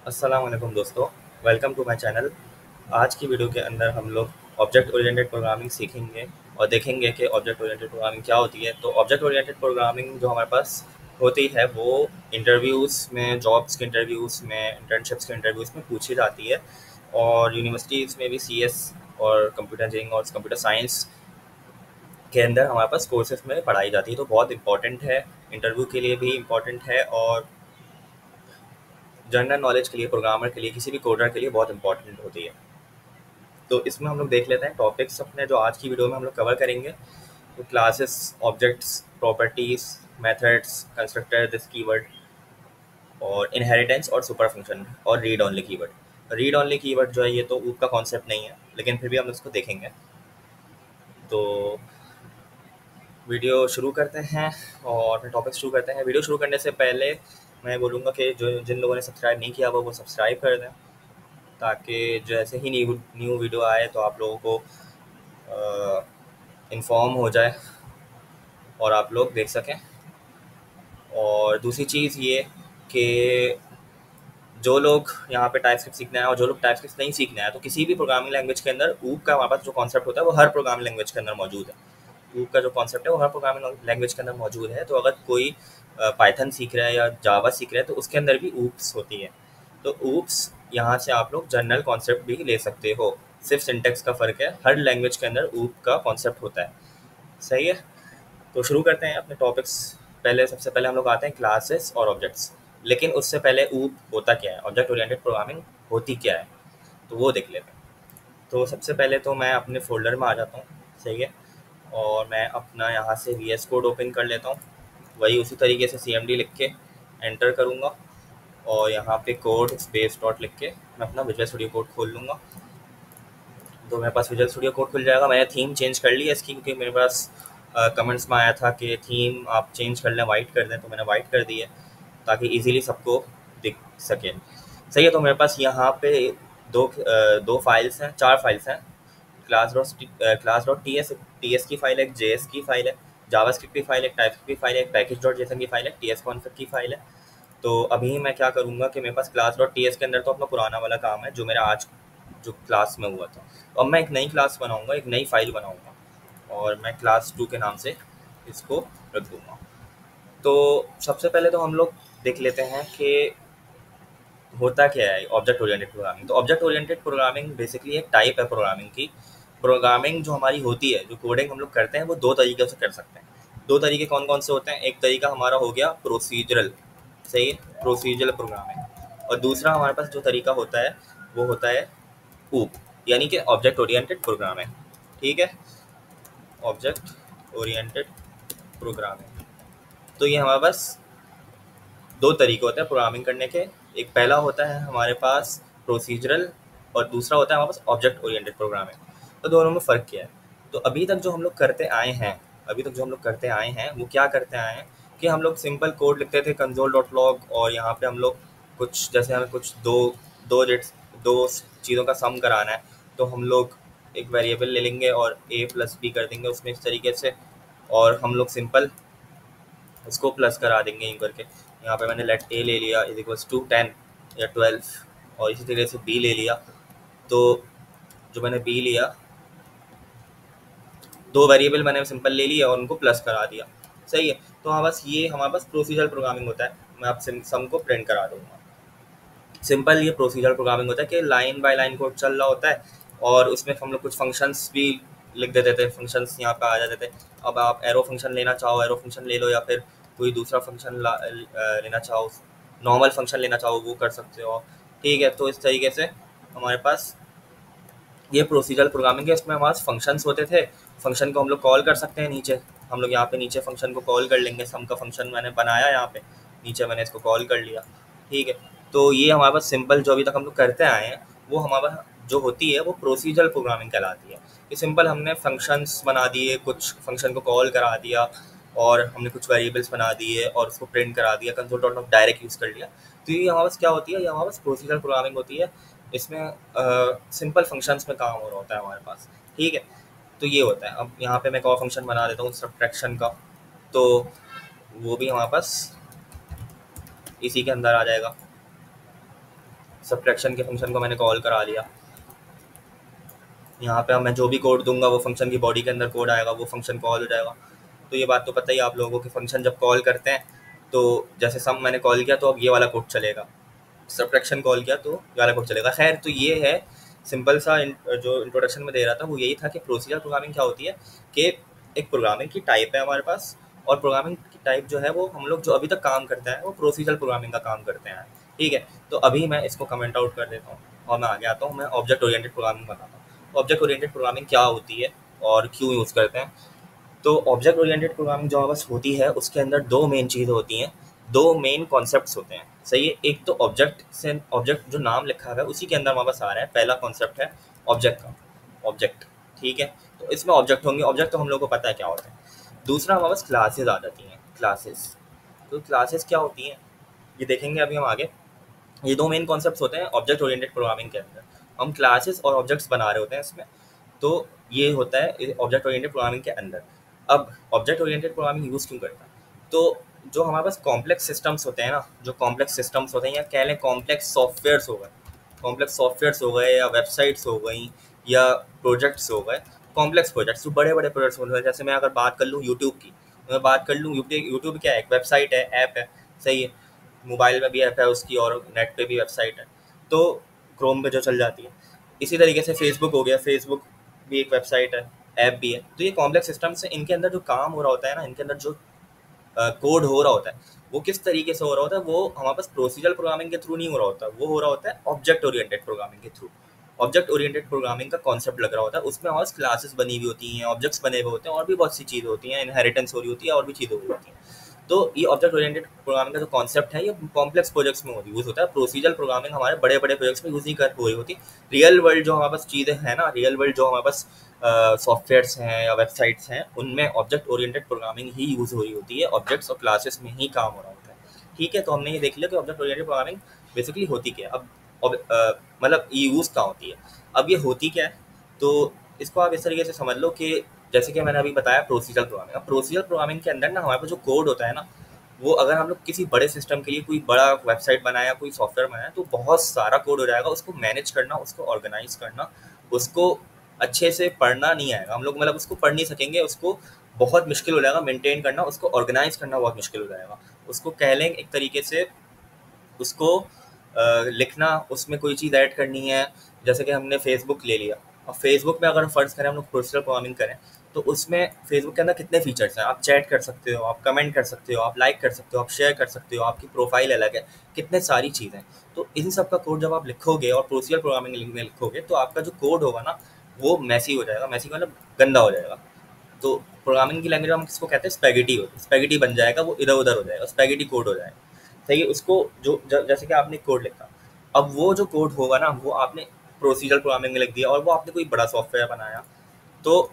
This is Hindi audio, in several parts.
अस्सलाम वालेकुम दोस्तों, वेलकम टू माय चैनल। आज की वीडियो के अंदर हम लोग ऑब्जेक्ट ओरिएंटेड प्रोग्रामिंग सीखेंगे और देखेंगे कि ऑब्जेक्ट ओरिएंटेड प्रोग्रामिंग क्या होती है। तो ऑब्जेक्ट ओरिएंटेड प्रोग्रामिंग जो हमारे पास होती है वो इंटरव्यूज़ में, जॉब्स के इंटरव्यूज़ में, इंटर्नशिप्स के इंटरव्यूज़ में पूछी जाती है और यूनिवर्सिटीज़ में भी CS और कंप्यूटर इंजीनियरिंग और कंप्यूटर साइंस के अंदर हमारे पास कोर्सेज में पढ़ाई जाती है। तो बहुत इंपॉर्टेंट है, इंटरव्यू के लिए भी इम्पॉर्टेंट है और जनरल नॉलेज के लिए, प्रोग्रामर के लिए, किसी भी कोडर के लिए बहुत इंपॉर्टेंट होती है। तो इसमें हम लोग देख लेते हैं टॉपिक्स अपने जो आज की वीडियो में हम लोग कवर करेंगे। तो classes, objects, properties, methods, constructor, this keyword और इनहेरिटेंस और सुपर फंक्शन और read only keyword. Read only keyword जो है ये तो ऊप का कॉन्सेप्ट नहीं है, लेकिन फिर भी हम इसको देखेंगे। तो वीडियो शुरू करते हैं और फिर टॉपिक शुरू करते हैं। वीडियो शुरू करने से पहले मैं बोलूँगा कि जो जिन लोगों ने सब्सक्राइब नहीं किया वो सब्सक्राइब कर दें, ताकि जैसे ही न्यू न्यू वीडियो आए तो आप लोगों को इन्फॉर्म हो जाए और आप लोग देख सकें। और दूसरी चीज़ ये कि जो लोग यहाँ पे टाइपस्क्रिप्ट सीखना है और जो लोग टाइपस्क्रिप्ट नहीं सीखना है, तो किसी भी प्रोग्रामिंग लैंग्वेज के अंदर ऊप का हमारे पास जो कॉन्सेप्ट होता है वो हर प्रोग्रामिंग लैंग्वेज के अंदर मौजूद है। ऊप का जो कॉन्सेप्ट है वो हर प्रोग्रामिंग लैंग्वेज के अंदर मौजूद है। तो अगर कोई पाइथन सीख रहा है या जावा सीख रहा है तो उसके अंदर भी ऊप्स होती है। तो ऊप्स यहाँ से आप लोग जनरल कॉन्सेप्ट भी ले सकते हो, सिर्फ सिंटेक्स का फ़र्क है। हर लैंग्वेज के अंदर ऊप का कॉन्सेप्ट होता है। सही है। तो शुरू करते हैं अपने टॉपिक्स। पहले सबसे पहले हम लोग आते हैं क्लासेस और ऑब्जेक्ट्स। लेकिन उससे पहले ऊप होता क्या है, ऑब्जेक्ट ओरिएंटेड प्रोग्रामिंग होती क्या है, तो वो देख लेते हैं। तो सबसे पहले तो मैं अपने फ़ोल्डर में आ जाता हूँ। सही है। और मैं अपना यहाँ से VS कोड ओपन कर लेता हूँ। वही उसी तरीके से CMD लिख के एंटर करूँगा और यहाँ पे कोड स्पेस डॉट लिख के मैं अपना विजुअल स्टूडियो कोड खोल लूँगा। तो मेरे पास विजुअल स्टूडियो कोड खुल जाएगा। मैंने थीम चेंज कर ली है इसकी, क्योंकि मेरे पास कमेंट्स में आया था कि थीम आप चेंज कर लें, वाइट कर दें, तो मैंने वाइट कर दी है ताकि इजीली सबको दिख सके। सही है। तो मेरे पास यहाँ पे दो फाइल्स हैं, चार फाइल्स हैं। क्लास डॉट टी एस की फाइल है, एक JS की फाइल है, जावास्क्रिप्ट की फाइल है, टाइपस्क्रिप्ट की फाइल है, पैकेज डॉट जेसन की फाइल है, TS कॉन्फिग की फाइल है। तो अभी मैं क्या करूँगा कि मेरे पास क्लास डॉट TS के अंदर तो अपना पुराना वाला काम है जो मेरा आज जो क्लास में हुआ था। तो अब मैं एक नई क्लास बनाऊँगा, एक नई फाइल बनाऊँगा और मैं क्लास 2 के नाम से इसको रख दूँगा। तो सबसे पहले तो हम लोग देख लेते हैं कि होता क्या है ऑब्जेक्ट ओरिएंटेड प्रोग्रामिंग। तो ऑब्जेक्ट ओरिएंटेड प्रोग्रामिंग बेसिकली एक टाइप है प्रोग्रामिंग की। प्रोग्रामिंग जो हमारी होती है, जो कोडिंग हम लोग करते हैं, वो दो तरीके से कर सकते हैं। दो तरीके कौन कौन से होते हैं? एक तरीका हमारा हो गया प्रोसीजरल, सही है, प्रोसीजरल प्रोग्रामिंग। और दूसरा हमारे पास जो तरीका होता है वो होता है ऊप, यानी कि ऑब्जेक्ट ओरिएंटेड प्रोग्रामिंग। ठीक है, ऑब्जेक्ट ओरिएंटेड प्रोग्रामिंग। तो ये हमारे पास दो तरीके होते हैं प्रोग्रामिंग करने के। एक पहला होता है हमारे पास प्रोसीजरल और दूसरा होता है हमारे पास ऑब्जेक्ट ओरिएंटेड प्रोग्रामिंग। तो दोनों में फ़र्क क्या है? तो अभी तक जो हम लोग करते आए हैं, वो क्या करते आए हैं कि हम लोग सिंपल कोड लिखते थे कंसोल डॉट लॉग, और यहाँ पे हम लोग कुछ, जैसे हमें कुछ दो डिट्स दो चीज़ों का सम कराना है, तो हम लोग एक वेरिएबल ले लेंगे और A+B कर देंगे उसमें इस तरीके से, और हम लोग सिंपल उसको प्लस करा देंगे यूँ करके। यहाँ पे मैंने लेट A ले लिया इज इक्वल्स टू 10 या 12, और इसी तरीके से B ले लिया। तो जो मैंने B लिया, दो वेरिएबल मैंने सिंपल ले लिया और उनको प्लस करा दिया। सही है। तो हमारे पास प्रोसीजरल प्रोग्रामिंग होता है। मैं आप सम को प्रिंट करा दूंगा। सिंपल ये प्रोसीजरल प्रोग्रामिंग होता है कि लाइन बाय लाइन कोड चल रहा होता है और उसमें हम लोग कुछ फंक्शंस भी लिख देते थे, फंक्शंस यहाँ पे आ जाते थे। अब आप एरो फंक्शन लेना चाहो एरो फंक्शन ले लो, या फिर कोई दूसरा फंक्शन लेना चाहो, नॉर्मल फंक्शन लेना चाहो वो कर सकते हो। ठीक है। तो इस तरीके से हमारे पास ये प्रोसीजरल प्रोग्रामिंग है। इसमें हमारे पास फंक्शंस होते थे, फंक्शन को हम लोग कॉल कर सकते हैं नीचे। हम लोग यहाँ पे नीचे फंक्शन को कॉल कर लेंगे। सम का फंक्शन मैंने बनाया यहाँ पे, नीचे मैंने इसको कॉल कर लिया। ठीक है। तो ये हमारे पास सिंपल जो अभी तक हम लोग करते आए हैं वो हमारे पास जो होती है वो प्रोसीजरल प्रोग्रामिंग कहलाती है। कि सिंपल हमने फंक्शंस बना दिए, कुछ फंक्शन को कॉल करा दिया और हमने कुछ वेरिएबल्स बना दिए और उसको प्रिंट करा दिया, console dot log direct use कर लिया। तो ये हमारे पास क्या होती है, ये हमारे पास प्रोसीजरल प्रोग्रामिंग होती है। इसमें सिंपल फंक्शंस में काम हो रहा होता है हमारे पास। ठीक है। तो ये होता है। अब यहाँ पे मैं एक और फंक्शन बना देता हूँ सब्ट्रैक्शन का, तो वो भी हमारे पास इसी के अंदर आ जाएगा। सब्ट्रैक्शन के फंक्शन को मैंने कॉल करा लिया। यहाँ पे अब मैं जो भी कोड दूंगा वो फंक्शन की बॉडी के अंदर कोड आएगा, वो फंक्शन कॉल हो जाएगा। तो ये बात तो पता ही आप लोगों के, फंक्शन जब कॉल करते हैं तो जैसे सम मैंने कॉल किया तो अब ये वाला कोड चलेगा, सब्ट्रैक्शन कॉल किया तो ये वाला कोड चलेगा। खैर, तो ये है सिंपल सा जो इंट्रोडक्शन में दे रहा था वो यही था कि प्रोसीजर प्रोग्रामिंग क्या होती है, कि एक प्रोग्रामिंग की टाइप है हमारे पास, और प्रोग्रामिंग की टाइप जो है वो हम लोग जो अभी तक काम करते हैं वो प्रोसीजर प्रोग्रामिंग का काम करते हैं। ठीक है, तो अभी मैं इसको कमेंट आउट कर देता हूँ और मैं आगे आता हूँ, मैं ऑब्जेक्ट ओरिएंटेड प्रोग्रामिंग बताता हूँ। ऑब्जेक्ट ओरिएंटेड प्रोग्रामिंग क्या होती है और क्यों यूज़ करते हैं। तो ऑब्जेक्ट ओरिएंटेड प्रोग्रामिंग जो बस होती है उसके अंदर दो मेन चीज़ होती हैं, दो मेन कॉन्सेप्ट्स होते हैं। सही है, एक तो ऑब्जेक्ट से, ऑब्जेक्ट जो नाम लिखा है उसी के अंदर हमारे पास आ रहा है, पहला कॉन्सेप्ट है ऑब्जेक्ट का, ऑब्जेक्ट। ठीक है, तो इसमें ऑब्जेक्ट होंगे, ऑब्जेक्ट तो हम लोग को पता है क्या होता है। दूसरा हमारे पास क्लासेज आ जाती हैं, क्लासेस। तो क्लासेस क्या होती हैं ये देखेंगे अभी हम आगे। ये दो मेन कॉन्सेप्ट्स होते हैं ऑब्जेक्ट ओरिएंटेड प्रोग्रामिंग के अंदर, हम क्लासेस और ऑब्जेक्ट्स बना रहे होते हैं इसमें। तो ये होता है ऑब्जेक्ट ओरिएंटेड प्रोग्रामिंग के अंदर। अब ऑब्जेक्ट ओरिएंटेड प्रोग्रामिंग यूज़ क्यों करता है, तो जो हमारे पास कॉम्प्लेक्स सिस्टम्स होते हैं ना, जो कॉम्प्लेक्स सिस्टम्स होते हैं या कह लें कॉम्प्लेक्स सॉफ्टवेयर्स हो गए, कॉम्प्लेक्स सॉफ्टवेयर्स हो गए या वेबसाइट्स हो गई या प्रोजेक्ट्स हो गए, कॉम्प्लेक्स प्रोजेक्ट्स जो बड़े बड़े प्रोजेक्ट्स होते हैं। जैसे मैं अगर बात कर लूँ यूट्यूब की, तो मैं बात कर लूँ यूट्यूब क्या है, एक वेबसाइट है, ऐप है। सही है, मोबाइल में भी ऐप है उसकी और नेट पे भी वेबसाइट है, तो क्रोम पे जो चल जाती है। इसी तरीके से फेसबुक हो गया, फेसबुक भी एक वेबसाइट है, ऐप भी है। तो ये कॉम्प्लेक्स सिस्टम्स है, इनके अंदर जो काम हो रहा होता है ना, इनके अंदर जो कोड हो रहा होता है वो किस तरीके से हो रहा होता है, वो हमारे पास प्रोसीजरल प्रोग्रामिंग के थ्रू नहीं हो रहा होता, वो हो रहा होता है ऑब्जेक्ट ओरिएंटेड प्रोग्रामिंग के थ्रू। ऑब्जेक्ट ओरिएंटेड प्रोग्रामिंग का कॉन्सेप्ट लग रहा होता है, उसमें हमारे क्लासेस बनी हुई होती हैं, ऑब्जेक्ट्स बने हुए होते हैं, और भी बहुत सी चीज़ होती हैं, इनहेरिटेंस हो रही होती है और भी चीज़ें हो रही होती हैं। तो ये ऑब्जेक्ट ओरिएंटेड प्रोग्रामिंग का जो कॉन्सेप्ट है ये कॉम्प्लेक्स प्रोजेक्ट्स में यूज़ होता है। प्रोसीजरल प्रोग्रामिंग हमारे बड़े बड़े प्रोजेक्ट्स में यूज़ नहीं कर हो रही होती। रियल वर्ल्ड जो हमारे पास चीज़ें हैं ना, रियल वर्ल्ड जो हमारे पास सॉफ्टवेयर्स हैं या वेबसाइट्स हैं, उनमें ऑब्जेक्ट ओरिएंटेड प्रोग्रामिंग ही यूज़ हो रही होती है, ऑब्जेक्ट्स और क्लासेस में ही काम हो रहा होता है। ठीक है, तो हमने ये देख लिया कि ऑब्जेक्ट ओरिएंटेड प्रोग्रामिंग बेसिकली होती क्या है। अब मतलब ये यूज़ कहाँ होती है, अब ये होती क्या है, तो इसको आप इस तरीके से समझ लो कि जैसे कि मैंने अभी बताया प्रोसीजरल प्रोग्रामिंग। अब प्रोसीजरल प्रोग्रामिंग के अंदर ना हमारे पास जो कोड होता है ना, वो अगर हम लोग किसी बड़े सिस्टम के लिए कोई बड़ा वेबसाइट बनाया, कोई सॉफ्टवेयर बनाया, तो बहुत सारा कोड हो जाएगा। उसको मैनेज करना, उसको ऑर्गेनाइज करना, उसको अच्छे से पढ़ना नहीं आएगा हम लोग, मतलब उसको पढ़ नहीं सकेंगे, उसको बहुत मुश्किल हो जाएगा मेंटेन करना, उसको ऑर्गेनाइज करना बहुत मुश्किल हो जाएगा। उसको कह लें एक तरीके से, उसको लिखना, उसमें कोई चीज़ ऐड करनी है। जैसे कि हमने फेसबुक ले लिया, और फेसबुक में अगर फ़र्ज़ करें हम लोग प्रोसीजरल प्रोग्रामिंग करें, तो उसमें फेसबुक के अंदर कितने फीचर्स हैं। आप चैट कर सकते हो, आप कमेंट कर सकते हो, आप लाइक कर सकते हो, आप शेयर कर सकते हो, आपकी प्रोफाइल अलग है, कितने सारी चीज़ें। तो इन सब का कोड जब आप लिखोगे और प्रोसीजरल प्रोग्रामिंग में लिखोगे, तो आपका जो कोड होगा ना वो मैसी हो जाएगा, मैसी मतलब गंदा हो जाएगा। तो प्रोग्रामिंग की लैंग्वेज में हम किसको कहते हैं, स्पैगेटी होती है, स्पैगेटी बन जाएगा, वो इधर उधर हो जाएगा, स्पैगेटी कोड हो जाएगा। सही है, उसको जैसे कि आपने कोड लिखा, अब वो जो कोड होगा ना वो आपने प्रोसीजरल प्रोग्रामिंग में लिख दिया और वो आपने कोई बड़ा सॉफ्टवेयर बनाया, तो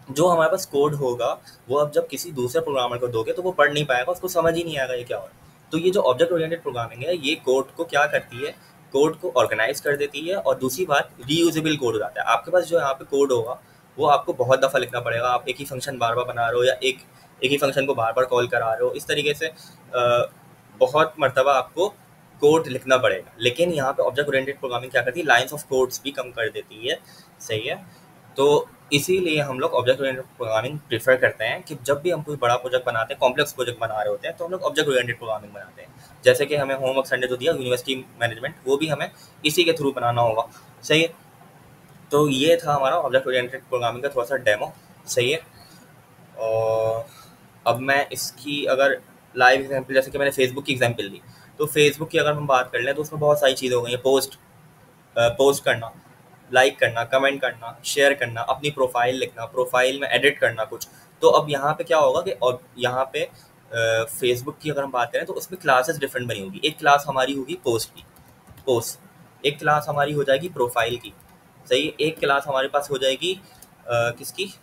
जो हमारे पास कोड होगा वो अब जब किसी दूसरे प्रोग्रामर को दोगे तो वो पढ़ नहीं पाएगा, उसको समझ ही नहीं आएगा ये क्या हो रहा है। तो ये जो ऑब्जेक्ट ओरिएंटेड प्रोग्रामिंग है ये कोड को क्या करती है, कोड को ऑर्गेनाइज कर देती है। और दूसरी बात, रीयूजेबल कोड हो जाता है। आपके पास जो यहाँ पे कोड होगा वो आपको बहुत दफ़ा लिखना पड़ेगा, आप एक ही फंक्शन बार बार बना रहे हो या एक ही फंक्शन को बार बार कॉल करा रहे हो, इस तरीके से बहुत मरतबा आपको कोड लिखना पड़ेगा। लेकिन यहाँ पे ऑब्जेक्ट ओरिएंटेड प्रोग्रामिंग क्या करती है, लाइंस ऑफ कोड्स भी कम कर देती है। सही है, तो इसीलिए हम लोग ऑब्जेक्ट ओरिएंटेड प्रोग्रामिंग प्रेफर करते हैं कि जब भी हम कोई बड़ा प्रोजेक्ट बनाते हैं, कॉम्प्लेक्स प्रोजेक्ट बना रहे होते हैं, तो हम लोग ऑब्जेक्ट ओरिएंटेड प्रोग्रामिंग बनाते हैं। जैसे कि हमें होमवर्क संडे जो दिया यूनिवर्सिटी मैनेजमेंट, वो भी हमें इसी के थ्रू बनाना होगा। सही है, तो ये था हमारा ऑब्जेक्ट ओरिएंटेड प्रोग्रामिंग का थोड़ा सा डेमो। सही है, और अब मैं इसकी अगर लाइव एग्जांपल, जैसे कि मैंने फेसबुक की एग्जांपल ली, तो फेसबुक की अगर हम बात कर लें तो उसमें बहुत सारी चीज़ें हो गई हैं। पोस्ट करना, लाइक करना, कमेंट करना, शेयर करना, अपनी प्रोफाइल लिखना, प्रोफाइल में एडिट करना कुछ। तो अब यहाँ पे क्या होगा कि और यहाँ पे फेसबुक की अगर हम बात करें तो उसमें क्लासेस डिफरेंट बनी होगी। एक क्लास हमारी होगी पोस्ट की, पोस्ट। एक क्लास हमारी हो जाएगी प्रोफाइल की। सही, एक क्लास हमारे पास हो जाएगी किसकी,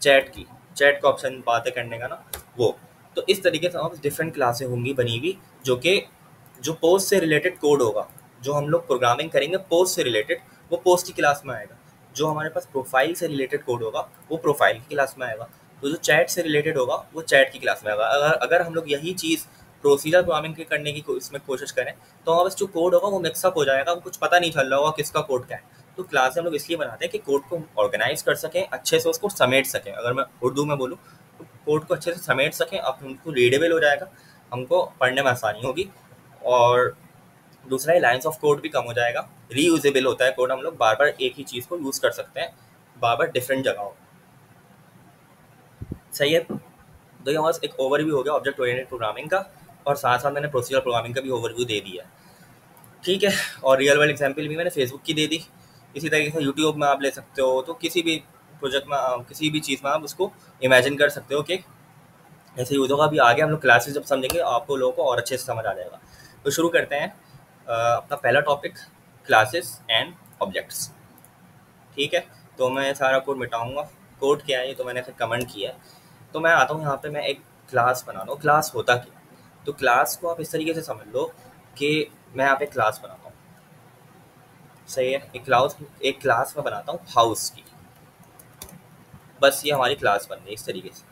चैट की, चैट का ऑप्शन बातें करने का ना वो। तो इस तरीके से हमारे डिफरेंट क्लासें होंगी बनी हुई, जो कि जो पोस्ट से रिलेटेड कोड होगा, जो हम लोग प्रोग्रामिंग करेंगे पोस्ट से रिलेटेड, वो पोस्ट की क्लास में आएगा। जो हमारे पास प्रोफाइल से रिलेटेड कोड होगा वो प्रोफाइल की क्लास में आएगा। तो जो चैट से रिलेटेड होगा वो चैट की क्लास में आएगा। अगर हम लोग यही चीज़ प्रोसीजर प्रोग्रामिंग की करने की इसमें कोशिश करें तो हमारे पास जो कोड होगा वो मिक्सअप हो जाएगा, कुछ पता नहीं चल रहा होगा किसका कोड क्या है। तो क्लास हम लोग इसलिए बनाते हैं कि कोड को ऑर्गेनाइज कर सकें, अच्छे से उसको समेट सकें। अगर मैं उर्दू में बोलूँ तो कोड को अच्छे से समेट सकें, अब उनको रीडेबल हो जाएगा, हमको पढ़ने में आसानी होगी। और दूसरा, लाइन्स ऑफ कोड भी कम हो जाएगा, रीयूजेबल होता है कोड, हम लोग बार बार एक ही चीज़ को यूज़ कर सकते हैं बार बार डिफरेंट जगहों। सही है। तो ये हमारा एक ओवरव्यू हो गया ऑब्जेक्ट ओरिएंटेड प्रोग्रामिंग का, और साथ साथ मैंने प्रोसीजर प्रोग्रामिंग का भी ओवरव्यू दे दिया। ठीक है, और रियल वर्ल्ड एग्जाम्पल भी मैंने फेसबुक की दे दी। इसी तरीके से यूट्यूब में आप ले सकते हो, तो किसी भी प्रोजेक्ट में किसी भी चीज़ में आप उसको इमेजिन कर सकते हो कि ऐसे यूज़ होगा। अभी आगे हम लोग क्लासेस जब समझेंगे आपको लोगों को और अच्छे से समझ आ जाएगा। तो शुरू करते हैं अपना पहला टॉपिक, क्लासेस एंड ऑब्जेक्ट्स। ठीक है, तो मैं सारा कोड मिटाऊंगा। कोड क्या है ये तो मैंने फिर कमेंट किया है। तो मैं आता हूँ यहाँ पे, मैं एक क्लास बना रहा हूँ। क्लास होता क्या? तो क्लास को आप इस तरीके से समझ लो कि मैं यहाँ पे क्लास बनाता हूँ। सही है, एक क्लास में बनाता हूँ हाउस की। बस ये हमारी क्लास बन गई इस तरीके से।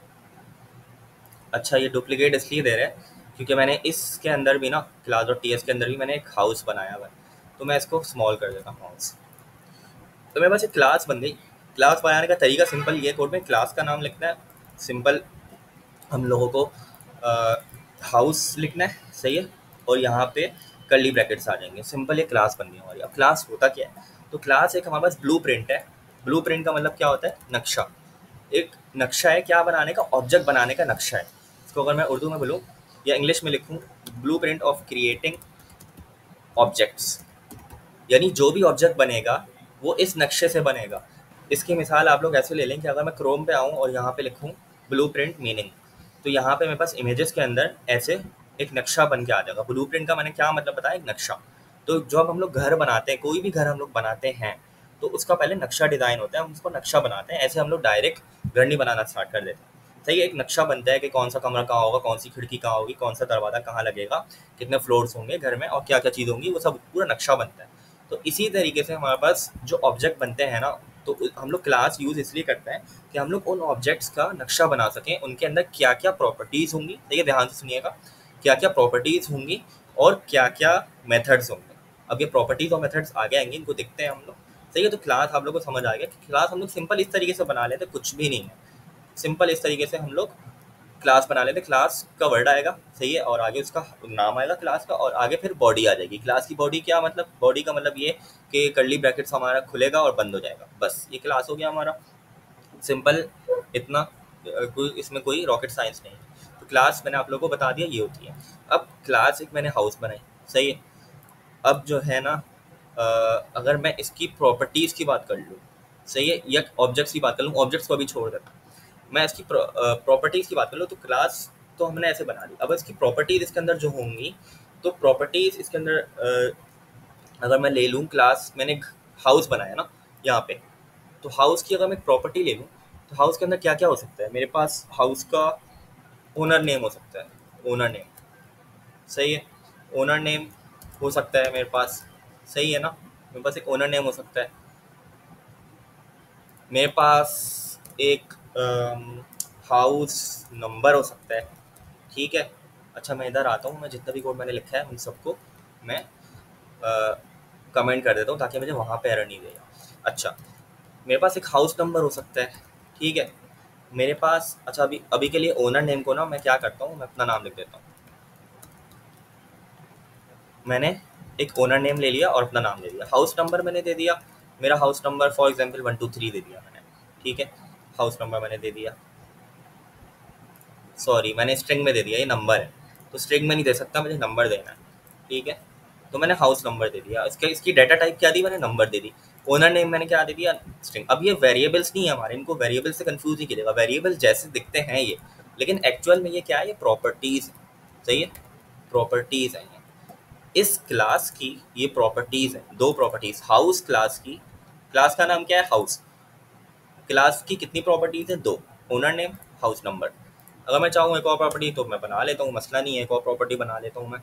अच्छा, ये डुप्लीकेट इसलिए दे रहे हैं क्योंकि मैंने इसके अंदर भी ना, क्लास और टी एस के अंदर भी मैंने एक हाउस बनाया हुआ है। तो मैं इसको स्मॉल कर देता हूँ, हाउस। तो मेरे पास एक क्लास बन गई। क्लास बनाने का तरीका सिंपल ये, कोड में क्लास का नाम लिखना है, सिंपल हम लोगों को हाउस लिखना है। सही है, और यहाँ पे कर्ली ब्रैकेट्स आ जाएंगे। सिंपल ये क्लास बन गई हमारी। अब क्लास होता क्या है? तो क्लास एक हमारे पास ब्लू प्रिंट है। ब्लू प्रिंट का मतलब क्या होता है? नक्शा। एक नक्शा है, क्या बनाने का? ऑब्जेक्ट बनाने का नक्शा है। इसको अगर मैं उर्दू में बोलूँ या इंग्लिश में लिखूँ, blue print of creating objects, यानी जो भी ऑब्जेक्ट बनेगा वो इस नक्शे से बनेगा। इसकी मिसाल आप लोग ऐसे ले लें कि अगर मैं क्रोम पे आऊँ और यहाँ पे लिखूँ ब्लू प्रिंट मीनिंग, तो यहाँ पे मेरे पास इमेजेस के अंदर ऐसे एक नक्शा बन के आ जाएगा। ब्लू प्रिंट का मैंने क्या मतलब बताया? एक नक्शा। तो जब हम लोग घर बनाते हैं, कोई भी घर हम लोग बनाते हैं, तो उसका पहले नक्शा डिज़ाइन होता है, हम उसको नक्शा बनाते हैं। ऐसे हम लोग डायरेक्ट घर नहीं बनाना स्टार्ट कर देते हैं। सही है, एक नक्शा बनता है कि कौन सा कमरा कहाँ होगा, कौन सी खिड़की कहाँ होगी, कौन सा दरवाज़ा कहाँ लगेगा, कितने फ्लोर्स होंगे घर में, और क्या क्या चीज़ होंगी, वो सब पूरा नक्शा बनता है। तो इसी तरीके से हमारे पास जो ऑब्जेक्ट बनते हैं ना, तो हम लोग क्लास यूज़ इसलिए करते हैं कि हम लोग उन ऑब्जेक्ट्स का नक्शा बना सकें, उनके अंदर क्या क्या प्रॉपर्टीज़ होंगी। देखिए, ध्यान से सुनिएगा, क्या क्या प्रॉपर्टीज़ होंगी और क्या क्या मेथड्स होंगे। अब ये प्रॉपर्टीज़ और मेथड्स आगे आएंगे, इनको देखते हैं हम लोग। सही है, तो क्लास आप लोग को समझ आ गया कि क्लास हम लोग सिंपल इस तरीके से बना लेते, कुछ भी नहीं है। सिंपल इस तरीके से हम लोग क्लास बना लेते। क्लास का वर्ड आएगा, सही है, और आगे उसका नाम आएगा क्लास का, और आगे फिर बॉडी आ जाएगी। क्लास की बॉडी क्या मतलब? बॉडी का मतलब ये कि कर्ली ब्रैकेट्स हमारा खुलेगा और बंद हो जाएगा। बस ये क्लास हो गया हमारा। सिंपल इतना, इसमें कोई रॉकेट साइंस नहीं है। तो क्लास मैंने आप लोगों को बता दिया ये होती है। अब क्लास एक मैंने हाउस बनाई, सही है। अब जो है ना, अगर मैं इसकी प्रॉपर्टीज़ की बात कर लूँ, सही है, या ऑब्जेक्ट्स की बात कर लूँ, ऑब्जेक्ट्स को अभी छोड़ देता हूँ, मैं इसकी प्रॉपर्टीज़ की बात कर लूँ, तो क्लास तो हमने ऐसे बना दी। अब इसकी प्रॉपर्टीज़ इसके अंदर जो होंगी, तो प्रॉपर्टीज़ इसके अंदर अगर मैं ले लूँ, क्लास मैंने हाउस बनाया ना यहाँ पे, तो हाउस की अगर मैं प्रॉपर्टी ले लूँ, तो हाउस के अंदर क्या क्या हो सकता है? मेरे पास हाउस का ओनर नेम हो सकता है, ओनर नेम। सही है, ओनर नेम हो सकता है मेरे पास। सही है ना, मेरे पास एक ओनर नेम हो सकता है। मेरे पास एक हाउस नंबर हो सकता है। ठीक है। अच्छा, मैं इधर आता हूँ, मैं जितना भी कोड मैंने लिखा है उन सबको मैं कमेंट कर देता हूँ ताकि मुझे वहाँ पे एरर नहीं देगा। अच्छा, मेरे पास एक हाउस नंबर हो सकता है। ठीक है, मेरे पास, अच्छा अभी अभी के लिए ओनर नेम को ना मैं क्या करता हूँ, मैं अपना नाम लिख देता हूँ। मैंने एक ओनर नेम ले लिया और अपना नाम ले लिया। हाउस नंबर मैंने दे दिया, मेरा हाउस नंबर फॉर एग्जांपल 123 दे दिया मैंने। ठीक है, हाउस नंबर मैंने दे दिया, सॉरी मैंने स्ट्रिंग में दे दिया, ये नंबर है तो स्ट्रिंग में नहीं दे सकता, मुझे नंबर देना है। ठीक है, तो मैंने हाउस नंबर दे दिया। इसकी डाटा टाइप क्या दी मैंने? नंबर दे दी। ओनर नेम मैंने क्या दे दिया? स्ट्रिंग। अब ये वेरिएबल्स नहीं है हमारे, इनको वेरिएबल से कंफ्यूज नहीं कीजिएगा। वेरिएबल जैसे दिखते हैं ये, लेकिन एक्चुअल में ये क्या है? ये प्रॉपर्टीज। सही है, प्रॉपर्टीज है इस क्लास की, ये प्रॉपर्टीज है। दो प्रॉपर्टीज हाउस क्लास की। क्लास का नाम क्या है? हाउस। क्लास की कितनी प्रॉपर्टीज है? दो, ओनर नेम, हाउस नंबर। अगर मैं चाहूँ एक और प्रॉपर्टी तो मैं बना लेता हूँ, मसला नहीं है, एक और प्रॉपर्टी बना लेता हूँ मैं।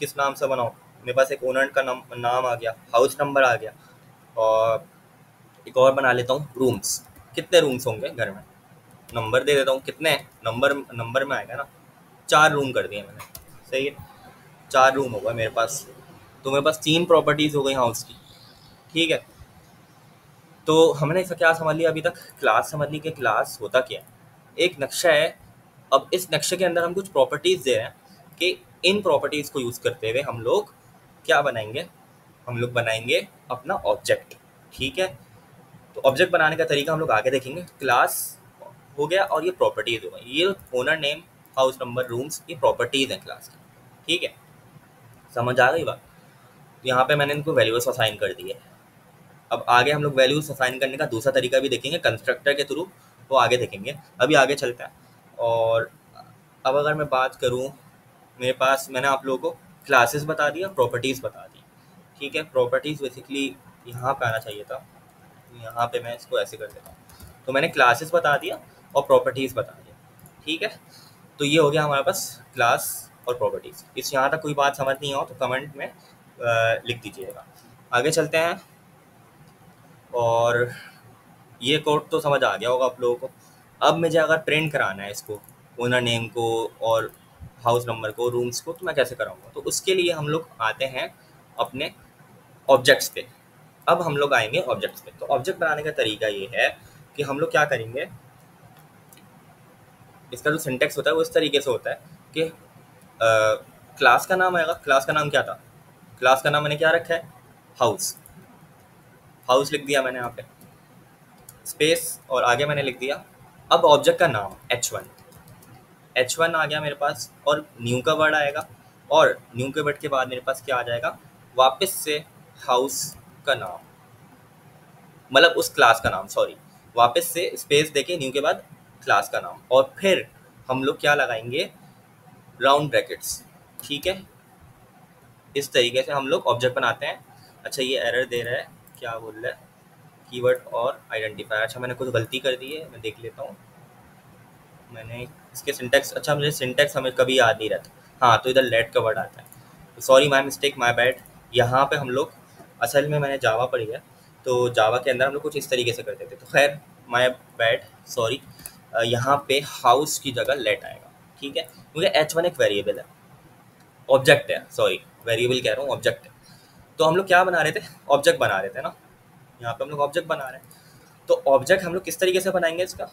किस नाम से बनाऊँ? मेरे पास एक ओनर का नाम आ गया, हाउस नंबर आ गया, और एक और बना लेता हूँ रूम्स। कितने रूम्स होंगे घर में? नंबर दे देता हूँ, कितने नंबर में आएगा ना, 4 रूम कर दिए मैंने। सही है, 4 रूम हो गए मेरे पास, तो मेरे पास 3 प्रॉपर्टीज़ हो गई हाउस की। ठीक है, तो हमने इसका क्या समझ लिया अभी तक, क्लास समझ ली कि क्लास होता क्या है, एक नक्शा है। अब इस नक्शे के अंदर हम कुछ प्रॉपर्टीज़ दे रहे हैं कि इन प्रॉपर्टीज़ को यूज़ करते हुए हम लोग क्या बनाएंगे, हम लोग बनाएंगे अपना ऑब्जेक्ट। ठीक है, तो ऑब्जेक्ट बनाने का तरीका हम लोग आगे देखेंगे। क्लास हो गया और ये प्रॉपर्टीज़ हो गई, ये owner name, house number, rooms, ये प्रॉपर्टीज़ हैं क्लास की। ठीक है, समझ आ गई बात। तो यहाँ पे मैंने इनको वैल्यूज असाइन कर दी है। अब आगे हम लोग वैल्यूज असाइन करने का दूसरा तरीका भी देखेंगे कंस्ट्रक्टर के थ्रू, वो आगे देखेंगे। अभी आगे चलते हैं। और अब अगर मैं बात करूँ, मेरे पास मैंने आप लोगों को क्लासेस बता दिया, प्रॉपर्टीज़ बता दी। ठीक है, प्रॉपर्टीज़ बेसिकली यहाँ पे आना चाहिए था, यहाँ पे मैं इसको ऐसे कर देता हूँ। तो मैंने क्लासेस बता दिया और प्रॉपर्टीज़ बता दिया। ठीक है, तो ये हो गया हमारे पास क्लास और प्रॉपर्टीज़। इस यहाँ तक कोई बात समझ नहीं हो तो कमेंट में लिख दीजिएगा। आगे चलते हैं। और ये कोड तो समझ आ गया होगा आप लोगों को। अब मुझे अगर प्रिंट कराना है इसको, ओनर नेम को और हाउस नंबर को, रूम्स को, तो मैं कैसे कराऊंगा, तो उसके लिए हम लोग आते हैं अपने ऑब्जेक्ट्स पे। अब हम लोग आएंगे ऑब्जेक्ट्स पे। तो ऑब्जेक्ट बनाने का तरीका ये है कि हम लोग क्या करेंगे, इसका जो सिंटेक्स होता है वो इस तरीके से होता है कि क्लास का नाम आएगा। क्लास का नाम क्या था, क्लास का नाम मैंने क्या रखा है, हाउस। हाउस लिख दिया मैंने यहाँ पे, स्पेस, और आगे मैंने लिख दिया अब ऑब्जेक्ट का नाम h1। h1 आ गया मेरे पास, और न्यू का वर्ड आएगा, और न्यू के वर्ड के बाद मेरे पास क्या आ जाएगा, वापस से हाउस का नाम, मतलब उस क्लास का नाम, सॉरी, वापस से स्पेस देके न्यू के बाद क्लास का नाम, और फिर हम लोग क्या लगाएंगे, राउंड ब्रैकेट्स। ठीक है, इस तरीके से हम लोग ऑब्जेक्ट बनाते हैं। अच्छा, ये एरर दे रहा है, क्या बोल रहा है, कीवर्ड और आइडेंटिफायर। अच्छा, मैंने कुछ गलती कर दी है, मैं देख लेता हूँ। मैंने इसके सिंटेक्स, अच्छा मुझे सिंटेक्स हमें कभी याद नहीं रहता। हाँ, तो इधर लेट का वर्ड आता है, sorry, my mistake, my bad. यहाँ पे हम लोग, असल में मैंने जावा पढ़ी है, तो जावा के अंदर हम लोग कुछ इस तरीके से करते थे, तो खैर माय बैड, सॉरी। यहाँ पे हाउस की जगह लेट आएगा। ठीक है, क्योंकि h1 एक वेरिएबल है, ऑब्जेक्ट है, सॉरी वेरिएबल कह रहा हूँ, ऑब्जेक्ट है। तो हम लोग क्या बना रहे थे, ऑब्जेक्ट बना रहे थे ना, यहाँ पे हम लोग ऑब्जेक्ट बना रहे हैं। तो ऑब्जेक्ट हम लोग किस तरीके से बनाएंगे, इसका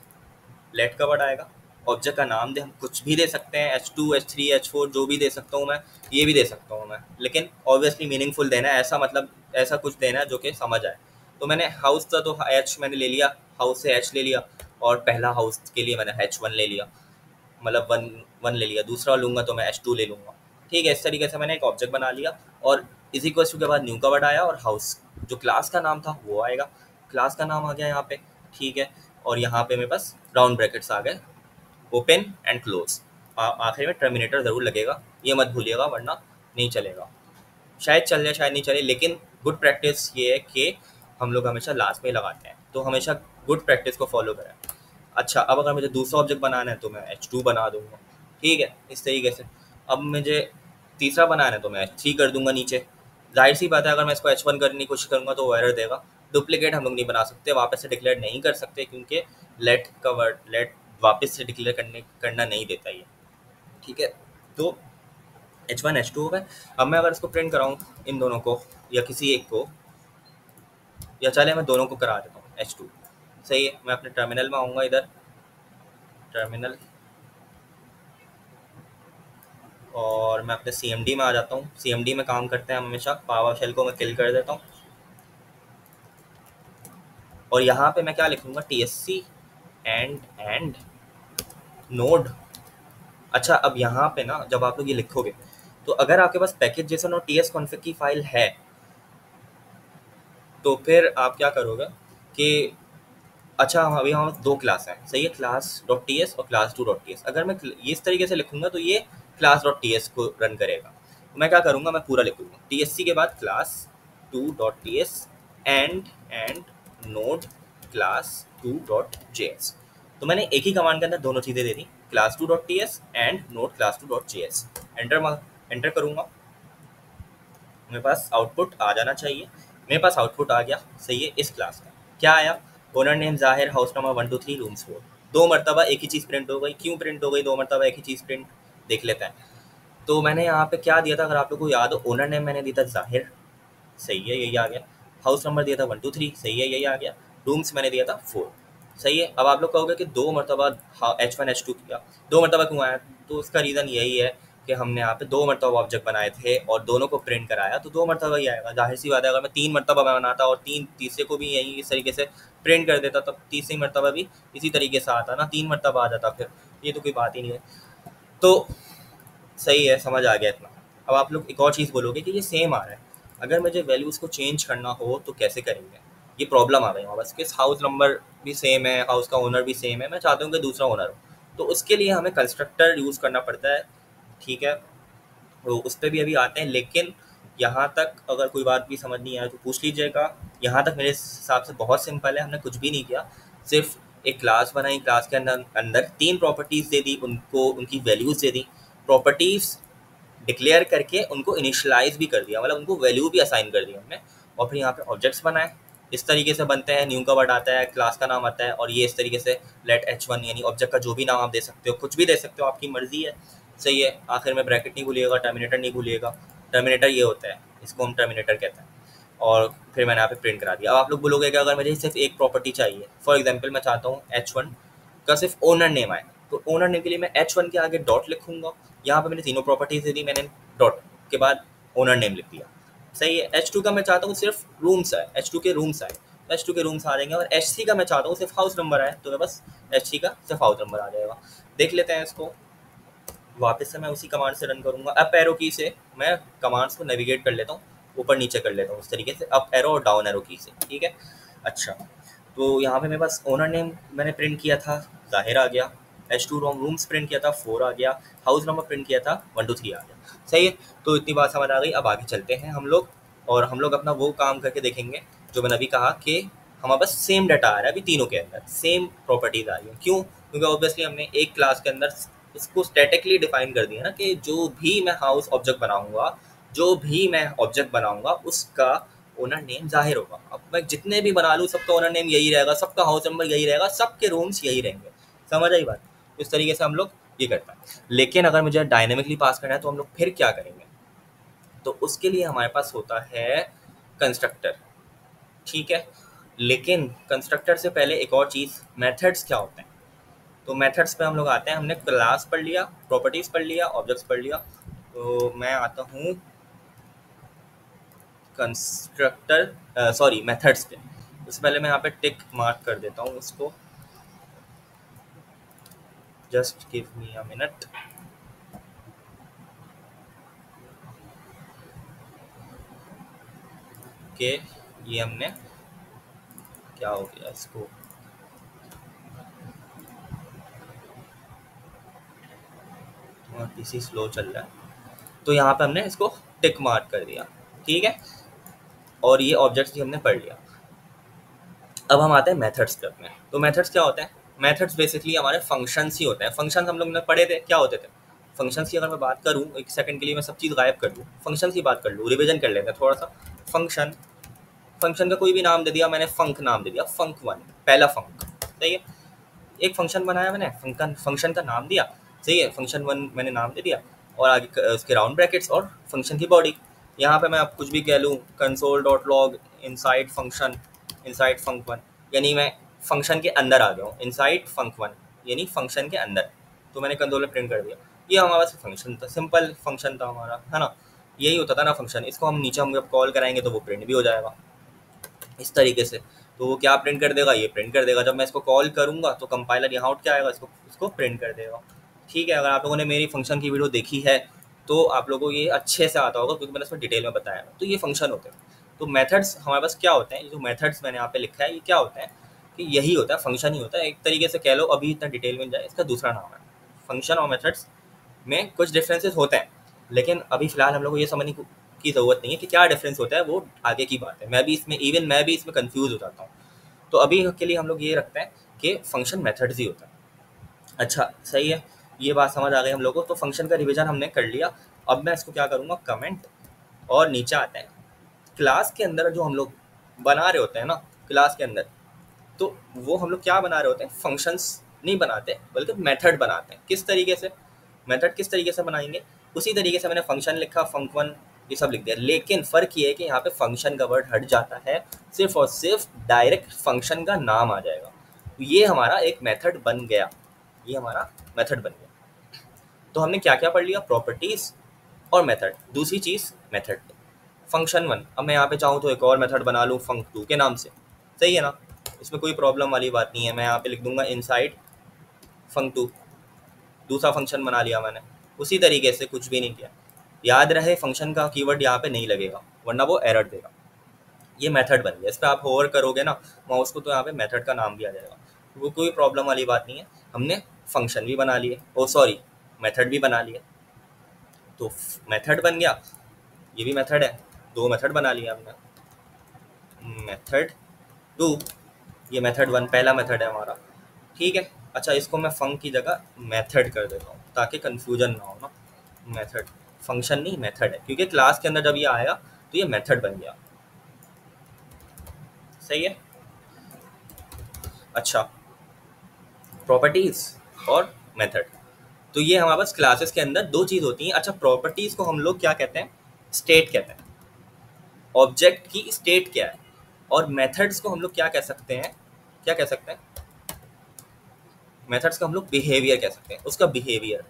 लेट का वर्ड आएगा, ऑब्जेक्ट का नाम दे, हम कुछ भी दे सकते हैं, h2 h3 h4 जो भी दे सकता हूँ मैं, ये भी दे सकता हूँ मैं, लेकिन ऑब्वियसली मीनिंगफुल देना है, ऐसा मतलब ऐसा कुछ देना है जो कि समझ आए। तो मैंने हाउस था तो h मैंने ले लिया, हाउस से h ले लिया, और पहला हाउस के लिए मैंने h1 ले लिया, मतलब वन वन ले लिया, दूसरा लूँगा तो मैं h2 ले लूँगा। ठीक है, इस तरीके से मैंने एक ऑब्जेक्ट बना लिया, और इसी क्वेश्चन के बाद न्यू का वर्ड आया, और हाउस जो क्लास का नाम था वो आएगा, क्लास का नाम आ गया यहाँ पे। ठीक है, और यहाँ पे मेरे पास राउंड ब्रैकेट्स आ गए, ओपन एंड क्लोज, आखिर में टर्मिनेटर ज़रूर लगेगा, ये मत भूलिएगा वरना नहीं चलेगा, शायद चल जाए शायद नहीं चले, लेकिन गुड प्रैक्टिस ये है कि हम लोग हमेशा लास्ट में लगाते हैं, तो हमेशा गुड प्रैक्टिस को फॉलो करें। अच्छा, अब अगर मुझे दूसरा ऑब्जेक्ट बनाना है तो मैं h2 बना दूंगा। ठीक है, इस तरीके से। अब मुझे तीसरा बनाना है तो मैं h3 कर दूंगा नीचे। जाहिर सी बात है, अगर मैं इसको h1 करने की कोशिश करूंगा तो वो एरर देगा। डुप्लीकेट हम लोग नहीं बना सकते, वापस से डिक्लेयर नहीं कर सकते, क्योंकि लेट का वर्ड, लेट वापस से डिक्लेयर करना नहीं देता ये। ठीक है, तो h1 h2 हो गए। अब मैं अगर इसको प्रिंट कराऊँ इन दोनों को, या किसी एक को, या चले मैं दोनों को करा देता हूँ h2। सही है, मैं अपने टर्मिनल में आऊँगा, इधर टर्मिनल, और मैं अपने CMD में आ जाता हूँ। CMD में काम करते हैं हम हमेशा, पावर शेल को मैं किल कर देता हूँ, और यहाँ पे मैं क्या लिखूँगा, TSC एंड नोड। अच्छा, अब यहाँ पे ना जब आप लोग ये लिखोगे, तो अगर आपके पास पैकेज जेसन और TS कॉन्फ़िग की फाइल है, तो फिर आप क्या करोगे कि, अच्छा अभी हमारे 2 क्लास हैं, सही है, क्लास डॉट टी एस और class two dot T S. अगर मैं ये इस तरीके से लिखूंगा तो ये क्लास डॉट टी एस को रन करेगा। तो मैं क्या करूँगा, मैं पूरा लिखूँगा TSC के बाद class two dot T S and node class two dot J S. तो मैंने एक ही कमांड के अंदर दोनों चीज़ें दे दी, class two dot T S and node class two dot J S. Enter करूँगा, मेरे पास आउटपुट आ जाना चाहिए। मेरे पास आउटपुट आ गया, सही है। इस क्लास का क्या आया, ओनर नेम जाहिर, हाउस नंबर 1 2 3 रूम्स 4। 2 मरतबा एक ही चीज़ प्रिंट हो गई। क्यों प्रिंट हो गई 2 मरतबा एक ही चीज़ प्रिंट, देख लेते हैं। तो मैंने यहाँ पे क्या दिया था, अगर आप लोगों को याद हो, ओनर नेम मैंने दिया था जाहिर, सही है, यही आ गया। हाउस नंबर दिया था 123, सही है, यही आ गया। रूम्स मैंने दिया था 4, सही है। अब आप लोग कहोगे कि 2 मरतबा H1 H2 किया, 2 मरतबा क्यों आया? तो उसका रीज़न यही है कि हमने यहाँ पे 2 मरतबा ऑब्जेक्ट बनाए थे और दोनों को प्रिंट कराया, तो 2 मरतबा ही आएगा। जाहिर सी बात है, अगर मैं 3 मरतबा बनाता और तीसरे को भी यही इस तरीके से प्रिंट कर देता, तब तीसरी मरतबा भी इसी तरीके से आता ना, 3 मरतबा आ जाता, फिर ये तो कोई बात ही नहीं है। तो सही है, समझ आ गया इतना। अब आप लोग एक और चीज़ बोलोगे कि ये सेम आ रहा है, अगर मुझे वैल्यूज़ को चेंज करना हो तो कैसे करेंगे? ये प्रॉब्लम आ गई वहाँ बस, कि हाउस नंबर भी सेम है, हाउस का ओनर भी सेम है, मैं चाहता हूँ कि दूसरा ओनर हो, तो उसके लिए हमें कंस्ट्रक्टर यूज़ करना पड़ता है, ठीक है। तो उस पर भी अभी आते हैं, लेकिन यहाँ तक अगर कोई बात भी समझ नहीं आए तो पूछ लीजिएगा। यहाँ तक मेरे हिसाब से बहुत सिंपल है, हमने कुछ भी नहीं किया, सिर्फ एक क्लास बनाई, क्लास के अंदर अंदर 3 प्रॉपर्टीज़ दे दी, उनको उनकी वैल्यूज़ दे दी, प्रॉपर्टीज़ डिक्लेयर करके उनको इनिशियलाइज भी कर दिया, मतलब उनको वैल्यू भी असाइन कर दिया हमने, और फिर यहाँ पे ऑब्जेक्ट्स बनाए। इस तरीके से बनते हैं, न्यू का वर्ड आता है, क्लास का नाम आता है, और ये इस तरीके से लेट H1, यानी ऑब्जेक्ट का जो भी नाम आप दे सकते हो, कुछ भी दे सकते हो, आपकी मर्जी है, सही है। आखिर में ब्रैकेट नहीं भूलिएगा, टर्मिनेटर नहीं भूलिएगा, टर्मिनेटर ये होता है, इसको हम टर्मिनेटर कहते हैं। और फिर मैंने यहाँ पे प्रिंट करा दिया। अब आप लोग बोलोगे कि अगर मुझे सिर्फ एक प्रॉपर्टी चाहिए, फॉर एग्जाम्पल मैं चाहता हूँ H1 का सिर्फ ओनर नेम आए, तो ओनर नेम के लिए मैं H1 के आगे डॉट लिखूंगा। यहाँ पे मैंने तीनों प्रॉपर्टीज दे दी, मैंने डॉट के बाद ओनर नेम लिख दिया, सही है। H2 का मैं चाहता हूँ सिर्फ रूम्स आए, H2 के रूम्स आए, तो H2 के रूम्स आ जाएंगे, और H3 का मैं चाहता हूँ सिर्फ हाउस नंबर आए, तो मैं बस H3 का सिर्फ हाउस नंबर आ जाएगा। देख लेते हैं इसको, वापस से मैं उसी कमांड से रन करूँगा। अप एरो की से मैं कमांड्स को नेविगेट कर लेता हूँ, ऊपर नीचे कर लेता हूँ इस तरीके से, अप एरो और डाउन एरो की से, ठीक है। अच्छा, तो यहाँ पे मेरे पास ओनर नेम मैंने प्रिंट किया था, जाहिर आ गया। H2 रूम्स प्रिंट किया था, 4 आ गया। हाउस नंबर प्रिंट किया था, 1 2 3 आ गया, सही है। तो इतनी बात समझ आ गई, अब आगे चलते हैं हम लोग, और हम लोग अपना वो काम करके देखेंगे जो मैंने अभी कहा कि हमारे पास सेम डाटा आ रहा है, अभी तीनों के अंदर सेम प्रॉपर्टीज आ रही हैं। क्यों? क्योंकि ऑब्वियसली हमने एक क्लास के अंदर इसको स्टैटिकली डिफाइन कर दिया ना, कि जो भी मैं हाउस ऑब्जेक्ट बनाऊंगा, जो भी मैं ऑब्जेक्ट बनाऊंगा, उसका ओनर नेम जाहिर होगा। अब मैं जितने भी बना लूँ, सबका ओनर नेम यही रहेगा, सबका हाउस नंबर यही रहेगा, सबके रूम्स यही रहेंगे, समझ आई बात? इस तरीके से हम लोग ये करते हैं। लेकिन अगर मुझे डायनेमिकली पास करना है तो हम लोग फिर क्या करेंगे? तो उसके लिए हमारे पास होता है कंस्ट्रक्टर, ठीक है। लेकिन कंस्ट्रक्टर से पहले एक और चीज़, मेथड्स क्या होते हैं? तो मेथड्स पे हम लोग आते हैं। हमने क्लास पढ़ लिया, प्रॉपर्टीज़ पढ़ लिया, ऑब्जेक्ट्स पढ़ लिया, तो मैं आता हूँ कंस्ट्रक्टर सॉरी मेथड्स पे। उससे पहले मैं यहाँ पे टिक मार्क कर देता हूँ उसको, just give me a minute. के ये हमने, क्या हो गया इसको, पीसी स्लो चल रहा है, तो यहाँ पे हमने इसको टिक मार्क कर दिया, ठीक है। और ये ऑब्जेक्ट्स भी हमने पढ़ लिया। अब हम आते हैं मेथड्स पे अपने। तो मेथड्स क्या होते हैं? मेथड्स बेसिकली हमारे फंक्शंस ही होते हैं। फंक्शंस हम लोग ने पढ़े थे, क्या होते थे फंक्शंस की? अगर मैं बात करूँ एक सेकंड के लिए, मैं सब चीज़ गायब कर दूँ, फंक्शंस की बात कर लूँ, रिविजन कर लेते हैं थोड़ा सा। फंक्शन, फंक्शन का कोई भी नाम दे दिया मैंने, फंक नाम दे दिया, फंक 1, पहला फंक, सही है। एक फंक्शन बनाया मैंने, फंक्शन का नाम दिया, सही है, फंक्शन 1 मैंने नाम दे दिया, और आगे उसके राउंड ब्रैकेट्स और फंक्शन की बॉडी। यहाँ पे मैं आप कुछ भी कह लूँ, console dot log inside function, inside func 1, यानी मैं फंक्शन के अंदर आ गया हूँ, इनसाइड फंक 1 यानी फंक्शन के अंदर, तो मैंने कंसोल में प्रिंट कर दिया। ये हमारे पास फंक्शन था, सिंपल फंक्शन था हमारा, है ना। यही होता था ना फंक्शन। इसको हम नीचे हम जब कॉल कराएंगे तो वो प्रिंट भी हो जाएगा इस तरीके से। तो वो क्या प्रिंट कर देगा? ये प्रिंट कर देगा। जब मैं इसको कॉल करूँगा तो कंपाइलर यहाँ आउट क्या आएगा, इसको प्रिंट कर देगा, ठीक है। अगर आप लोगों ने मेरी फंक्शन की वीडियो देखी है तो आप लोगों को ये अच्छे से आता होगा, क्योंकि मैंने इसमें डिटेल में बताया है। तो ये फंक्शन होते हैं। तो मेथड्स हमारे पास क्या होते हैं? ये जो मेथड्स मैंने यहाँ पे लिखा है, ये क्या होता है कि यही होता है, फंक्शन ही होता है एक तरीके से, कह लो। अभी इतना डिटेल में जाए, इसका दूसरा नाम है फंक्शन। और मेथड्स में कुछ डिफरेंसेस होते हैं, लेकिन अभी फिलहाल हम लोग को ये समझने की ज़रूरत नहीं है कि क्या डिफरेंस होता है, वो आगे की बात है। मैं भी इसमें कंफ्यूज हो जाता हूँ। तो अभी के लिए हम लोग ये रखते हैं कि फंक्शन मेथड्स ही होता है। अच्छा, सही है, ये बात समझ आ गई हम लोगों को। तो फंक्शन का रिवीजन हमने कर लिया। अब मैं इसको क्या करूँगा, कमेंट, और नीचे आते हैं। क्लास के अंदर जो हम लोग बना रहे होते हैं ना, क्लास के अंदर, तो वो हम लोग क्या बना रहे होते हैं? फंक्शंस नहीं बनाते, बल्कि मेथड बनाते हैं। किस तरीके से? मेथड किस तरीके से बनाएंगे? उसी तरीके से मैंने फंक्शन लिखा, फंक1 ये सब लिख दिया। लेकिन फ़र्क ये है कि यहाँ पे फंक्शन का वर्ड हट जाता है, सिर्फ और सिर्फ डायरेक्ट फंक्शन का नाम आ जाएगा। तो ये हमारा एक मेथड बन गया, ये हमारा मेथड बन गया। तो हमने क्या क्या पढ़ लिया, प्रॉपर्टीज़ और मेथड। दूसरी चीज़ मेथड फंक्शन1। अब मैं यहाँ पे चाहूँ तो एक और मेथड बना लूँ फंक2 के नाम से, सही है ना, इसमें कोई प्रॉब्लम वाली बात नहीं है। मैं यहाँ पे लिख दूंगा इनसाइड फंक2, दूसरा फंक्शन बना लिया मैंने। उसी तरीके से कुछ भी नहीं किया। याद रहे फंक्शन का कीवर्ड यहाँ पे नहीं लगेगा, वरना वो एरर देगा। ये मेथड बन गया, इस पर आप होवर करोगे ना माउस को तो यहाँ पे मेथड का नाम भी आ जाएगा, वो कोई प्रॉब्लम वाली बात नहीं है। हमने फंक्शन भी बना लिए, ओ सॉरी मेथड भी बना लिया। तो मेथड बन गया, ये भी मेथड है, दो मेथड बना लिया हमने। मेथड 2, ये मेथड 1 पहला मेथड है हमारा, ठीक है। अच्छा, इसको मैं फंक की जगह मेथड कर देता हूँ ताकि कंफ्यूजन ना हो ना। मेथड फंक्शन नहीं मेथड है, क्योंकि क्लास के अंदर जब ये आया तो ये मेथड बन गया, सही है। अच्छा, प्रॉपर्टीज और मेथड, तो ये हमारे पास क्लासेस के अंदर दो चीज़ होती हैं। अच्छा, प्रॉपर्टीज को हम लोग क्या कहते हैं, स्टेट कहते हैं, ऑब्जेक्ट की स्टेट क्या है। और मेथड्स को हम लोग क्या कह सकते हैं, क्या कह सकते हैं, मेथड्स का हम लोग बिहेवियर कह सकते हैं, उसका बिहेवियर,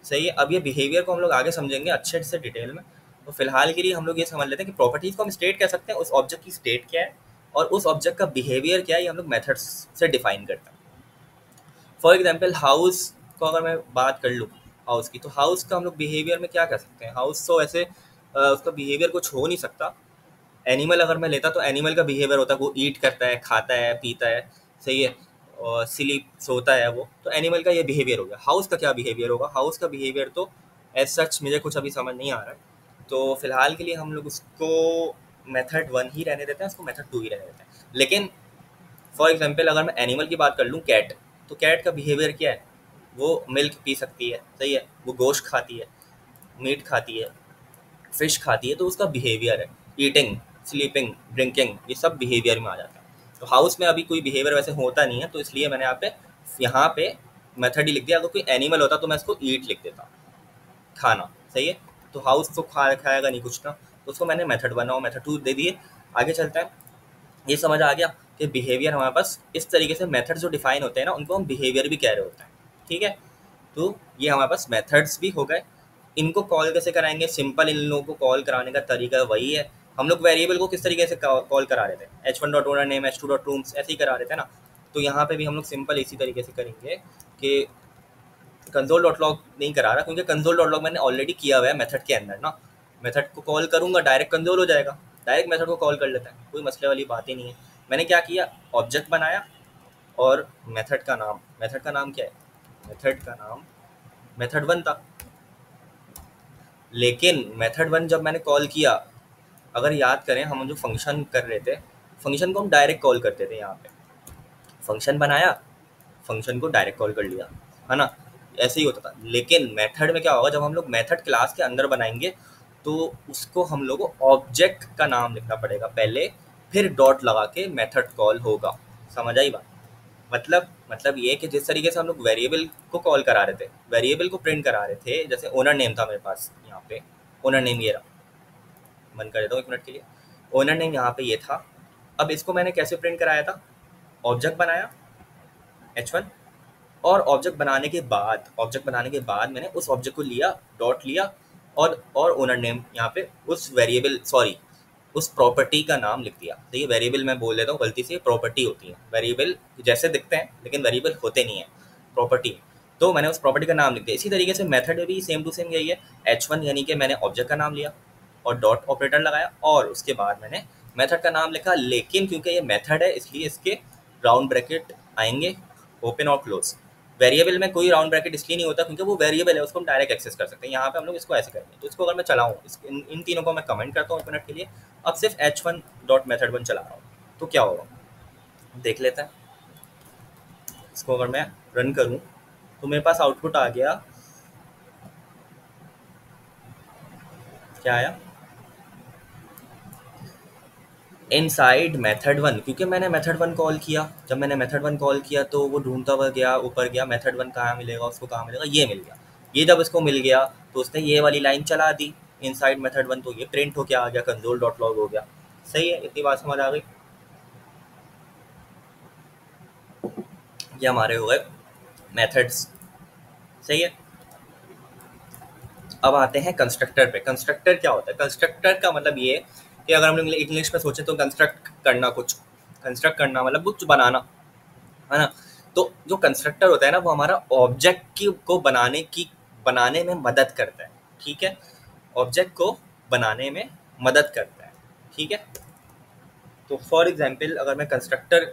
सही है। अब ये बिहेवियर को हम लोग आगे समझेंगे अच्छे से डिटेल में। तो फिलहाल के लिए हम लोग ये समझ लेते हैं कि प्रॉपर्टीज को हम स्टेट कह सकते हैं, उस ऑब्जेक्ट की स्टेट क्या है और उस ऑब्जेक्ट का बिहेवियर क्या है, ये हम लोग मेथड्स से डिफाइन करते हैं। फॉर एग्जाम्पल हाउस को अगर मैं बात कर लूँ हाउस की, तो हाउस का हम लोग बिहेवियर में क्या कह सकते हैं, हाउस तो ऐसे उसका बिहेवियर कुछ हो नहीं सकता। एनिमल अगर मैं लेता तो एनिमल का बिहेवियर होता है वो ईट करता है, खाता है, पीता है, सही है, और स्लीप सोता है वो, तो एनिमल का ये बिहेवियर हो गया। हाउस का क्या बिहेवियर होगा, हाउस का बिहेवियर तो एज सच मुझे कुछ अभी समझ नहीं आ रहा है, तो फिलहाल के लिए हम लोग उसको मेथड 1 ही रहने देते हैं, उसको मेथड 2 ही रहने देते हैं। लेकिन फॉर एग्जाम्पल अगर मैं एनिमल की बात कर लूँ, कैट, तो कैट का बिहेवियर क्या है, वो मिल्क पी सकती है, सही है, वो गोश्त खाती है, मीट खाती है, फिश खाती है, तो उसका बिहेवियर है ईटिंग, स्लीपिंग, ड्रिंकिंग, ये सब बिहेवियर में आ जाता है। तो हाउस में अभी कोई बिहेवियर वैसे होता नहीं है, तो इसलिए मैंने यहाँ पे मेथड ही लिख दिया। अगर कोई एनिमल होता तो मैं इसको ईट लिख देता, खाना, सही है। तो हाउस तो खाएगा नहीं कुछ ना, तो उसको मैंने मेथड 1 और मेथड 2 दे दिए। आगे चलता है, ये समझ आ गया कि बिहेवियर हमारे पास इस तरीके से मेथड जो डिफाइन होते हैं ना उनको हम बिहेवियर भी कह रहे होते हैं, ठीक है। तो ये हमारे पास मेथड्स भी हो गए। इनको कॉल कैसे कराएंगे, सिंपल इन लोगों को कॉल कराने का तरीका वही है। हम लोग वेरिएबल को किस तरीके से कॉल करा रहे थे, h1.owner h2.rooms ऐसे ही करा रहे थे ना, तो यहाँ पे भी हम लोग सिंपल इसी तरीके से करेंगे कि console.log नहीं करा रहा, क्योंकि console.log मैंने ऑलरेडी किया हुआ है मेथड के अंदर ना। मेथड को कॉल करूँगा डायरेक्ट कंसोल हो जाएगा, डायरेक्ट मेथड को कॉल कर लेता है, कोई मसले वाली बात ही नहीं है। मैंने क्या किया, ऑब्जेक्ट बनाया और मेथड का नाम क्या है, मेथड का नाम मेथड 1 था। लेकिन मेथड 1 जब मैंने कॉल किया, अगर याद करें हम जो फंक्शन कर रहे थे, फंक्शन को हम डायरेक्ट कॉल करते थे। यहाँ पे फंक्शन बनाया, फंक्शन को डायरेक्ट कॉल कर लिया, है ना, ऐसे ही होता था। लेकिन मेथड में क्या होगा, जब हम लोग मेथड क्लास के अंदर बनाएंगे तो उसको हम लोग को ऑब्जेक्ट का नाम लिखना पड़ेगा पहले, फिर डॉट लगा के मेथड कॉल होगा। समझ आई बात, मतलब ये कि जिस तरीके से हम लोग वेरिएबल को कॉल करा रहे थे, वेरिएबल को प्रिंट करा रहे थे, जैसे ओनर नेम था मेरे पास, यहाँ पे ओनर नेम ये रहा, बंद कर देता हूँ 1 मिनट के लिए। ओनर नेम यहाँ पे ये था। अब इसको मैंने कैसे प्रिंट कराया था, ऑब्जेक्ट बनाया h1, और ऑब्जेक्ट बनाने के बाद मैंने उस ऑब्जेक्ट को लिया, डॉट लिया, और ओनर नेम यहाँ पे उस वेरिएबल उस प्रॉपर्टी का नाम लिख दिया। तो ये वेरिएबल मैं बोल देता हूँ गलती से, प्रॉपर्टी होती है, वेरिएबल जैसे दिखते हैं लेकिन वेरिएबल होते नहीं है, प्रॉपर्टी। तो मैंने उस प्रॉपर्टी का नाम लिख दिया। इसी तरीके से मेथड में भी सेम टू सेम यही है, h1 यानी कि मैंने ऑब्जेक्ट का नाम लिया और डॉट ऑपरेटर लगाया और उसके बाद मैंने मेथड का नाम लिखा। लेकिन क्योंकि ये मेथड है इसलिए इसके राउंड ब्रैकेट आएंगे, ओपन और क्लोज। वेरिएबल में कोई राउंड ब्रैकेट इसलिए नहीं होता क्योंकि वो वेरिएबल है, उसको हम डायरेक्ट एक्सेस कर सकते हैं। यहाँ पे हम लोग इसको ऐसे करेंगे। तो इसको अगर मैं चलाऊँ, इन तीनों को मैं कमेंट करता हूँ 1 मिनट के लिए। अब सिर्फ h1.method1 चला रहा हूँ तो क्या होगा देख लेते हैं। इसको अगर मैं रन करूँ तो मेरे पास आउटपुट आ गया, क्या आया, इनसाइड मेथड 1, क्योंकि मैंने मेथड 1 कॉल किया। जब मैंने मेथड 1 कॉल किया तो वो ढूंढता हुआ गया, ऊपर गया, मेथड 1 कहाँ मिलेगा, उसको कहाँ मिलेगा, ये मिल गया। ये जब इसको मिल गया तो उसने ये वाली लाइन चला दी इनसाइड मेथड 1, तो ये प्रिंट होके आ गया, कंसोल डॉट लॉग हो गया। सही है, इतनी बात समझ आ गई। ये हमारे हो गए मेथड्स। सही है, अब आते हैं कंस्ट्रक्टर पे। कंस्ट्रक्टर क्या होता है? कंस्ट्रक्टर का मतलब ये है कि अगर हम लोग इंग्लिश में सोचें तो कंस्ट्रक्ट करना, कुछ कंस्ट्रक्ट करना मतलब कुछ बनाना, है ना। तो जो कंस्ट्रक्टर होता है ना, वो हमारा ऑब्जेक्ट की को बनाने में मदद करता है। ठीक है, ऑब्जेक्ट को बनाने में मदद करता है। ठीक है, तो फॉर एग्जांपल अगर मैं कंस्ट्रक्टर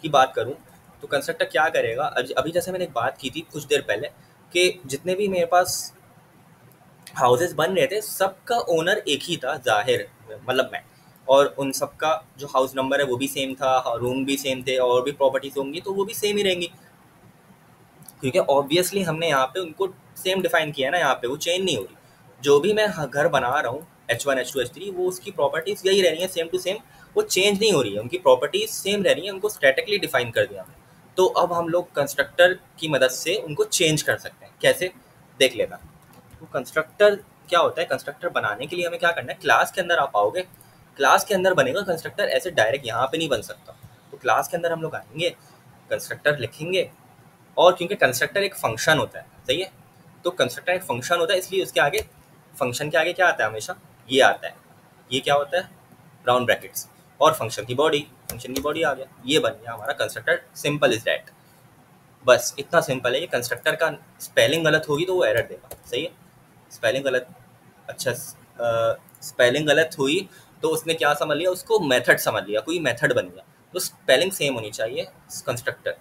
की बात करूं, तो कंस्ट्रक्टर क्या करेगा? अभी जैसे मैंने एक बात की थी कुछ देर पहले कि जितने भी मेरे पास हाउसेस बन रहे थे, सबका ओनर एक ही था, जाहिर मतलब मैं, और उन सबका जो हाउस नंबर है वो भी सेम था, रूम भी सेम थे, और भी प्रॉपर्टीज होंगी तो वो भी सेम ही रहेंगी, क्योंकि ऑब्वियसली हमने यहाँ पे उनको सेम डिफाइन किया है ना, यहाँ पे वो चेंज नहीं हो रही। जो भी मैं घर बना रहा हूँ H1 H2 H3, वो उसकी प्रॉपर्टीज यही रह रही है, सेम टू सेम, वो चेंज नहीं हो रही है, उनकी प्रॉपर्टीज सेम रह रही है, उनको स्टैटिकली डिफाइन कर दिया हमने। तो अब हम लोग कंस्ट्रक्टर की मदद से उनको चेंज कर सकते हैं। कैसे, देख लेना। तो कंस्ट्रक्टर क्या होता है? कंस्ट्रक्टर बनाने के लिए हमें क्या करना है? क्लास के अंदर आप आओगे, क्लास के अंदर बनेगा कंस्ट्रक्टर, ऐसे डायरेक्ट यहाँ पे नहीं बन सकता। तो क्लास के अंदर हम लोग आएंगे, कंस्ट्रक्टर लिखेंगे, और क्योंकि कंस्ट्रक्टर एक फंक्शन होता है, सही है, तो कंस्ट्रक्टर एक फंक्शन होता है, इसलिए उसके आगे, फंक्शन के आगे क्या आता है? हमेशा ये आता है। ये क्या होता है? राउंड ब्रैकेट्स, और फंक्शन की बॉडी, फंक्शन की बॉडी आ गया, ये बन गया हमारा कंस्ट्रक्टर। सिंपल इज दैट, बस इतना सिंपल है ये। कंस्ट्रक्टर का स्पेलिंग गलत होगी तो वो एरर देगा। सही है, स्पेलिंग गलत, अच्छा स्पेलिंग गलत हुई तो उसने क्या समझ लिया? उसको मेथड समझ लिया, कोई मेथड बन गया। तो स्पेलिंग सेम होनी चाहिए कंस्ट्रक्टर।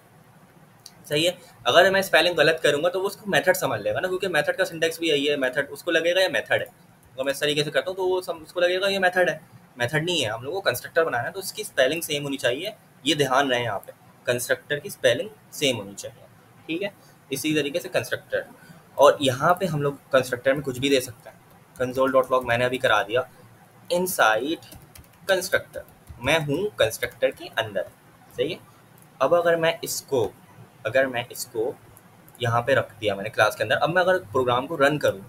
सही है, अगर मैं स्पेलिंग गलत करूंगा तो वो उसको मेथड समझ लेगा ना, क्योंकि मेथड का सिंटेक्स भी यही है, मेथड उसको लगेगा ये मेथड है। अगर मैं इस तरीके से करता हूँ तो वो उसको लगेगा ये मेथड है। मेथड नहीं है, हम लोग को कंस्ट्रक्टर बनाना है, तो उसकी स्पेलिंग सेम होनी चाहिए, ये ध्यान रहे यहाँ पे, कंस्ट्रक्टर की स्पेलिंग सेम होनी चाहिए। ठीक है, इसी तरीके से कंस्ट्रक्टर, और यहाँ पे हम लोग कंस्ट्रक्टर में कुछ भी दे सकते हैं। कंसोल डॉट लॉग मैंने अभी करा दिया, इनसाइड कंस्ट्रक्टर, मैं हूँ कंस्ट्रक्टर के अंदर। सही है, अब अगर मैं इसको यहाँ पे रख दिया मैंने क्लास के अंदर, अब मैं अगर प्रोग्राम को रन करूँ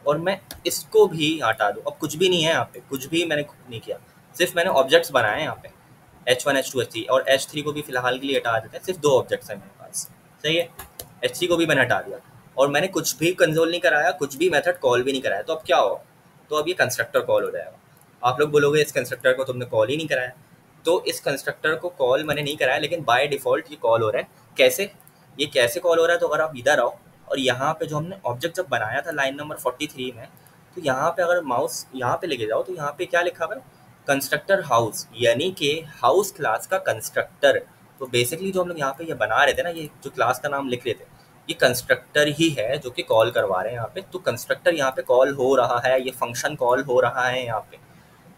और मैं इसको भी हटा दूँ, अब कुछ भी नहीं है यहाँ पे, कुछ भी मैंने नहीं किया, सिर्फ मैंने ऑब्जेक्ट्स बनाए हैं यहाँ पे H1 H2 H3, और H3 को भी फिलहाल के लिए हटा देते हैं, सिर्फ 2 ऑब्जेक्ट्स हैं मेरे पास। सही है, H3 को भी मैंने हटा दिया, और मैंने कुछ भी कंसोल नहीं कराया, कुछ भी मेथड कॉल भी नहीं कराया, तो अब क्या होगा? तो अब ये कंस्ट्रक्टर कॉल हो जाएगा। आप लोग बोलोगे इस कंस्ट्रक्टर को तुमने कॉल ही नहीं कराया, तो इस कंस्ट्रक्टर को कॉल मैंने नहीं कराया, लेकिन बाय डिफ़ॉल्ट ये कॉल हो रहा है। कैसे? ये कैसे कॉल हो रहा है? तो अगर आप इधर आओ, और यहाँ पे जो हमने ऑब्जेक्ट जब बनाया था लाइन नंबर 43 में, तो यहाँ पे अगर माउस यहाँ पे लेके जाओ तो यहाँ पे क्या लिखा हुआ है? कंस्ट्रक्टर हाउस, यानी कि हाउस क्लास का कंस्ट्रक्टर। तो बेसिकली जो हम लोग यहाँ पे ये बना रहे थे ना, ये जो क्लास का नाम लिख रहे थे, ये कंस्ट्रक्टर ही है जो कि कॉल करवा रहे हैं यहाँ पे। तो कंस्ट्रक्टर यहाँ पे कॉल हो रहा है, ये फंक्शन कॉल हो रहा है यहाँ पे।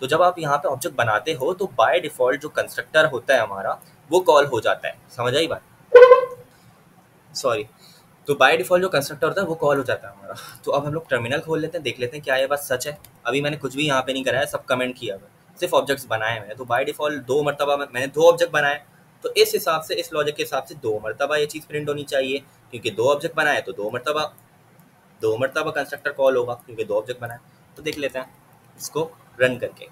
तो जब आप यहाँ पे ऑब्जेक्ट बनाते हो तो बाय डिफ़ॉल्ट जो कंस्ट्रक्टर होता है हमारा, वो कॉल हो जाता है। समझ आई बात? सॉरी, तो बाय डिफ़ॉल्ट जो कंस्ट्रक्टर होता है वो कॉल हो जाता है हमारा। तो अब हम लोग टर्मिनल खोल लेते हैं, देख लेते हैं क्या ये बात सच है। अभी मैंने कुछ भी यहाँ पे नहीं कराया, सब कमेंट किया हुआ है, सिर्फ ऑब्जेक्ट्स बनाए मैंने। तो बाय डिफ़ॉल्ट 2 मरतबा मैंने 2 ऑब्जेक्ट बनाए, तो इस हिसाब से, इस लॉजिक के हिसाब से 2 मरतबा ये चीज़ प्रिंट होनी चाहिए, क्योंकि 2 ऑब्जेक्ट बनाए तो 2 मरतबा कंस्ट्रक्टर कॉल होगा, क्योंकि 2 ऑब्जेक्ट बनाए। तो देख लेते हैं इसको रन करके,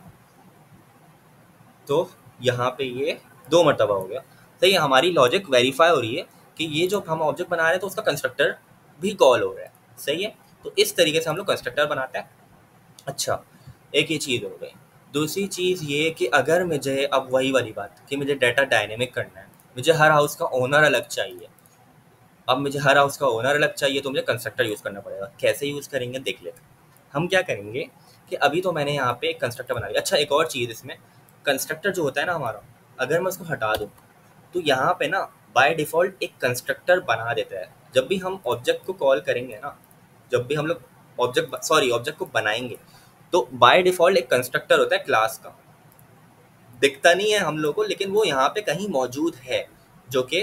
तो यहाँ पे ये 2 मरतबा हो गया। सही है, हमारी लॉजिक वेरीफाई हो रही है कि ये जो हम ऑब्जेक्ट बना रहे हैं तो उसका कंस्ट्रक्टर भी कॉल हो रहा है। सही है, तो इस तरीके से हम लोग कंस्ट्रक्टर बनाते हैं। अच्छा, एक ये चीज़ हो गई। दूसरी चीज़ ये कि अगर मुझे, अब वही वाली बात कि मुझे डाटा डायनेमिक करना है, मुझे हर हाउस का ओनर अलग चाहिए। अब मुझे हर हाउस का ओनर अलग चाहिए, तो मुझे कंस्ट्रक्टर यूज़ करना पड़ेगा। कैसे यूज़ करेंगे देख लेते हैं। हम क्या करेंगे कि अभी तो मैंने यहाँ पे कंस्ट्रक्टर बना लिया। अच्छा, एक और चीज़ इसमें, कंस्ट्रक्टर जो होता है ना हमारा, अगर मैं उसको हटा दूँ तो यहाँ पे ना बाय डिफ़ॉल्ट एक कंस्ट्रक्टर बना देता है। जब भी हम ऑब्जेक्ट को कॉल करेंगे ना, जब भी हम लोग ऑब्जेक्ट को बनाएंगे, तो बाय डिफ़ॉल्ट एक कंस्ट्रक्टर होता है क्लास का, दिखता नहीं है हम लोग को, लेकिन वो यहाँ पे कहीं मौजूद है, जो कि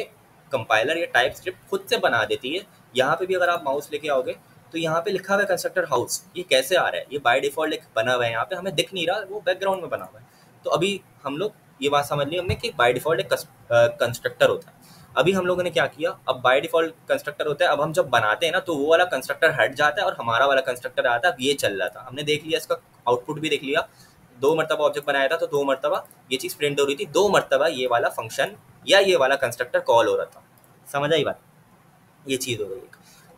कंपाइलर या टाइप स्क्रिप्ट खुद से बना देती है। यहाँ पे भी अगर आप माउस लेके आओगे तो यहाँ पे लिखा हुआ है कंस्ट्रक्टर हाउस। ये कैसे आ रहा है? ये बाय डिफ़ॉल्ट एक बना हुआ है, यहाँ पे हमें दिख नहीं रहा, वो बैकग्राउंड में बना हुआ है। तो अभी हम लोग ये बात समझ ली हमने कि बाय डिफ़ॉल्ट एक कंस्ट्रक्टर होता है। अभी हम लोगों ने क्या किया, अब बाय डिफॉल्ट कंस्ट्रक्टर होता है, अब हम जब बनाते हैं ना तो वो वाला कंस्ट्रक्टर हट जाता है और हमारा वाला कंस्ट्रक्टर आता है। अब ये चल रहा था, हमने देख लिया, इसका आउटपुट भी देख लिया। 2 मरतबा ऑब्जेक्ट बनाया था तो 2 मरतबा ये चीज़ प्रिंट हो रही थी, 2 मरतबा ये वाला फंक्शन या ये वाला कंस्ट्रक्टर कॉल हो रहा था। समझ आई बात? ये चीज़ हो गई।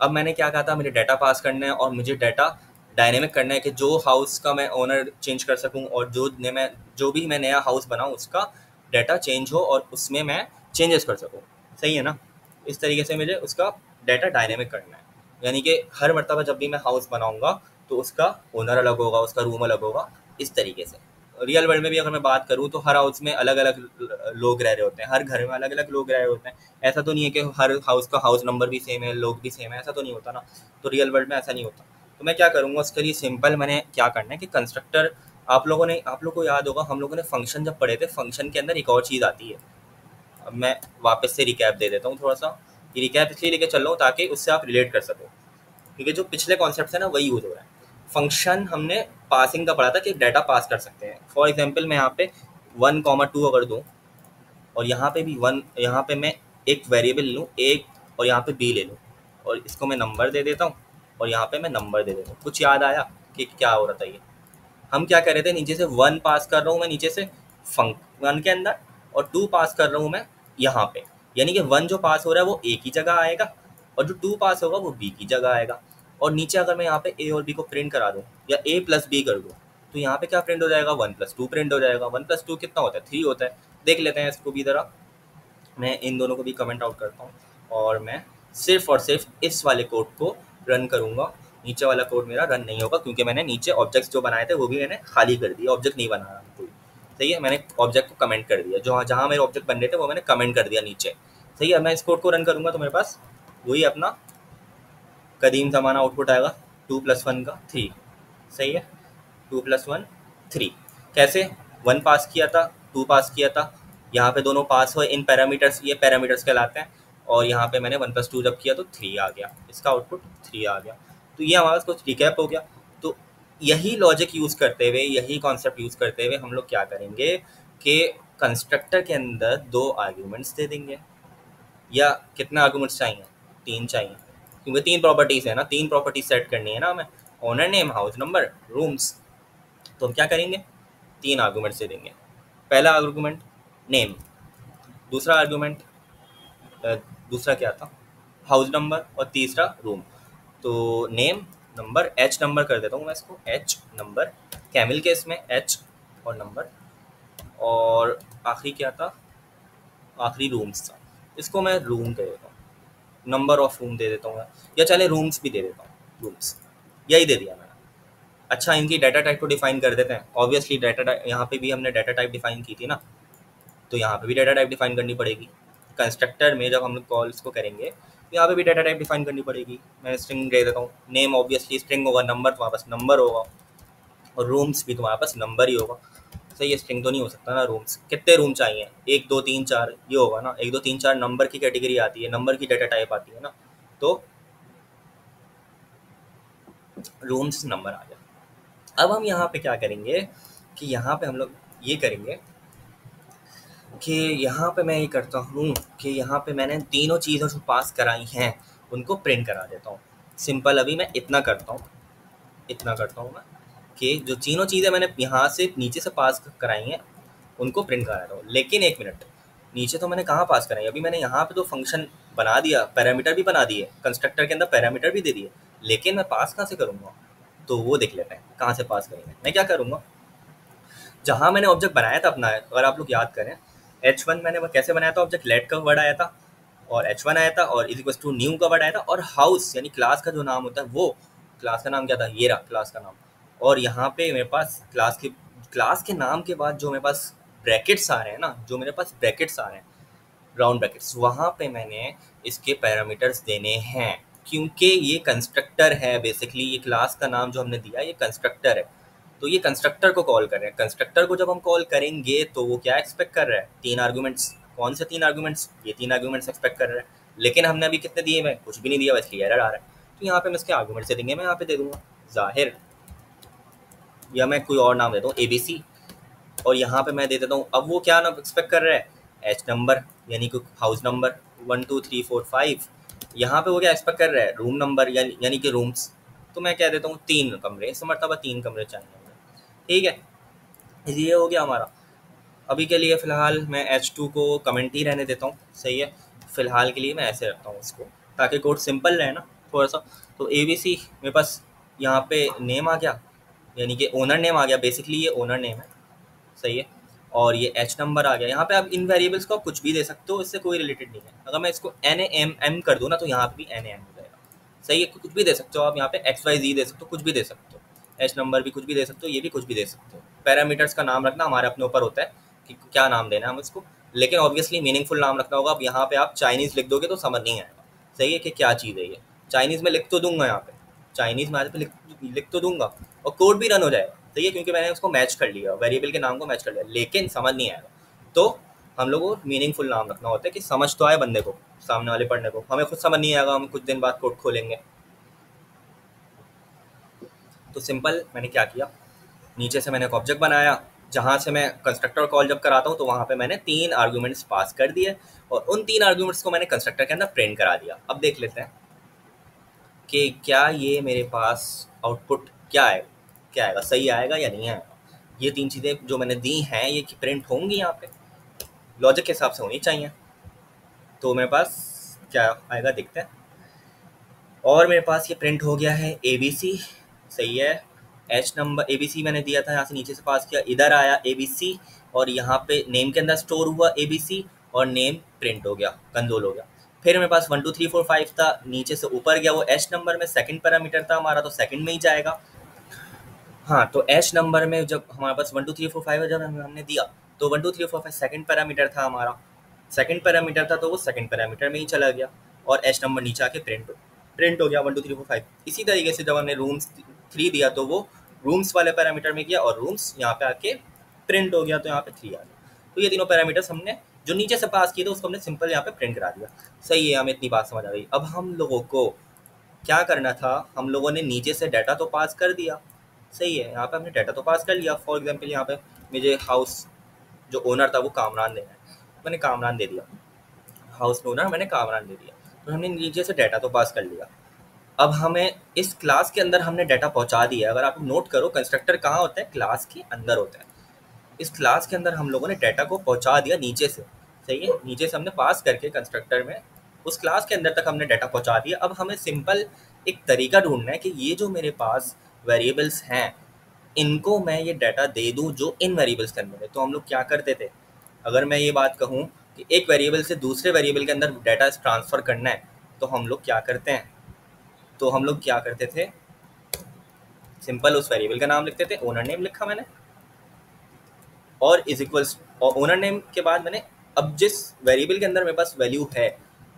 अब मैंने क्या कहा था, मुझे डाटा पास करना है और मुझे डाटा डायनेमिक करना है कि जो हाउस का मैं ओनर चेंज कर सकूं और जो भी मैं नया हाउस बनाऊं उसका डाटा चेंज हो और उसमें मैं चेंजेस कर सकूं। सही है ना? इस तरीके से मुझे उसका डाटा डायनेमिक करना है, यानी कि हर मरतबा जब भी मैं हाउस बनाऊंगा तो उसका ओनर अलग होगा, उसका रूम अलग होगा। इस तरीके से रियल वर्ल्ड में भी अगर मैं बात करूँ तो हर हाउस में अलग अलग लोग रह रहे होते हैं, हर घर में अलग अलग लोग रह रहे होते हैं। ऐसा तो नहीं है कि हर हाउस का हाउस नंबर भी सेम है, लोग भी सेम है, ऐसा तो नहीं होता ना। तो रियल वर्ल्ड में ऐसा नहीं होता। तो मैं क्या करूँगा उसके लिए, सिंपल मैंने क्या करना है कि कंस्ट्रक्टर, आप लोगों को याद होगा, हम लोगों ने फंक्शन जब पढ़े थे, फंक्शन के अंदर एक और चीज़ आती है। अब मैं वापस से रिकैप दे देता हूँ थोड़ा सा। ये रिकैप इसलिए लेके चल रहा हूँ ताकि उससे आप रिलेट कर सको, क्योंकि जो पिछले कॉन्सेप्ट है ना वही यूज हो रहा है। फंक्शन हमने पासिंग का पढ़ा था कि डाटा पास कर सकते हैं। फॉर एग्जाम्पल मैं यहाँ पे 1,2 अगर दूँ और यहाँ पे भी 1, यहाँ पे मैं एक वेरिएबल लूँ एक और यहाँ पे बी ले लूँ और इसको मैं नंबर दे देता हूँ और यहाँ पे मैं नंबर दे देता हूँ। कुछ याद आया कि क्या हो रहा था? ये हम क्या कर रहे थे, नीचे से 1 पास कर रहा हूँ मैं नीचे से वन के अंदर और 2 पास कर रहा हूँ मैं यहाँ पे, यानी कि 1 जो पास हो रहा है वो ए की जगह आएगा और जो 2 पास होगा वो बी की जगह आएगा। और नीचे अगर मैं यहाँ पे ए और बी को प्रिंट करा दूँ या ए प्लस बी कर दूँ तो यहाँ पे क्या प्रिंट हो जाएगा, 1+2 प्रिंट हो जाएगा। 1+2 कितना होता है? 3 होता है। देख लेते हैं इसको भी ज़रा। मैं इन दोनों को भी कमेंट आउट करता हूँ और मैं सिर्फ और सिर्फ इस वाले कोड को रन करूँगा। नीचे वाला कोड मेरा रन नहीं होगा क्योंकि मैंने नीचे ऑब्जेक्ट्स जो बनाए थे वो भी मैंने खाली कर दिया, ऑब्जेक्ट नहीं बना रहा कोई। सही है, मैंने ऑब्जेक्ट को कमेंट कर दिया, जो जहाँ मेरे ऑब्जेक्ट बन रहे थे वो मैंने कमेंट कर दिया नीचे। सही है, मैं इस कोड को रन करूँगा तो मेरे पास वही अपना कदीम ज़माना आउटपुट आएगा, 2+1 का 3। सही है, 2+1 3। कैसे? 1 पास किया था, 2 पास किया था, यहाँ पे दोनों पास हुए। इन पैरामीटर्स, ये पैरामीटर्स कहलाते हैं। और यहाँ पे मैंने 1+2 जब किया तो 3 आ गया, इसका आउटपुट 3 आ गया। तो ये हमारा कुछ रिकैप हो गया। तो यही लॉजिक यूज़ करते हुए, यही कॉन्सेप्ट यूज़ करते हुए हम लोग क्या करेंगे कि कंस्ट्रक्टर के अंदर 2 आर्ग्यूमेंट्स दे देंगे। या कितने आर्गूमेंट्स चाहिए? 3 चाहिए, क्योंकि 3 प्रॉपर्टीज़ है ना, 3 प्रॉपर्टीज सेट करनी है ना हमें, owner name, house number, rooms. तो हम क्या करेंगे, 3 आर्गूमेंट्स दे देंगे। पहला आर्गूमेंट नेम, दूसरा आर्गूमेंट दूसरा क्या था, हाउस नंबर, और तीसरा रूम। तो नेम नंबर, एच नंबर कर देता हूँ मैं इसको, एच नंबर, कैमिल केस में एच और नंबर, और आखिरी क्या था, आखिरी रूम्स था, इसको मैं रूम दे देता हूँ, नंबर ऑफ रूम दे देता हूँ मैं, या चले रूम्स भी दे देता हूँ, रूम्स, यही दे दिया मैंने। अच्छा, इनकी डाटा टाइप को डिफाइन कर देते हैं। ऑब्वियसली डाटा यहाँ पे भी हमने डाटा टाइप डिफाइन की थी ना, तो यहाँ पे भी डाटा टाइप डिफाइन करनी पड़ेगी। कंस्ट्रक्टर में जब हम लोग कॉल्स को करेंगे तो यहाँ पे भी डाटा टाइप डिफाइन करनी पड़ेगी। मैं स्ट्रिंग दे देता हूँ, नेम ऑब्वियसली स्ट्रिंग होगा, नंबर तुम्हारे पास नंबर होगा, और रूम्स भी तुम्हारे पास नंबर ही होगा। सही है, स्ट्रिंग तो नहीं हो सकता ना। रूम्स, कितने रूम चाहिए, 1 2 3 4 ये होगा ना, 1 2 3 4 नंबर की कैटेगरी आती है, नंबर की डाटा टाइप आती है ना, तो रूम्स नंबर आ जाए। अब हम यहाँ पे क्या करेंगे कि यहाँ पे हम लोग ये करेंगे कि यहाँ पे मैं ये करता हूँ कि यहाँ पे मैंने तीनों चीज़ें जो पास कराई हैं उनको प्रिंट करा देता हूँ। सिंपल, अभी मैं इतना करता हूँ मैं कि जो तीनों चीज़ें मैंने यहाँ से नीचे से पास कराई हैं उनको प्रिंट करा देता हूँ। लेकिन एक मिनट, नीचे तो मैंने कहाँ पास कराई, अभी मैंने यहाँ पे तो फंक्शन बना दिया, पैरामीटर भी बना दिए, कंस्ट्रक्टर के अंदर पैरामीटर भी दे दिए, लेकिन मैं पास कहाँ से करूँगा? तो वो देख लेते हैं कहाँ से पास करेंगे। मैं क्या करूँगा, जहाँ मैंने ऑब्जेक्ट बनाया था अपना, अगर आप लोग याद करें, H1 मैंने कैसे बनाया था, ऑब्जेक्ट लेट का वर्ड आया था और H1 आया था और इज इक्वल्स टू न्यू का वर्ड आया था, और हाउस यानी क्लास का जो नाम होता है, वो क्लास का नाम क्या था, ये रहा क्लास का नाम। और यहाँ पे मेरे पास क्लास के नाम के बाद जो मेरे पास ब्रैकेट्स आ रहे हैं ना, जो मेरे पास ब्रैकेट्स आ रहे हैं, राउंड ब्रैकेट्स, वहाँ पे मैंने इसके पैरामीटर्स देने हैं, क्योंकि ये कंस्ट्रक्टर है। बेसिकली ये क्लास का नाम जो हमने दिया ये कंस्ट्रक्टर है, तो ये कंस्ट्रक्टर को कॉल कर रहे हैं। कंस्ट्रक्टर को जब हम कॉल करेंगे तो वो क्या एक्सपेक्ट कर रहा है, 3 आर्गूमेंट्स। कौन से 3 आर्गूमेंट्स? ये 3 आर्गूमेंट्स एक्सपेक्ट कर रहे हैं, लेकिन हमने अभी कितने दिए हैं, कुछ भी नहीं दिया, बस एरर आ रहा है। तो यहाँ पे मैं इसके आर्गूमेंट से देंगे, मैं यहाँ पे दे दूंगा जाहिर, या मैं कोई और नाम देता हूँ ABC, और यहाँ पे मैं दे देता हूँ। अब वो क्या नाम एक्सपेक्ट कर रहा है, एच नंबर, यानी कि हाउस नंबर, 1 2 3 4 5, यहाँ पे वो क्या एक्सपेक्ट कर रहा है, रूम नंबर यानी कि रूम्स, तो मैं कह देता हूँ 3 कमरे, इस मरतबा 3 कमरे चाहिए हमें, ठीक है। ये हो गया हमारा। अभी के लिए फ़िलहाल मैं H2 को कमेंट ही रहने देता हूँ, सही है। फ़िलहाल के लिए मैं ऐसे रखता हूँ इसको, ताकि कोड सिंपल रहे ना थोड़ा सा। तो ABC मेरे पास यहाँ पे नेम आ गया, यानी कि ओनर नेम आ गया, बेसिकली ये ओनर नेम है, सही है। और ये H नंबर आ गया। यहाँ पे आप इन वेरिएबल्स को आप कुछ भी दे सकते हो, इससे कोई रिलेटेड नहीं है। अगर मैं इसको NAMM कर दूँ ना, तो यहाँ पे भी NAM हो जाएगा, सही है। कुछ भी दे सकते हो आप, यहाँ पे XYZ दे सकते हो, कुछ भी दे सकते हो। H नंबर भी कुछ भी दे सकते हो, ये भी कुछ भी दे सकते हो। पैरामीटर्स का नाम रखना हमारे अपने ऊपर होता है कि क्या नाम देना है हम इसको, लेकिन ऑब्वियसली मीनिंगफुल नाम रखना होगा। अब यहाँ पे आप चाइनीज़ लिख दोगे तो समझ नहीं आएगा, सही है, कि क्या चीज़ है ये। चाइनीज़ में लिख तो दूंगा, यहाँ पे चाइनीज़ में पे लिख तो दूंगा, और कोड भी रन हो जाएगा, सही है, क्योंकि मैंने उसको मैच कर लिया, वेरिएबल के नाम को मैच कर लिया, लेकिन समझ नहीं आएगा। तो हम लोग को मीनिंगफुल नाम रखना होता है कि समझ तो आए बंदे को, सामने वाले पढ़ने को। हमें खुद समझ नहीं आएगा, हम कुछ दिन बाद कोड खोलेंगे। तो सिंपल मैंने क्या किया, नीचे से मैंने एक ऑब्जेक्ट बनाया, जहाँ से मैं कंस्ट्रक्टर कॉल जब कराता हूँ तो वहाँ पे मैंने 3 आर्गूमेंट्स पास कर दिए, और उन 3 आर्गूमेंट्स को मैंने कंस्ट्रक्टर के अंदर प्रिंट करा दिया। अब देख लेते हैं कि क्या ये मेरे पास आउटपुट क्या आएगा, सही आएगा या नहीं आएगा। ये 3 चीज़ें जो मैंने दी हैं, ये प्रिंट होंगी यहाँ पे, लॉजिक के हिसाब से होनी चाहिए। तो मेरे पास क्या आएगा देखते हैं। और मेरे पास ये प्रिंट हो गया है ABC, सही है। H नंबर ABC मैंने दिया था, यहाँ से नीचे से पास किया, इधर आया ABC, और यहाँ पे नेम के अंदर स्टोर हुआ ABC, और नेम प्रिंट हो गया, कंसोल हो गया। फिर मेरे पास 1 2 3 4 5 था, नीचे से ऊपर गया, वो H नंबर में सेकंड पैरामीटर था हमारा, तो सेकंड में ही जाएगा। हाँ, तो H नंबर में जब हमारे पास 1 2 3 4 5 जब हमने दिया, तो 1 2 3 4 5 सेकंड पैरामीटर था हमारा, सेकंड पैरामीटर था, तो वो सेकंड पैरामीटर में ही चला गया, और H नंबर नीचे आके प्रिंट हो गया 1 2 3 4 5। इसी तरीके से जब हमने रूम्स 3 दिया, तो वो रूम्स वाले पैरामीटर में गया, और रूम्स यहाँ पे आके प्रिंट हो गया, तो यहाँ पे 3 आ गया। तो ये तीनों पैरामीटर्स हमने जो नीचे से पास किए थे, उसको हमने सिंपल यहाँ पे प्रिंट करा दिया, सही है। हमें इतनी बात समझ आ गई। अब हम लोगों को क्या करना था, हम लोगों ने नीचे से डाटा तो पास कर दिया, सही है। यहाँ पे हमने डाटा तो पास कर लिया। फॉर एग्जांपल यहाँ पे मुझे हाउस जो ओनर था वो कामरान देना है, मैंने कामरान दे दिया, हाउस ओनर मैंने कामरान दे दिया। तो हमने नीचे से डाटा तो पास कर लिया। अब हमें इस क्लास के अंदर हमने डाटा पहुँचा दिया। अगर आप नोट करो, कंस्ट्रक्टर कहाँ होता है, क्लास के अंदर होता है। इस क्लास के अंदर हम लोगों ने डाटा को पहुँचा दिया नीचे से, सही है। नीचे से हमने पास करके कंस्ट्रक्टर में उस क्लास के अंदर तक हमने डाटा पहुँचा दिया। अब हमें सिंपल एक तरीका ढूंढना है कि ये जो मेरे पास वेरिएबल्स हैं, इनको मैं ये डाटा दे दूं जो इन वेरिएबल्स के अंदर है। तो हम लोग क्या करते थे, अगर मैं ये बात कहूँ कि एक वेरिएबल से दूसरे वेरिएबल के अंदर डाटा ट्रांसफ़र करना है, तो हम लोग क्या करते हैं, तो हम लोग क्या करते थे, सिंपल उस वेरिएबल का नाम लिखते थे, ओनर नेम लिखा मैंने, और इज इक्वल्स, और ओनर नेम के बाद मैंने, अब जिस वेरिएबल के अंदर मेरे पास वैल्यू है,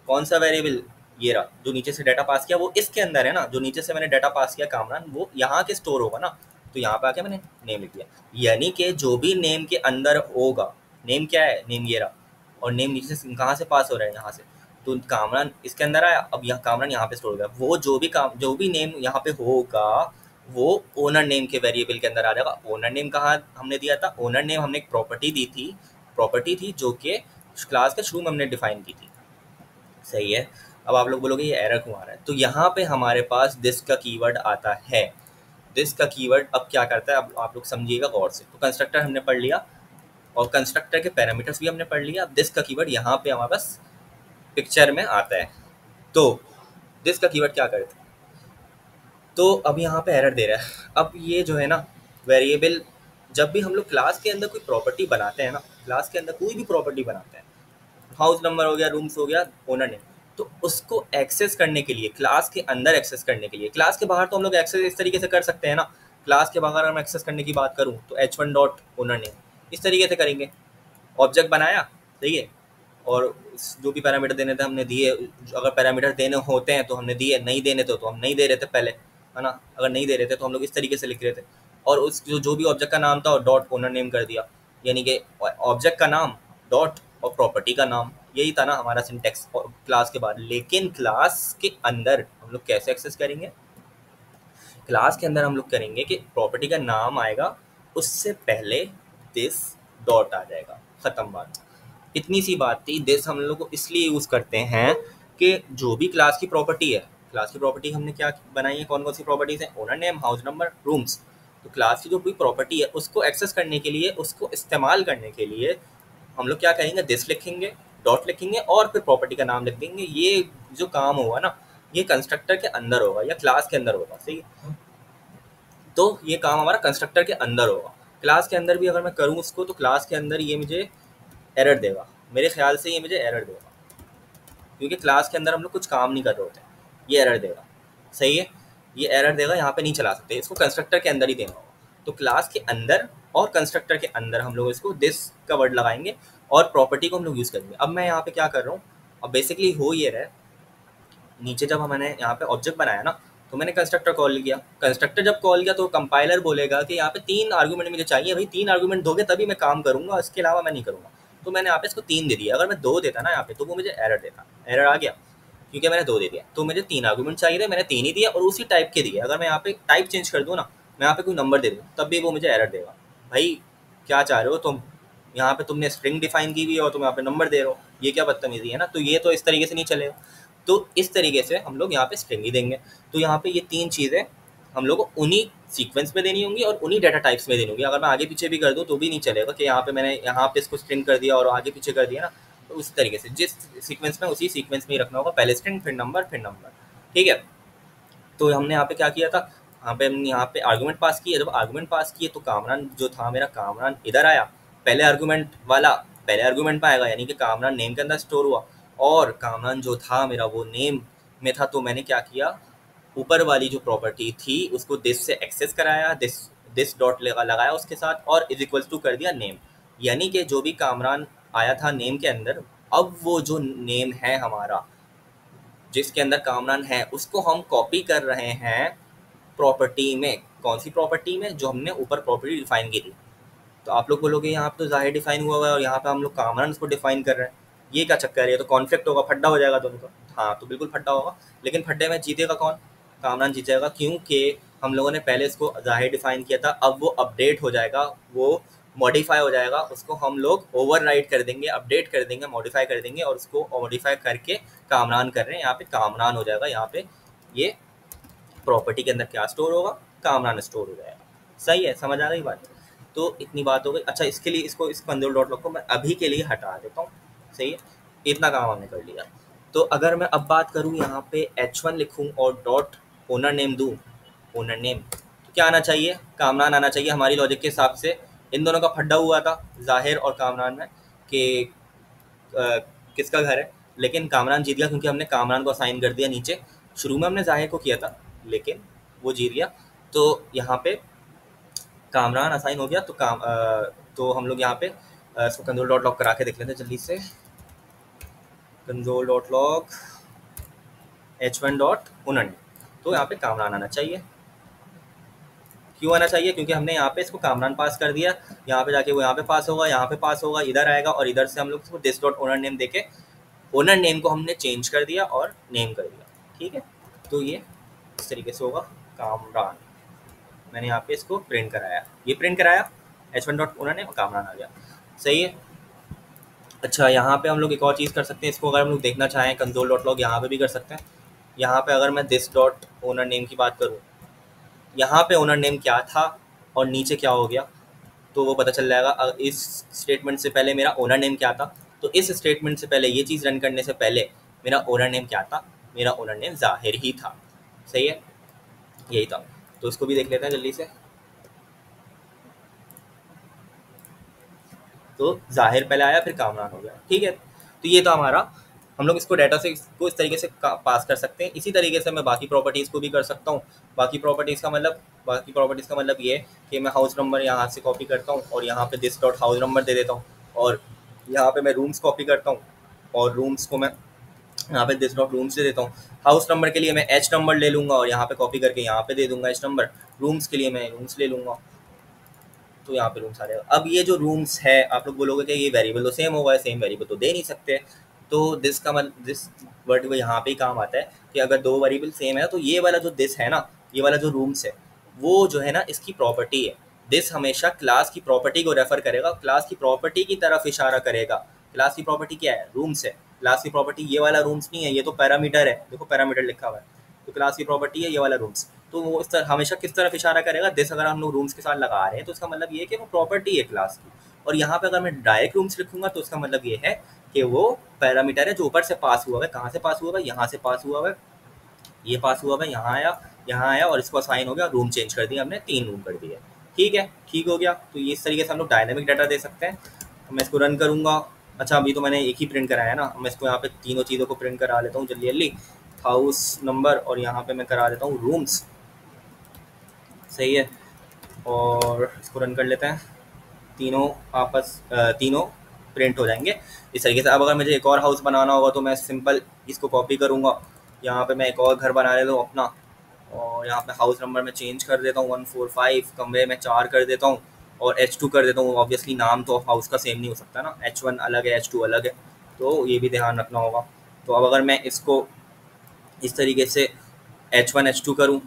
कौन सा वेरिएबल, ये रहा जो नीचे से डाटा पास किया, वो इसके अंदर है ना, जो नीचे से मैंने डाटा पास किया कामरान, वो यहाँ के स्टोर होगा ना। तो यहाँ पे आके मैंने नेम लिख दिया, यानी कि जो भी नेम के अंदर होगा, नेम क्या है, नेम ये रहा, और नेम नीचे से कहाँ से पास हो रहा है, यहाँ से। तो कामरान इसके अंदर आया, अब यहाँ कामरान यहाँ पे स्टोर हो गया। वो जो भी नेम यहाँ पे होगा, वो ओनर नेम के वेरिएबल के अंदर आ जाएगा। ओनर नेम कहाँ हमने दिया था, ओनर नेम हमने एक प्रॉपर्टी थी जो कि क्लास के शुरू में हमने डिफाइन की थी, सही है। अब आप लोग बोलोगे ये एरर क्यों आ रहा है, तो यहाँ पे हमारे पास दिस का कीवर्ड आता है। दिस का कीवर्ड अब क्या करता है, अब आप लोग समझिएगा गौर से। तो कंस्ट्रक्टर हमने पढ़ लिया, और कंस्ट्रक्टर के पैरामीटर्स भी हमने पढ़ लिया। अब दिस का कीवर्ड यहाँ पे हमारे पास पिक्चर में आता है। तो दिस का कीवर्ड क्या करता है, तो अब यहाँ पे एरर दे रहा है। अब ये जो है ना वेरिएबल, जब भी हम लोग क्लास के अंदर कोई प्रॉपर्टी बनाते हैं ना, क्लास के अंदर कोई भी प्रॉपर्टी बनाते हैं, हाउस नंबर हो गया, रूम्स हो गया, ओनर नेम, तो उसको एक्सेस करने के लिए, क्लास के अंदर एक्सेस करने के लिए, क्लास के बाहर तो हम लोग एक्सेस इस तरीके से कर सकते हैं ना। क्लास के बाहर हम एक्सेस करने की बात करूँ तो h1 डॉट ओनर नेम इस तरीके से करेंगे। ऑब्जेक्ट बनाया, सही है, और जो भी पैरामीटर देने थे हमने दिए। अगर पैरामीटर देने होते हैं तो हमने दिए, नहीं देने थे तो हम नहीं दे रहे थे पहले, है ना। अगर नहीं दे रहे थे तो हम लोग इस तरीके से लिख रहे थे, और उस जो भी ऑब्जेक्ट का नाम था डॉट ओनर नेम कर दिया, यानी कि ऑब्जेक्ट का नाम डॉट और प्रॉपर्टी का नाम, यही था ना हमारा सिंटेक्स क्लास के बाद। लेकिन क्लास के अंदर हम लोग कैसे एक्सेस करेंगे, क्लास के अंदर हम लोग करेंगे कि प्रॉपर्टी का नाम आएगा, उससे पहले दिस डॉट आ जाएगा, ख़त्म बात। इतनी सी बात थी। दिस हम लोग इसलिए यूज़ करते हैं कि जो भी क्लास की प्रॉपर्टी है, क्लास की प्रॉपर्टी हमने क्या बनाई है, कौन कौन सी प्रॉपर्टीज़ हैं, owner name, house number, rooms. तो क्लास की जो भी प्रॉपर्टी है उसको एक्सेस करने के लिए, उसको इस्तेमाल करने के लिए हम लोग क्या करेंगे, दिस लिखेंगे, डॉट लिखेंगे और फिर प्रॉपर्टी का नाम लिख देंगे। ये जो काम होगा ना, ये कंस्ट्रक्टर के अंदर होगा या क्लास के अंदर होगा, सही है। तो ये काम हमारा कंस्ट्रक्टर के अंदर होगा। क्लास के अंदर भी अगर मैं करूँ उसको, तो क्लास के अंदर ये मुझे एरर देगा, मेरे ख्याल से ये मुझे एरर देगा, क्योंकि क्लास के अंदर हम लोग कुछ काम नहीं कर रहे होते, ये एरर देगा, सही है। ये एरर देगा, यहाँ पे नहीं चला सकते, इसको कंस्ट्रक्टर के अंदर ही देना होगा। तो क्लास के अंदर और कंस्ट्रक्टर के अंदर हम लोग इसको दिस का वर्ड लगाएंगे और प्रॉपर्टी को हम लोग यूज़ करेंगे। अब मैं यहाँ पे क्या कर रहा हूँ, अब बेसिकली हो ये रहा है, नीचे जब मैंने यहाँ पे ऑब्जेक्ट बनाया ना, तो मैंने कंस्ट्रक्टर कॉल किया। कंस्ट्रक्टर जब कॉल किया तो कंपाइलर बोलेगा कि यहाँ पे 3 आर्गूमेंट मुझे चाहिए, भाई 3 आर्गूमेंट दोगे तभी मैं काम करूँगा, इसके अलावा मैं नहीं करूँगा। तो मैंने यहाँ पे इसको 3 दे दिया। अगर मैं 2 देता ना यहाँ पे, तो वो मुझे एरर देता, एरर आ गया क्योंकि मैंने 2 दे दिया। तो मुझे 3 आर्गूमेंट चाहिए थे, मैंने 3 ही दिया और उसी टाइप के दिए। अगर मैं यहाँ पे टाइप चेंज कर दूँ ना, मैं यहाँ पे कोई नंबर दे दूँ, तब भी वो मुझे एरर देगा। भाई क्या चाह रहे हो तुम, यहाँ पे तुमने स्ट्रिंग डिफाइन की हुई है और तुम यहाँ पे नंबर दे रहे हो, ये क्या बदतमीजी है ना। तो ये तो इस तरीके से नहीं चलेगा। तो इस तरीके से हम लोग यहाँ पे स्ट्रिंग ही देंगे। तो यहाँ पे ये 3 चीज़ें हम लोग को उन्हीं सीक्वेंस में देनी होंगी और उन्हीं डाटा टाइप्स में देनी होंगी। अगर मैं आगे पीछे भी कर दूँ तो भी नहीं चलेगा कि यहाँ पे मैंने यहाँ पे इसको स्ट्रिंग कर दिया और आगे पीछे कर दिया ना। तो उसी तरीके से जिस सीक्वेंस में, उसी सीक्वेंस में ही रखना होगा, पहले स्ट्रिंग फिर नंबर फिर नंबर, ठीक है। तो हमने यहाँ पे क्या किया था, यहाँ पे हमने यहाँ पे आर्गूमेंट पास किया। जब आर्गूमेंट पास किए तो कामरान जो था मेरा, कामरान इधर आया, पहले आर्गूमेंट वाला पहले आर्गूमेंट में आएगा, यानी कि कामरान नेम के अंदर स्टोर हुआ। और कामरान जो था मेरा वो नेम में था, तो मैंने क्या किया, ऊपर वाली जो प्रॉपर्टी थी उसको दिस से एक्सेस कराया, दिस डॉट लगाया उसके साथ और इज इक्वल टू कर दिया नेम। यानी कि जो भी कामरान आया था नेम के अंदर, अब वो जो नेम है हमारा जिसके अंदर कामरान है, उसको हम कॉपी कर रहे हैं प्रॉपर्टी में। कौन सी प्रॉपर्टी में, जो हमने ऊपर प्रॉपर्टी डिफाइन की थी। तो आप लोग बोलोगे यहाँ पे तो जाहिर डिफाइन हुआ हुआ है और यहाँ पे हम लोग कामरान उसको डिफाइन कर रहे हैं, ये क्या चक्कर है, ये तो कॉन्फ्लिक्ट होगा, फड्डा हो जाएगा दोनों का। हाँ तो बिल्कुल फड्डा होगा, लेकिन फड्डे में जीतेगा कौन, कामरान जीतेगा, क्योंकि हम लोगों ने पहले इसको जाहिर डिफाइन किया था। अब वो अपडेट हो जाएगा, वो मॉडिफाई हो जाएगा, उसको हम लोग ओवरराइड कर देंगे, अपडेट कर देंगे, मॉडिफाई कर देंगे और उसको मॉडिफाई करके कामरान कर रहे हैं, यहाँ पे कामरान हो जाएगा। यहाँ पे ये प्रॉपर्टी के अंदर क्या स्टोर होगा, कामरान स्टोर हो जाएगा। सही है, समझ आ गई बात। तो इतनी बात हो गई। अच्छा, इसके लिए इसको इस कंसोल डॉट लॉग को मैं अभी के लिए हटा देता हूँ, सही है, इतना काम हमने कर लिया। तो अगर मैं अब बात करूँ, यहाँ पे H1 लिखूँ और डॉट ओनर नेम दूँ, ओनर नेम, तो क्या आना चाहिए, कामरान आना चाहिए हमारी लॉजिक के हिसाब से। इन दोनों का फड्डा हुआ था जाहिर और कामरान में कि किसका घर है, लेकिन कामरान जीत गया क्योंकि हमने कामरान को असाइन कर दिया नीचे। शुरू में हमने जाहिर को किया था लेकिन वो जीत गया। तो यहाँ पे कामरान असाइन हो गया। तो तो हम लोग यहाँ पे इसको कंसोल डॉट लॉग करा के देख लेते हैं जल्दी से। Console dot log H1 dot owner name, तो यहाँ पे कामरान आना चाहिए। क्यों आना चाहिए, क्योंकि हमने यहाँ पे इसको कामरान पास कर दिया, यहाँ पे जाके वो यहाँ पे पास होगा, यहाँ पे पास होगा, इधर आएगा और इधर से हम लोग इसको दिस डॉट ओनर नेम देके ओनर नेम को हमने चेंज कर दिया और नेम कर दिया, ठीक है। तो ये इस तरीके से होगा कामरान। मैंने यहाँ पे इसको प्रिंट कराया, ये प्रिंट कराया H1 dot owner name, Kamran आ गया, सही है। अच्छा, यहाँ पे हम लोग एक और चीज़ कर सकते हैं, इसको अगर हम लोग देखना चाहें कंसोल डॉट लॉग यहाँ पे भी कर सकते हैं। यहाँ पे अगर मैं दिस डॉट ओनर नेम की बात करूँ, यहाँ पे ओनर नेम क्या था और नीचे क्या हो गया, तो वो पता चल जाएगा। इस स्टेटमेंट से पहले मेरा ओनर नेम क्या था, तो इस स्टेटमेंट से पहले, ये चीज़ रन करने से पहले मेरा ओनर नेम क्या था, मेरा ओनर नेम जाहिर ही था, सही है, यही था। तो इसको भी देख लेते हैं जल्दी से। तो जाहिर पहले आया फिर कामरान हो गया, ठीक है। तो ये तो हमारा, हम लोग इसको डाटा से इसको इस तरीके से पास कर सकते हैं। इसी तरीके से मैं बाकी प्रॉपर्टीज़ को भी कर सकता हूँ। बाकी प्रॉपर्टीज़ का मतलब ये कि मैं हाउस नंबर यहाँ से कॉपी करता हूँ और यहाँ पे दिस डॉट हाउस नंबर दे देता हूँ, और यहाँ पे मैं रूम्स कॉपी करता हूँ और रूम्स को मैं यहाँ पे दिस डॉट रूम्स दे देता हूँ। हाउस नंबर के लिए मैं H नंबर ले लूँगा और यहाँ पे कॉपी करके यहाँ पे दे दूँगा H नंबर। रूम्स के लिए मैं रूम्स ले लूँगा, तो यहाँ पे रूम्स आ जाएगा। अब ये जो रूम्स है, आप लोग बोलोगे कि ये वेरिएबल तो सेम होगा, सेम वेरिएबल तो दे नहीं सकते। तो दिस का मतलब, दिस वर्ड वो यहाँ पे ही काम आता है कि अगर 2 वेरिएबल सेम है तो ये वाला जो दिस है ना, ये वाला जो रूम्स है, वो जो है ना इसकी प्रॉपर्टी है। दिस हमेशा क्लास की प्रॉपर्टी को रेफर करेगा, क्लास की प्रॉपर्टी की तरफ इशारा करेगा क्लास की प्रॉपर्टी क्या है, रूम्स है। क्लास की प्रॉपर्टी ये वाला रूम्स नहीं है, ये तो पैरामीटर है, देखो पैरामीटर लिखा हुआ है। तो क्लास की प्रॉपर्टी है ये वाला रूम्स। तो वो इस तरह हमेशा किस तरफ इशारा करेगा, दिस अगर हम लोग रूम्स के साथ लगा रहे हैं तो इसका मतलब ये है कि वो प्रॉपर्टी है क्लास की। और यहाँ पे अगर मैं डायरेक्ट रूम्स लिखूंगा तो इसका मतलब ये है कि वो पैरामीटर है जो ऊपर से पास हुआ है। कहाँ से पास हुआ है, यहाँ से पास हुआ है, ये पास हुआ है, यहाँ आया और इसको असाइन हो गया, रूम चेंज कर दिया हमने, 3 रूम कर दिया। ठीक है, ठीक हो गया। तो ये इस तरीके से हम लोग डायनामिक डाटा दे सकते हैं। मैं इसको रन करूँगा। अच्छा, अभी तो मैंने एक ही प्रिंट कराया ना, मैं इसको यहाँ पे तीनों चीज़ों को प्रिंट करा लेता हूँ जल्दी जल्दी। हाउस नंबर और यहाँ पे मैं करा देता हूँ रूम्स, सही है। और इसको रन कर लेते हैं, तीनों प्रिंट हो जाएंगे इस तरीके से। अब अगर मुझे एक और हाउस बनाना होगा तो मैं सिंपल इसको कॉपी करूँगा, यहाँ पे मैं एक और घर बना लेता हूँ अपना, और यहाँ पे हाउस नंबर में चेंज कर देता हूँ 145, कमरे में 4 कर देता हूँ और H2 कर देता हूँ। ऑब्वियसली नाम तो हाउस का सेम नहीं हो सकता ना, H1 अलग है, H2 अलग है, तो ये भी ध्यान रखना होगा। तो अब अगर मैं इसको इस तरीके से H1 H2 करूँ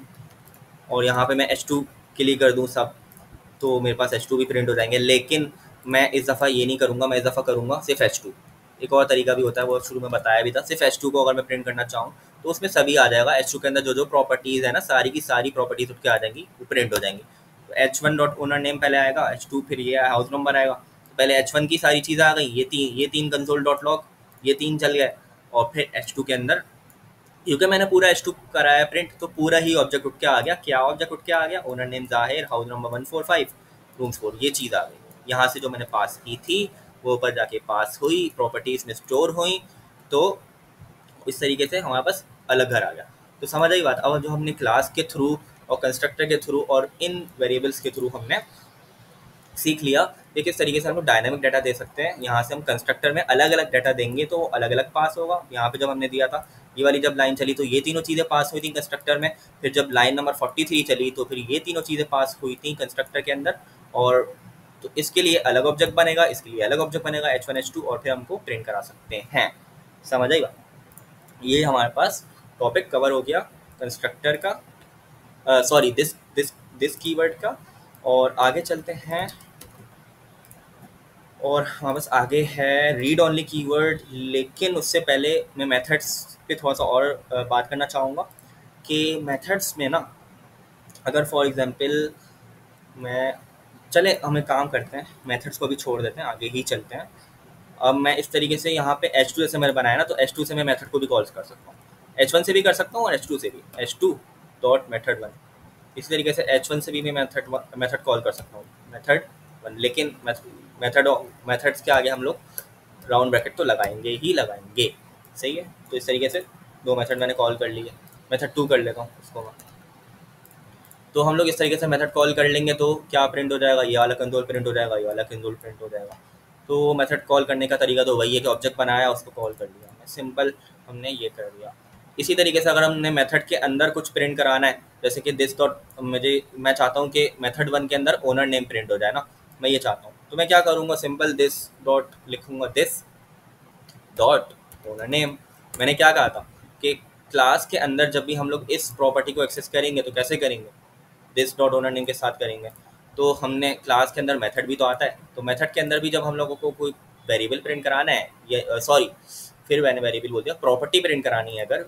और यहाँ पे मैं H2 के लिए कर दूँ सब, तो मेरे पास H2 भी प्रिंट हो जाएंगे। लेकिन मैं इस दफ़ा ये नहीं करूँगा, मैं इस दफ़ा करूँगा सिर्फ H2। एक और तरीका भी होता है, वो शुरू में बताया भी था। सिर्फ H2 को अगर मैं प्रिंट करना चाहूँ तो उसमें सभी आ जाएगा। H2 के अंदर जो जो प्रॉपर्टीज़ है ना, सारी की सारी प्रॉपर्टीज़ उठ के आ जाएंगी, वो प्रिंट हो जाएंगी। तो H1 डॉट ओनर नेम पहले आएगा, H2 फिर ये हाउस नंबर आएगा। तो पहले H1 की सारी चीज़ें आ गई, ये तीन कंसोल डॉट लॉग, ये 3 चल गए। और फिर H2 के अंदर क्योंकि मैंने पूरा H2 कराया प्रिंट, तो पूरा ही ऑब्जेक्ट उठ के आ गया। क्या ऑब्जेक्ट उठ के आ गया, ओनर नेम जाहिर, हाउस नंबर 145, रूम्स 4, ये चीज़ आ गई। यहाँ से जो मैंने पास की थी वो ऊपर जाके पास हुई, प्रॉपर्टीज़ में स्टोर हुई। तो इस तरीके से हमारे पास अलग घर आ गया। तो समझ आई बात। अब जो हमने क्लास के थ्रू और कंस्ट्रक्टर के थ्रू और इन वेरिएबल्स के थ्रू हमने सीख लिया कि किस तरीके से हम लोग डायनामिक डाटा दे सकते हैं। यहाँ से हम कंस्ट्रक्टर में अलग अलग डाटा देंगे तो अलग अलग पास होगा। यहाँ पे जब हमने दिया था ये वाली जब लाइन चली तो ये तीनों चीज़ें पास हुई थी कंस्ट्रक्टर में। फिर जब लाइन नंबर 43 चली तो फिर ये तीनों चीज़ें पास हुई थी कंस्ट्रक्टर के अंदर। और तो इसके लिए अलग ऑब्जेक्ट बनेगा, इसके लिए अलग ऑब्जेक्ट बनेगा H1 H2, और फिर हमको प्रिंट करा सकते हैं। समझ आएगा। ये हमारे पास टॉपिक कवर हो गया कंस्ट्रक्टर का, sorry this this this keyword का। और आगे चलते हैं, और हमारे पास आगे है रीड ओनली कीवर्ड। लेकिन उससे पहले मैं मेथड्स पे थोड़ा सा और बात करना चाहूँगा कि मेथड्स में ना, अगर फॉर एग्जांपल मैं चले हम एक काम करते हैं, मेथड्स को भी छोड़ देते हैं, आगे ही चलते हैं। अब मैं इस तरीके से यहाँ पे H2 जैसे मैंने बनाया ना, तो H2 से मैं मेथड को भी कॉल कर सकता हूँ, H1 से भी कर सकता हूँ और H2 से भी, H2 डॉट मेथड 1। इसी तरीके से H1 से भी मैं मेथड कॉल कर सकता हूँ, मेथड 1। लेकिन मेथड्स के आगे हम लोग राउंड ब्रैकेट तो लगाएंगे ही लगाएंगे, सही है। तो इस तरीके से 2 मेथड मैंने कॉल कर लिए। मेथड 2 कर लेता हूँ उसको मैं। तो हम लोग इस तरीके से मेथड कॉल कर लेंगे तो क्या प्रिंट हो जाएगा, ये वाला कंसोल प्रिंट हो जाएगा, ये वाला कंसोल प्रिंट हो जाएगा। तो मेथड कॉल करने का तरीका तो वही है कि ऑब्जेक्ट बनाया, उसको कॉल कर लिया हमने, सिंपल हमने ये कर दिया। इसी तरीके से अगर हमने मेथड के अंदर कुछ प्रिंट कराना है, जैसे कि दिस डॉट, मैं चाहता हूँ कि मेथड 1 के अंदर ओनर नेम प्रिंट हो जाए ना, मैं ये चाहता हूँ। तो मैं क्या करूँगा, सिंपल दिस डॉट लिखूँगा, दिस डॉट ओनर नेम। मैंने क्या कहा था कि क्लास के अंदर जब भी हम लोग इस प्रॉपर्टी को एक्सेस करेंगे तो कैसे करेंगे, दिस डॉट ओनर नेम के साथ करेंगे। तो हमने क्लास के अंदर मेथड भी तो आता है, तो मेथड के अंदर भी जब हम लोगों को कोई वेरिएबल प्रिंट कराना है, ये सॉरी फिर मैंने वेरिएबल बोल दिया, प्रॉपर्टी प्रिंट करानी है अगर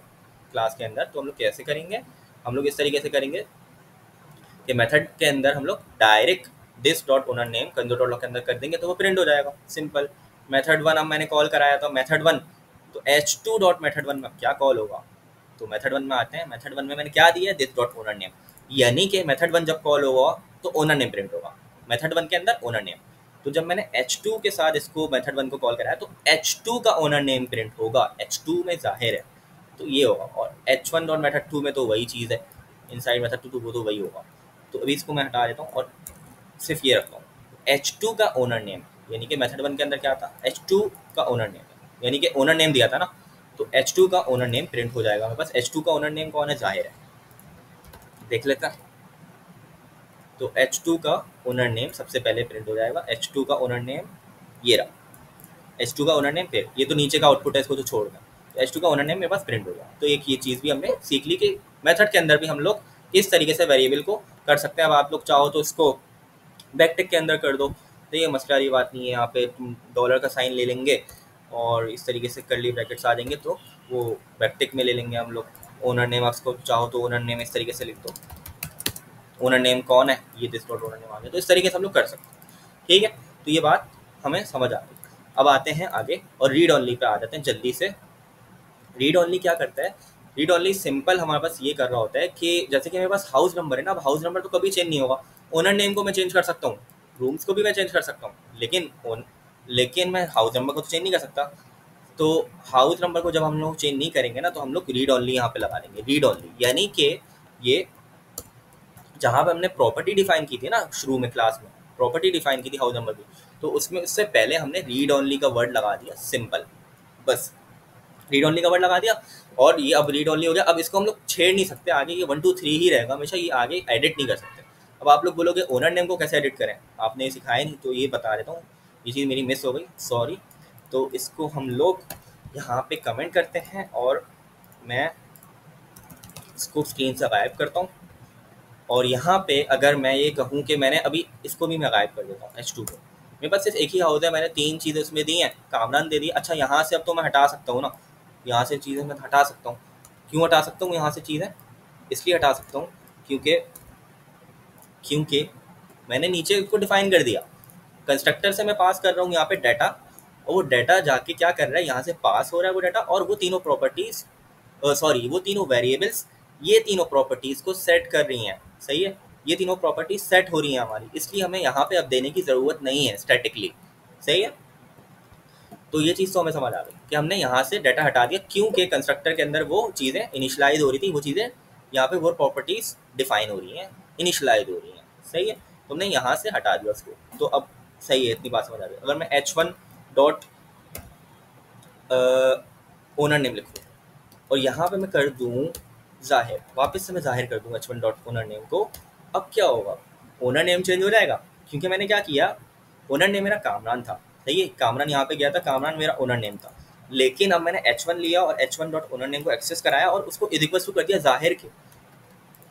क्लास के अंदर, तो हम लोग कैसे करेंगे, हम लोग इस तरीके से करेंगे कि मेथड के अंदर हम लोग direct this dot owner name console dot log के अंदर कर देंगे तो वो प्रिंट हो जाएगा, सिंपल। मेथड 1 अब मैंने कॉल कराया था मेथड 1, तो H2 डॉट मेथड 1 में क्या कॉल होगा, तो मेथड 1 में आते हैं। मेथड 1 में मैंने क्या दिया है, दिस डॉट ओनर नेम, यानी कि मेथड 1 जब कॉल होगा तो ओनर नेम प्रिंट होगा, मेथड 1 के अंदर ओनर नेम। तो जब मैंने H2 के साथ इसको मेथड 1 को कॉल कराया तो H2 का ओनर नेम प्रिंट होगा, H2 में जाहिर है, तो ये होगा। और H1 डॉट मेथड 2 में तो वही चीज़ है, इनसाइड मेथड 2 वो तो वही होगा। तो अभी इसको मैं हटा देता हूँ और सिर्फ ये रखता हूँ, H2 का ओनर नेम, यानी कि मेथड 1 के अंदर क्या था, H2 का ओनर नेम, यानी कि ओनर नेम दिया था ना, तो H2 का ओनर नेम प्रिंट हो जाएगा। मेरे पास H2 का ओनर नेम कौन है, जाहिर है, देख लेता है। तो H2 का ओनर नेम सबसे पहले प्रिंट हो जाएगा, H2 का ओनर नेम ये रहा, H2 का ओनर नेम, फिर ये तो नीचे का आउटपुट है, इसको तो छोड़ दें, तो H2 का ओनर नेम मेरे पास प्रिंट हो गया। तो एक ये चीज़ भी हमने सीख ली कि मेथड के अंदर भी हम लोग इस तरीके से वेरिएबल को कर सकते हैं। अब आप लोग चाहो तो इसको बैकटिक के अंदर कर दो, तो ये मसला वाली बात नहीं है, यहाँ पे तुम डॉलर का साइन ले लेंगे और इस तरीके से कर्ली ब्रैकेट्स आ जाएंगे, तो वो बैकटिक में ले लेंगे हम लोग। ओनर नेम आपको चाहो तो ओनर नेम इस तरीके से लिख दो, ओनर नेम कौन है, ये दिस डॉट ओनर नेम आ गया। तो इस तरीके से हम लोग कर सकते हैं, ठीक है। तो ये बात हमें समझ आ गई। अब आते हैं आगे और रीड ऑनली पे आ जाते हैं जल्दी से। रीड ऑनली क्या करता है? रीड ऑनली सिंपल हमारे पास ये कर रहा होता है कि जैसे कि मेरे पास हाउस नंबर है ना, अब हाउस नंबर तो कभी चेंज नहीं होगा। ओनर नेम को मैं चेंज कर सकता हूँ, रूम्स को भी मैं चेंज कर सकता हूँ, लेकिन मैं हाउस नंबर को तो चेंज नहीं कर सकता। तो हाउस नंबर को जब हम लोग चेंज नहीं करेंगे ना, तो हम लोग रीड ऑनली यहाँ पे लगा देंगे। रीड ऑनली यानी कि ये जहाँ पे हमने प्रॉपर्टी डिफाइन की थी ना शुरू में क्लास में, प्रॉपर्टी डिफाइन की थी हाउस नंबर की, तो उसमें उससे पहले हमने रीड ऑनली का वर्ड लगा दिया, सिंपल, बस रीड ऑनली का वर्ड लगा दिया। और ये अब रीड ऑनली हो गया। अब इसको हम लोग छेड़ नहीं सकते, आगे ये 1 2 3 ही रहेगा हमेशा, ये आगे एडिट नहीं कर सकते। अब आप लोग बोलोगे ओनर नेम को कैसे एडिट करें, आपने सिखाया नहीं, तो ये बता देता हूँ, ये चीज़ मेरी मिस हो गई, सॉरी। तो इसको हम लोग यहाँ पे कमेंट करते हैं और मैं इसको स्क्रीन से गायब करता हूँ। और यहाँ पे अगर मैं ये कहूँ कि मैंने अभी इसको भी मैं गायब कर देता हूँ, H2 को, मेरे पास सिर्फ एक ही हाउस है, मैंने 3 चीज़ें उसमें दी हैं, कामरान दे दी। अच्छा यहाँ से अब तो मैं हटा सकता हूँ ना, यहाँ से चीज़ें मैं हटा सकता हूँ। क्यों हटा सकता हूँ यहाँ से चीज़ें? इसलिए हटा सकता हूँ क्योंकि मैंने नीचे उसको डिफाइन कर दिया, कंस्ट्रक्टर से मैं पास कर रहा हूँ यहाँ पे डाटा, और वो डाटा जाके क्या कर रहा है, यहाँ से पास हो रहा है वो डाटा, और वो तीनों प्रॉपर्टीज़ वो तीनों वेरिएबल्स, ये तीनों प्रॉपर्टीज़ को सेट कर रही हैं, सही है। ये तीनों प्रॉपर्टीज सेट हो रही हैं हमारी, इसलिए हमें यहाँ पे अब देने की ज़रूरत नहीं है स्टैटिकली, सही है। तो ये चीज़ तो हमें समझ आ गई कि हमने यहाँ से डाटा हटा दिया, क्योंकि कंस्ट्रक्टर के अंदर वो चीज़ें इनिशलाइज हो रही थी, वो चीज़ें यहाँ पे वो प्रॉपर्टीज़ डिफाइन हो रही हैं, इनिशलाइज हो रही हैं, सही है। तुमने यहाँ से हटा दिया उसको, तो अब सही है, इतनी बात समझ आ गई। अगर मैं H1 डॉट ओनर नेम लिखूँ और यहाँ पे मैं कर दूँ जाहिर, वापस से मैं जाहिर कर दूँ H1 डॉट ओनर नेम को, अब क्या होगा, ओनर नेम चेंज हो जाएगा, क्योंकि मैंने क्या किया, ओनर नेम मेरा कामरान था, सही है, कामरान यहाँ पे गया था, कामरान मेरा ओनर नेम था। लेकिन अब मैंने H1 लिया और H1 डॉट ओनर नेम को एक्सेस कराया और उसको इज इक्वल टू कर दिया जाहिर के,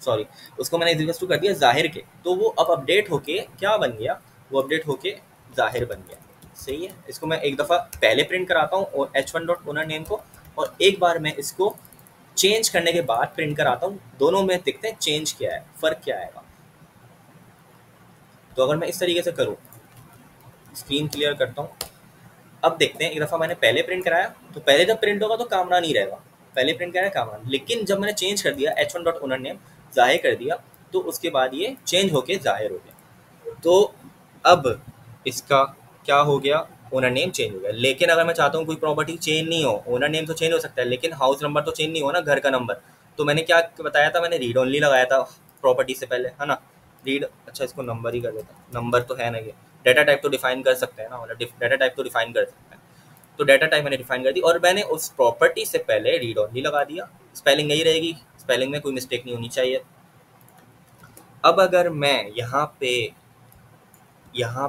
सॉरी, उसको मैंने इज इक्वल टू कर दिया जाहिर के, तो वो अब अपडेट होके क्या बन गया, वो अपडेट होके जाहिर बन गया, सही है। इसको मैं एक दफ़ा पहले प्रिंट कराता हूँ और H1 डॉट ओनर नेम को, और एक बार मैं इसको चेंज करने के बाद प्रिंट कराता हूँ, दोनों में देखते हैं चेंज क्या है, फ़र्क क्या आएगा। तो अगर मैं इस तरीके से करूँ, स्क्रीन क्लियर करता हूँ, अब देखते हैं, एक दफ़ा मैंने पहले प्रिंट कराया, तो पहले जब प्रिंट होगा तो कामरान ही रहेगा, पहले प्रिंट कराया कामरान, लेकिन जब मैंने चेंज कर दिया H1 डॉट ओनर नेम जाहिर कर दिया, तो उसके बाद ये चेंज होके जाहिर हो गया। तो अब इसका क्या हो गया, ओनर नेम चेंज हो गया। लेकिन अगर मैं चाहता हूँ कोई प्रॉपर्टी चेंज नहीं हो, ओनर नेम तो चेंज हो सकता है लेकिन हाउस नंबर तो चेंज नहीं हो ना, घर का नंबर, तो मैंने क्या बताया था, मैंने रीड ओनली लगाया था प्रॉपर्टी से पहले, है ना, रीड, अच्छा इसको नंबर ही कर देता, नंबर तो है ना, ये डाटा टाइप तो डिफाइन कर सकते हैं ना, मतलब डाटा टाइप तो डिफाइन कर सकते हैं, तो डाटा टाइप मैंने डिफाइन कर दी और मैंने उस प्रॉपर्टी से पहले रीड ओनली लगा दिया। स्पेलिंग यही रहेगी, स्पेलिंग में कोई मिस्टेक नहीं होनी चाहिए। अब अगर मैं यहाँ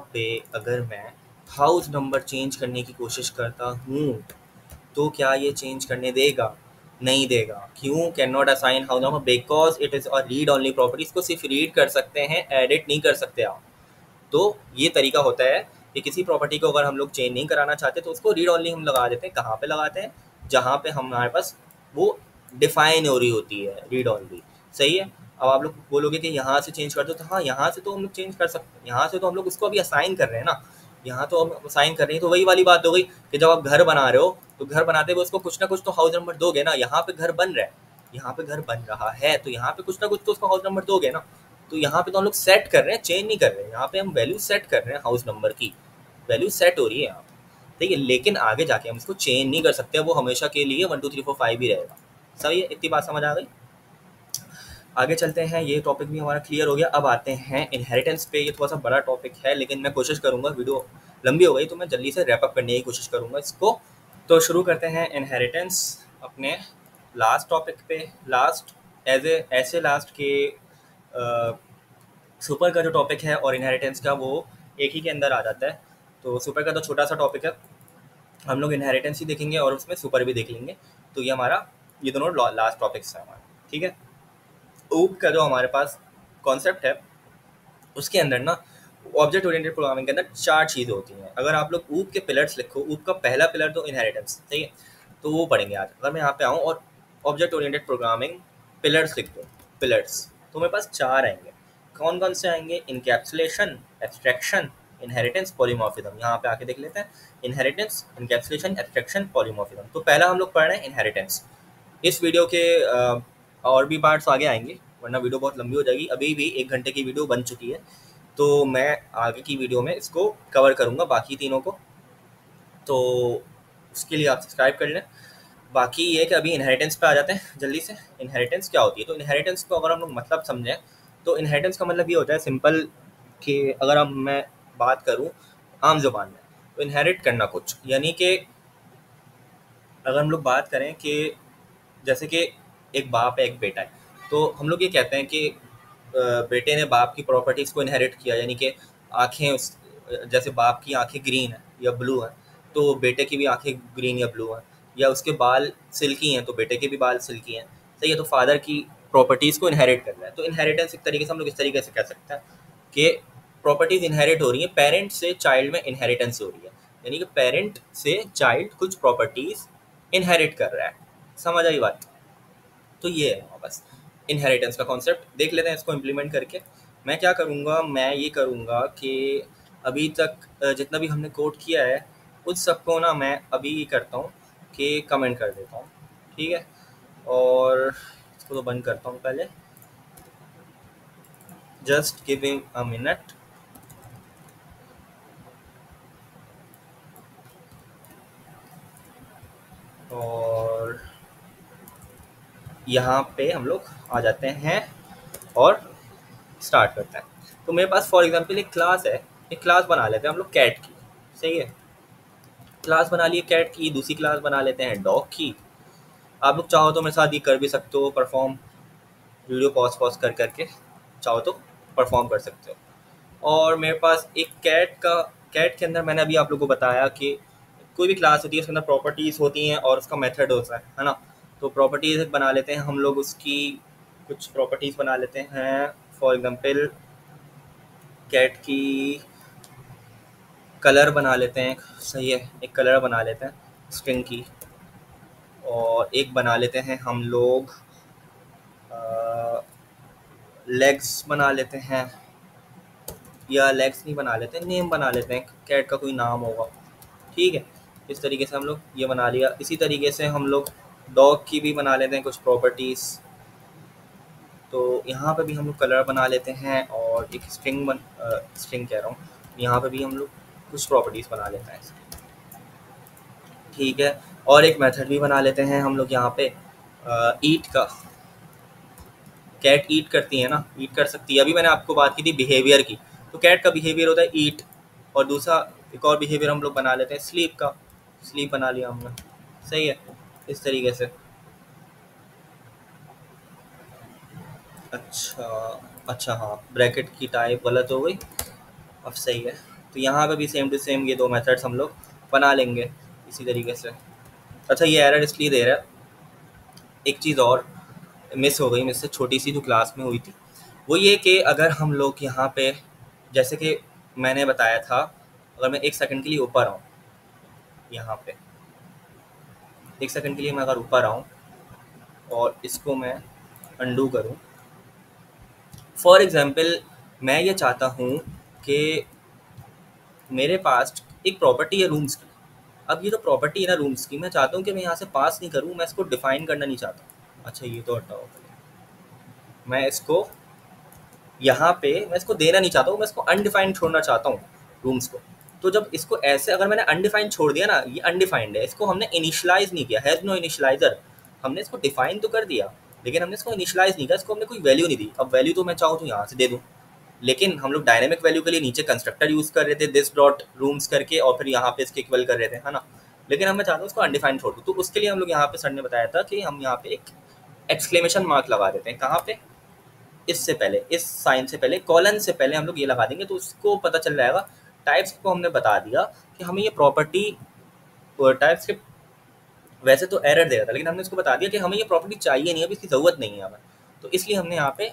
पे अगर मैं हाउस नंबर चेंज करने की कोशिश करता हूँ, तो क्या ये चेंज करने देगा? नहीं देगा। क्यों? Can not assign house number because it is a read only property, इसको सिर्फ रीड कर सकते हैं, एडिट नहीं कर सकते आप। तो ये तरीका होता है कि किसी प्रॉपर्टी को अगर हम लोग चेंज नहीं कराना चाहते तो उसको रीड ऑनली हम लगा देते हैं। कहाँ पे लगाते हैं? जहाँ पे हमारे पास वो डिफाइन हो रही होती है रीड ऑनली, सही है। अब आप लोग बोलोगे कि यहाँ से चेंज कर दो, तो हाँ यहाँ से तो हम लोग चेंज कर सकते हैं, यहाँ से तो हम लोग उसको अभी असाइन कर रहे हैं ना, यहाँ तो हम असाइन कर रहे हैं, तो वही वाली बात हो गई कि जब आप घर बना रहे हो तो घर बनाते हुए उसको कुछ ना कुछ तो हाउस नंबर दोगे ना। यहाँ पे घर बन रहा है, यहाँ पे घर बन रहा है, तो यहाँ पे कुछ ना कुछ तो उसको हाउस नंबर दोगे ना। तो यहाँ पे तो हम लोग सेट कर रहे हैं, चेंज नहीं कर रहे हैं, यहाँ पे हम वैल्यू सेट कर रहे हैं, हाउस नंबर की वैल्यू सेट हो रही है यहाँ पे, ठीक है। लेकिन आगे जाके हम इसको चेंज नहीं कर सकते, वो हमेशा के लिए 1 2 3 4 5 ही रहेगा, सही है। इतनी बात समझ आ गई? आगे चलते हैं, ये टॉपिक भी हमारा क्लियर हो गया। अब आते हैं इनहेरिटेंस पे। ये थोड़ा सा बड़ा टॉपिक है लेकिन मैं कोशिश करूँगा, वीडियो लंबी हो गई तो मैं जल्दी से रैप अप करने की कोशिश करूँगा इसको। तो शुरू करते हैं इनहेरिटेंस अपने लास्ट टॉपिक पे, लास्ट ऐसे लास्ट के सुपर का जो टॉपिक है और इनहेरिटेंस का वो एक ही के अंदर आ जाता है। तो सुपर का तो छोटा सा टॉपिक है, हम लोग इनहेरिटेंस ही देखेंगे और उसमें सुपर भी देख लेंगे। तो ये दोनों लास्ट टॉपिक्स हैं हमारे, ठीक है। ऊप का जो हमारे पास कॉन्सेप्ट है उसके अंदर ना ऑब्जेक्ट ओरिएंटेड प्रोग्रामिंग के अंदर 4 चीज़ें होती हैं। अगर आप लोग ऊप के पिलर्स लिखो, ऊप का पहला पिलर तो इनहेरिटेंस, सही है, तो वो पढ़ेंगे आज। अगर मैं यहाँ पे आऊँ और ऑब्जेक्ट ओरिएंटेड प्रोग्रामिंग पिलर्स लिख दूँ, पिलर्स, तो मेरे पास 4 आएंगे। कौन कौन से आएंगे? Encapsulation, abstraction, inheritance, polymorphism. यहाँ पे आके देख लेते हैं, इनहेरिटेंस, इनकैप्सुलेशन, एब्स्ट्रैक्शन, पॉलीमॉर्फिज्म। तो पहला हम लोग पढ़ रहे हैं इनहेरिटेंस। इस वीडियो के और भी पार्ट्स आगे आएंगे, वरना वीडियो बहुत लंबी हो जाएगी। अभी भी 1 घंटे की वीडियो बन चुकी है, तो मैं आगे की वीडियो में इसको कवर करूँगा बाकी तीनों को, तो उसके लिए आप सब्सक्राइब कर लें। बाकी ये कि अभी इनहेरिटेंस पे आ जाते हैं जल्दी से। इनहेरिटेंस क्या होती है? तो इनहेरिटेंस को अगर हम लोग मतलब समझें, तो इनहेरिटेंस का मतलब ये होता है सिंपल कि अगर हम मैं बात करूँ आम जुबान में, तो इनहेरिट करना कुछ, यानी कि अगर हम लोग बात करें कि जैसे कि एक बाप है, एक बेटा है, तो हम लोग ये कहते हैं कि बेटे ने बाप की प्रॉपर्टीज़ को इनहेरिट किया, यानी कि आँखें जैसे बाप की आँखें ग्रीन है या ब्लू है, तो बेटे की भी आँखें ग्रीन या ब्लू हैं। या उसके बाल सिल्की हैं, तो बेटे के भी बाल सिल्की हैं, सही है। तो फादर की प्रॉपर्टीज़ को इनहेरिट कर रहा है। तो इनहेरिटेंस एक तरीके से हम लोग इस तरीके से कह सकते हैं कि प्रॉपर्टीज़ इनहेरिट हो रही हैं, पेरेंट से चाइल्ड में इनहेरिटेंस हो रही है, यानी कि पेरेंट से चाइल्ड कुछ प्रॉपर्टीज़ इनहेरिट कर रहा है। समझ आई बात? तो ये है बस इनहेरिटेंस का कॉन्सेप्ट। देख लेते हैं इसको इम्प्लीमेंट करके। मैं क्या करूँगा, मैं ये करूँगा कि अभी तक जितना भी हमने कोड किया है उस सबको ना मैं अभी ये करता हूँ कि कमेंट कर देता हूँ, ठीक है। और इसको तो बंद करता हूँ पहले, जस्ट गिविंग अ मिनट। और यहाँ पे हम लोग आ जाते हैं और स्टार्ट करते हैं। तो मेरे पास फॉर एग्जांपल एक क्लास है, एक क्लास बना लेते हैं हम लोग कैट की, सही है। क्लास बना लिए कैट की, दूसरी क्लास बना लेते हैं डॉग की। आप लोग चाहो तो मेरे साथ ये कर भी सकते हो, परफॉर्म, वीडियो पॉज पॉज कर करके चाहो तो परफॉर्म कर सकते हो। और मेरे पास एक कैट के अंदर मैंने अभी आप लोगों को बताया कि कोई भी क्लास होती है उसके अंदर प्रॉपर्टीज़ होती हैं और उसका मेथड होता है ना। तो प्रॉपर्टीज़ बना लेते हैं हम लोग, उसकी कुछ प्रॉपर्टीज़ बना लेते हैं। फॉर एग्जांपल कैट की कलर बना लेते हैं, सही है, एक कलर बना लेते हैं स्ट्रिंग की। और एक बना लेते हैं हम लोग लेग्स बना लेते हैं, या लेग्स नहीं बना लेते हैं, नेम बना लेते हैं, कैट का कोई नाम होगा, ठीक है। इस तरीके से हम लोग ये बना लिया। इसी तरीके से हम लोग डॉग की भी बना लेते हैं कुछ प्रॉपर्टीज़। तो यहाँ पे भी हम लोग कलर बना लेते हैं और एक स्ट्रिंग कह रहा हूँ, यहाँ पे भी हम लोग कुछ प्रॉपर्टीज़ बना लेते हैं, ठीक है। और एक मेथड भी बना लेते हैं हम लोग यहाँ पे ईट का। कैट ईट करती है ना, ईट कर सकती है। अभी मैंने आपको बात की थी बिहेवियर की, तो कैट का बिहेवियर होता है ईट। और दूसरा एक और बिहेवियर हम लोग बना लेते हैं स्लीप का, स्लीप बना लिया हमने, सही है, इस तरीके से। अच्छा अच्छा, हाँ, ब्रैकेट की टाइप गलत हो गई, अब सही है। तो यहाँ पे भी सेम टू सेम ये 2 मेथड्स हम लोग बना लेंगे इसी तरीके से। अच्छा, ये एरर इसलिए दे रहा है, एक चीज़ और मिस हो गई मुझसे, छोटी सी जो क्लास में हुई थी, वो ये कि अगर हम लोग यहाँ पे, जैसे कि मैंने बताया था, अगर मैं 1 सेकंड के लिए ऊपर आऊँ, यहाँ पे 1 सेकंड के लिए मैं अगर ऊपर आऊँ और इसको मैं अंडू करूँ, फॉर एग्जांपल मैं ये चाहता हूँ कि मेरे पास एक प्रॉपर्टी है रूम्स की। अब ये तो प्रॉपर्टी है ना रूम्स की, मैं चाहता हूँ कि मैं यहाँ से पास नहीं करूँ, मैं इसको डिफाइन करना नहीं चाहता। अच्छा, ये तो हटाओ, मैं इसको यहाँ पे मैं इसको देना नहीं चाहता हूँ, मैं इसको अनडिफाइंड छोड़ना चाहता हूँ रूम्स को। तो जब इसको ऐसे अगर मैंने अनडिफाइंड छोड़ दिया ना, ये अनडिफाइंड है, इसको हमने इनिशलाइज नहीं किया, हैज़ नो इनिशलाइजर। हमने इसको डिफाइन तो कर दिया लेकिन हमने इसको इनिशलाइज नहीं किया, इसको हमने कोई वैल्यू नहीं दी। अब वैल्यू तो मैं चाहूँ तो यहाँ से दे दूँ, लेकिन हम लोग डायनेमिक वैल्यू के लिए नीचे कंस्ट्रक्टर यूज़ कर रहे थे, दिस डॉट रूम्स करके, और फिर यहाँ पे इसके इक्वल कर रहे थे, है ना। लेकिन हम मैं चाहता हूँ उसको अनडिफाइंड छोड़ दूँ, तो उसके लिए हम लोग यहाँ पे सर ने बताया था कि हम यहाँ पे एक एक्सक्लेमेशन मार्क लगा देते हैं। कहाँ पे? इससे पहले, इस साइन से पहले, कॉलन से पहले हम लोग ये लगा देंगे, तो उसको पता चल जाएगा। टाइप्स को हमने बता दिया कि हमें ये प्रॉपर्टी, टाइप्स के वैसे तो एरर दे रहा था लेकिन हमने इसको बता दिया कि हमें ये प्रॉपर्टी चाहिए नहीं, अभी इसकी ज़रूरत नहीं है हमें, तो इसलिए हमने यहाँ पे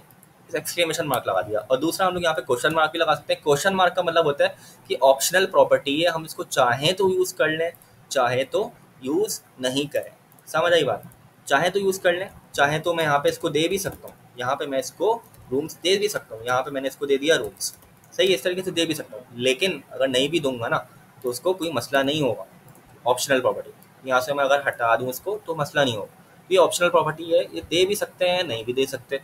एक्सक्लेमेशन मार्क लगा दिया। और दूसरा हम लोग यहाँ पे क्वेश्चन मार्क भी लगा सकते हैं। क्वेश्चन मार्क का मतलब होता है कि ऑप्शनल प्रॉपर्टी है, हम इसको चाहें तो यूज़ कर लें, चाहे तो यूज़ नहीं करें। समझ आई बात? चाहे तो यूज़ कर लें, चाहे तो मैं यहाँ पे इसको दे भी सकता हूँ, यहाँ पे मैं इसको रूम्स दे भी सकता हूँ, यहाँ पे मैंने इसको दे दिया रूम्स, सही है, इस तरीके से दे भी सकता हूँ। लेकिन अगर नहीं भी दूंगा ना तो उसको कोई मसला नहीं होगा। ऑप्शनल प्रॉपर्टी यहाँ से मैं अगर हटा दूँ इसको तो मसला नहीं होगा। ये ऑप्शनल प्रॉपर्टी है, ये दे भी सकते हैं, नहीं भी दे सकते,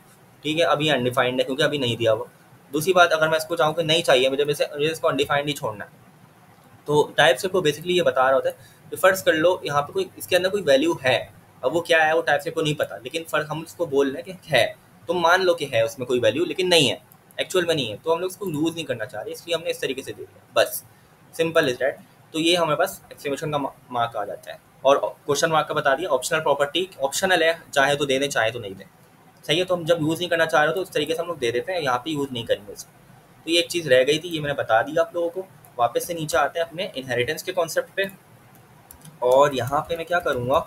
ठीक है। अभी अनडिफाइंड है क्योंकि अभी नहीं दिया वो। दूसरी बात, अगर मैं इसको चाहूँ कि नहीं चाहिए मुझे इसको अनडिफाइंड ही छोड़ना है, तो टाइप से को बेसिकली ये बता रहा होता है कि फ़र्ज़ कर लो यहाँ पे कोई इसके अंदर कोई वैल्यू है, अब वो क्या है वो टाइप से को नहीं पता, लेकिन फ़र्क हम उसको बोल रहे हैं कि है, तुम मान लो कि है उसमें कोई वैल्यू, लेकिन नहीं है, एक्चुअल में नहीं है, तो हम लोग उसको यूज़ नहीं करना चाह रहे, इसलिए हमने इस तरीके से दे दिया, बस सिंपल इज डैट। तो ये हमारे पास एक्सक्लेमेशन का मार्क आ जाता है। और क्वेश्चन मार्क का बता दिया, ऑप्शनल प्रॉपर्टी ऑप्शनल है, चाहे तो दे दें चाहे तो नहीं दें, सही है। तो हम जब यूज़ नहीं करना चाह रहे हो तो इस तरीके से हम लोग दे देते हैं, यहाँ पे यूज़ नहीं करेंगे इसको। तो ये एक चीज़ रह गई थी, ये मैंने बता दिया आप लोगों को। वापस से नीचे आते हैं अपने इनहेरिटेंस के कॉन्सेप्ट पे। और यहाँ पे मैं क्या करूँगा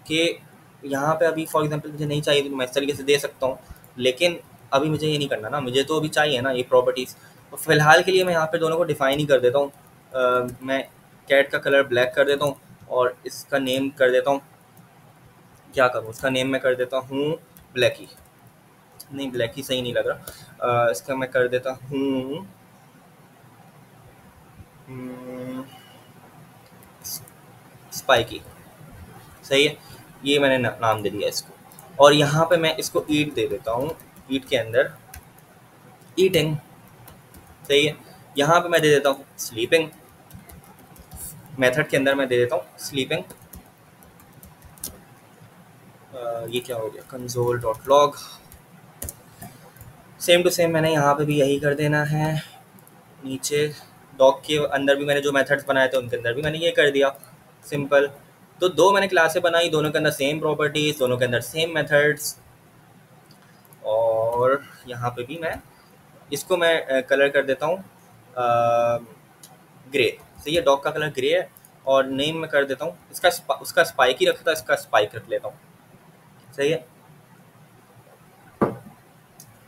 कि यहाँ पे अभी फॉर एग्जांपल मुझे नहीं चाहिए तो मैं इस तरीके से दे सकता हूँ, लेकिन अभी मुझे ये नहीं करना ना, मुझे तो अभी चाहिए ना ये प्रॉपर्टीज़। तो फिलहाल के लिए मैं यहाँ पे दोनों को डिफाइन ही कर देता हूँ। मैं कैट का कलर ब्लैक कर देता हूँ और इसका नेम कर देता हूँ, क्या करूँ, इसका नेम मैं कर देता हूँ ब्लैक ही, नहीं ब्लैक ही सही नहीं लग रहा, इसका मैं कर देता हूँ स्पाइकी, सही है। ये मैंने नाम दे दिया इसको। और यहाँ पे मैं इसको ईट दे देता हूँ, ईट के अंदर ईटिंग, सही है। यहाँ पे मैं दे देता हूँ स्लीपिंग, मेथड के अंदर मैं दे देता हूँ स्लीपिंग। ये क्या हो गया, console dot log, same to same मैंने यहाँ पे भी यही कर देना है। नीचे डॉग के अंदर भी मैंने जो मेथड्स बनाए थे उनके अंदर भी मैंने ये कर दिया, सिंपल। तो दो मैंने क्लासें बनाई, दोनों के अंदर सेम प्रॉपर्टीज, दोनों के अंदर सेम मेथड्स। और यहाँ पे भी मैं इसको मैं कलर कर देता हूँ ग्रे, सही है, डॉग का कलर ग्रे है। और नेम में कर देता हूँ इसका उसका स्पाइक ही रखता है, इसका स्पाइक रख लेता हूँ, सही है।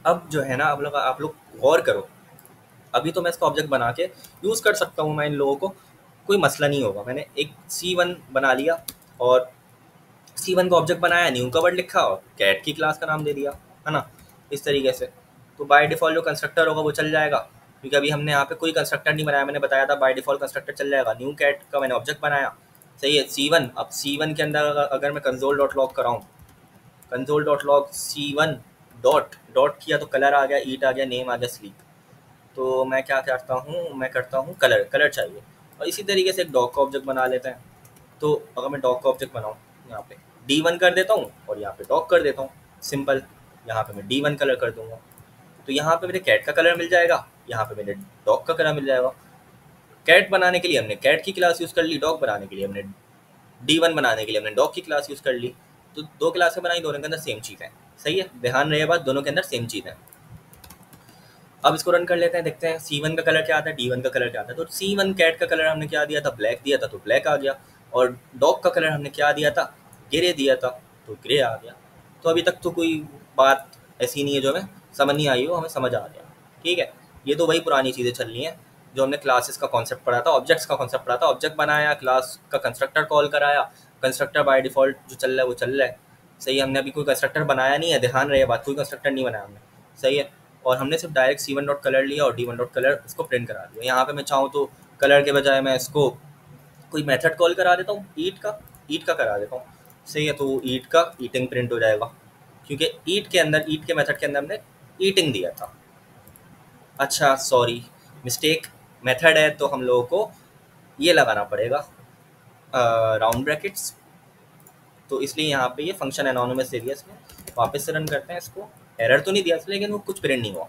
अब जो है ना, अब आप लोग गौर करो, अभी तो मैं इसका ऑब्जेक्ट बना के यूज़ कर सकता हूँ मैं इन लोगों को, कोई मसला नहीं होगा। मैंने एक C1 बना लिया और C1 का ऑब्जेक्ट बनाया, न्यू का वर्ड लिखा और कैट की क्लास का नाम दे दिया, है ना, इस तरीके से। तो बाय डिफ़ॉल्ट जो कंस्ट्रक्टर होगा वो चल जाएगा, क्योंकि अभी हमने यहाँ पे कोई कंस्ट्रक्टर नहीं बनाया, मैंने बताया था बाय डिफ़ॉल्ट कंस्ट्रक्टर चल जाएगा। न्यू कैट का मैंने ऑब्जेक्ट बनाया, सही है। C1, अब C1 के अंदर अगर मैं कंसोल डॉट लॉग कराऊँ, console dot log C1 dot dot किया तो कलर आ गया, ईट आ गया, नेम आ गया, स्लीप। तो मैं क्या करता हूँ, मैं करता हूँ कलर, कलर चाहिए। और इसी तरीके से एक डॉग का ऑब्जेक्ट बना लेते हैं। तो अगर मैं डॉग का ऑब्जेक्ट बनाऊँ, यहाँ पे D1 कर देता हूँ और यहाँ पे डॉग कर देता हूँ, सिंपल। यहाँ पे मैं D1 कलर कर दूंगा, तो यहाँ पे मेरे कैट का कलर मिल जाएगा, यहाँ पे मेरे डॉग का कलर मिल जाएगा। कैट बनाने के लिए हमने कैट की क्लास यूज़ कर ली, डॉग बनाने के लिए हमने D1 बनाने के लिए हमने डॉग की क्लास यूज़ कर ली। तो दो क्लासें बनाई, दोनों के अंदर सेम चीज़ है, सही है, ध्यान रहे बात, दोनों के अंदर सेम चीज़ है। अब इसको रन कर लेते हैं, देखते हैं C1 का कलर क्या आता है, D1 का कलर क्या आता है। तो C1 कैट का कलर हमने क्या दिया था, ब्लैक दिया था, तो ब्लैक आ गया। और डॉग का कलर हमने क्या दिया था, ग्रे दिया था, तो ग्रे आ गया। तो अभी तक तो कोई बात ऐसी नहीं है जो हमें समझ नहीं आई हो, हमें समझ आ गया, ठीक है। ये तो वही पुरानी चीज़ें चल रही हैं जो हमने क्लासेस का कॉन्सेप्ट पढ़ा था, ऑब्जेक्ट्स का कॉन्सेप्ट पढ़ा था। ऑब्जेक्ट बनाया, क्लास का कंस्ट्रक्टर कॉल कराया, कंस्ट्रक्टर बाय डिफ़ॉल्ट जो चल रहा है वो चल रहा है, सही है। हमने अभी कोई कंस्ट्रक्टर बनाया नहीं है, ध्यान रहे बात, कोई कंस्ट्रक्टर नहीं बनाया हमने, सही है। और हमने सिर्फ डायरेक्ट C1 डॉट कलर लिया और D1 डॉट कलर इसको प्रिंट करा दिया। यहाँ पे मैं चाहूँ तो कलर के बजाय मैं इसको कोई मेथड कॉल करा देता हूँ, ईट का करा देता हूँ, सही है। तो ईट का ईटिंग प्रिंट हो जाएगा, क्योंकि ईट के अंदर, ईट के मेथड के अंदर हमने ईटिंग दिया था। अच्छा सॉरी, मिस्टेक, मेथड है तो हम लोगों को ये लगाना पड़ेगा राउंड ब्रैकेट्स, तो इसलिए यहाँ पे ये फंक्शन एनोनिमस दे दिया इसमें। वापस से रन करते हैं इसको, एरर तो नहीं दिया इसलिए, लेकिन वो कुछ प्रिंट नहीं हुआ।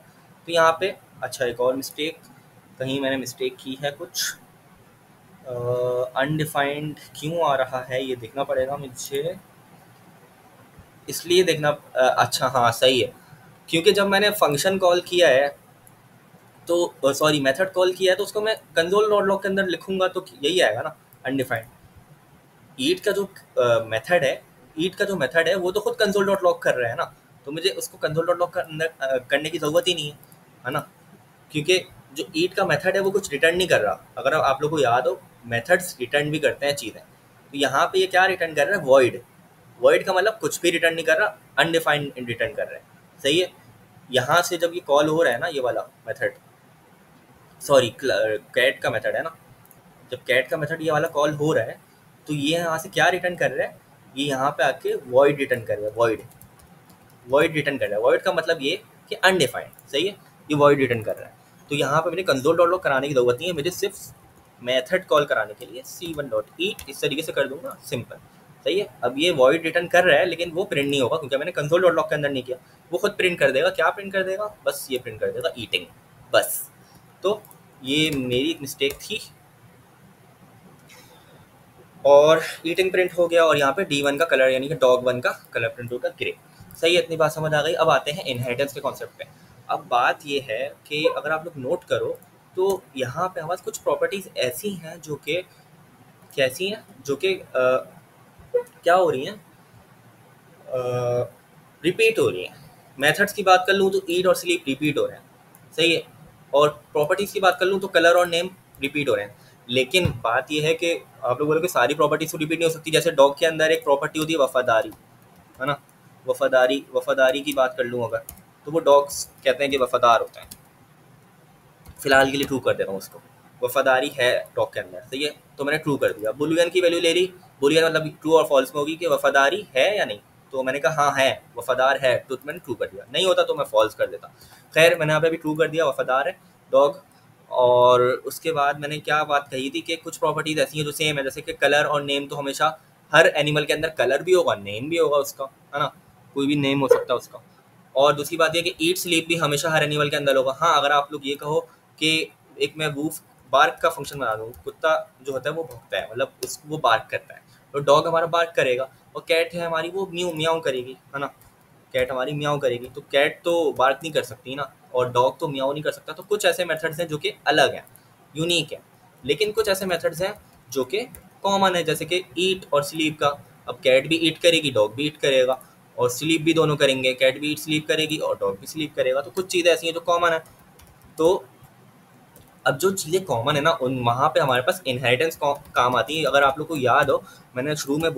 तो यहाँ पे अच्छा एक और मिस्टेक, कहीं मैंने मिस्टेक की है कुछ, अनडिफाइंड क्यों आ रहा है ये देखना पड़ेगा मुझे, इसलिए देखना अच्छा हाँ सही है, क्योंकि जब मैंने फंक्शन कॉल किया है तो सॉरी मेथड कॉल किया है तो उसको मैं कंसोल डॉट लॉग के अंदर लिखूंगा तो यही आएगा ना, अनडिफाइंड। ईट का जो मेथड है, ईट का जो मेथड है वो तो खुद कंसोल डॉट लॉग कर रहा है ना, तो मुझे उसको कंसोल डॉट लॉग करने की ज़रूरत ही नहीं है ना, क्योंकि जो ईट का मेथड है वो कुछ रिटर्न नहीं कर रहा। अगर आप लोगों को याद हो, मेथड्स रिटर्न भी करते हैं चीज़ें, तो यहाँ पे ये क्या रिटर्न कर रहा है, वॉइड। वॉइड का मतलब कुछ भी रिटर्न नहीं कर रहा, अनडिफाइंड रिटर्न कर रहा है। सही है। यहाँ से जब ये कॉल हो रहा है ना, ये वाला मेथड, सॉरी कैट का मेथड है ना, जब कैट का मेथड ये वाला कॉल हो रहा है, तो ये यहाँ से क्या रिटर्न कर रहा है, ये यहाँ पे आके वॉइड रिटर्न कर रहा है। वॉइड रिटर्न कर रहा है। वॉइड का मतलब ये कि अनडिफाइंड। सही है, ये वॉइड रिटर्न कर रहा है। तो यहाँ पे मुझे कंसोल डॉट लॉग कराने की जरूरत नहीं है, मुझे सिर्फ मेथड कॉल कराने के लिए c1.eat इस तरीके से कर दूंगा, सिंपल। सही है। अब ये वॉइड रिटर्न कर रहा है, लेकिन वो प्रिंट नहीं होगा क्योंकि मैंने कंसोल डॉट लॉग के अंदर नहीं किया। वो खुद प्रिंट कर देगा। क्या प्रिंट कर देगा, बस ये प्रिंट कर देगा ईटिंग, बस। तो ये मेरी मिस्टेक थी, और ईटिंग प्रिंट हो गया, और यहाँ पे D1 का कलर यानी कि dog1 का कलर प्रिंट होगा ग्रे। सही है, इतनी बात समझ आ गई। अब आते हैं इनहेरिटेंस के कॉन्सेप्ट पे। अब बात ये है कि अगर आप लोग नोट करो तो यहाँ पे हमारे कुछ प्रॉपर्टीज़ ऐसी हैं जो कि कैसी हैं, जो कि क्या हो रही हैं, रिपीट हो रही हैं। मेथड्स की बात कर लूँ तो ईट और स्लीप रिपीट हो रहे हैं। सही है। और प्रॉपर्टीज़ की बात कर लूँ तो कलर और नेम रिपीट हो रहे हैं। लेकिन बात यह है कि आप लोग बोलोगे सारी प्रॉपर्टीज तो रिपीट नहीं हो सकती। जैसे डॉग के अंदर एक प्रॉपर्टी होती है वफादारी, है ना। वफादारी की बात कर लूँ अगर, तो वो डॉग्स कहते हैं कि वफादार होते हैं। फिलहाल के लिए ट्रू कर दे रहा हूँ उसको, वफादारी है डॉग के अंदर। सही है, तो मैंने ट्रू कर दिया। बुलियन की वैल्यू ले ली, बुलियन मतलब ट्रू और फॉल्स में होगी कि वफादारी है या नहीं। तो मैंने कहा हाँ है, वफादार है, तो मैंने ट्रू कर दिया। नहीं होता तो मैं फॉल्स कर देता। खैर, मैंने यहाँ पे भी ट्रू कर दिया, वफादार है डॉग। और उसके बाद मैंने क्या बात कही थी कि कुछ प्रॉपर्टीज ऐसी हैं जो सेम है, जैसे कि कलर और नेम। तो हमेशा हर एनिमल के अंदर कलर भी होगा, नेम भी होगा उसका, है ना, कोई भी नेम हो सकता है उसका। और दूसरी बात यह कि ईट स्लीप भी हमेशा हर एनिमल के अंदर होगा। हाँ, अगर आप लोग ये कहो कि एक मैं वूफ बार्क का फंक्शन बना दूँ, कुत्ता जो होता है वो भौंकता है, मतलब उसको वो बार्क करता है, तो डॉग हमारा बार्क करेगा। और कैट है हमारी, वो म्याऊ म्याऊ करेगी, है ना। कैट हमारी म्याऊ करेगी, तो कैट तो बार्क नहीं कर सकती ना, और डॉग तो म्याऊ नहीं कर सकता। तो कुछ ऐसे मेथड्स हैं जो कि अलग हैं, यूनिक है। लेकिन कुछ ऐसे मेथड्स हैं जो कि कॉमन है, जैसे कि ईट और स्लीप का। अब कैट भी ईट करेगी, डॉग भी ईट करेगा, और स्लीप भी दोनों करेंगे। कैट भी ईट स्लीप करेगी और डॉग भी स्लीप करेगा। तो कुछ चीज़ें ऐसी हैं जो कॉमन है। तो अब जो चीज़ें कॉमन है ना, उन वहाँ पे हमारे पास इनहेरिटेंस काम आती है। अगर आप लोग को याद हो, मैंने शुरू में ये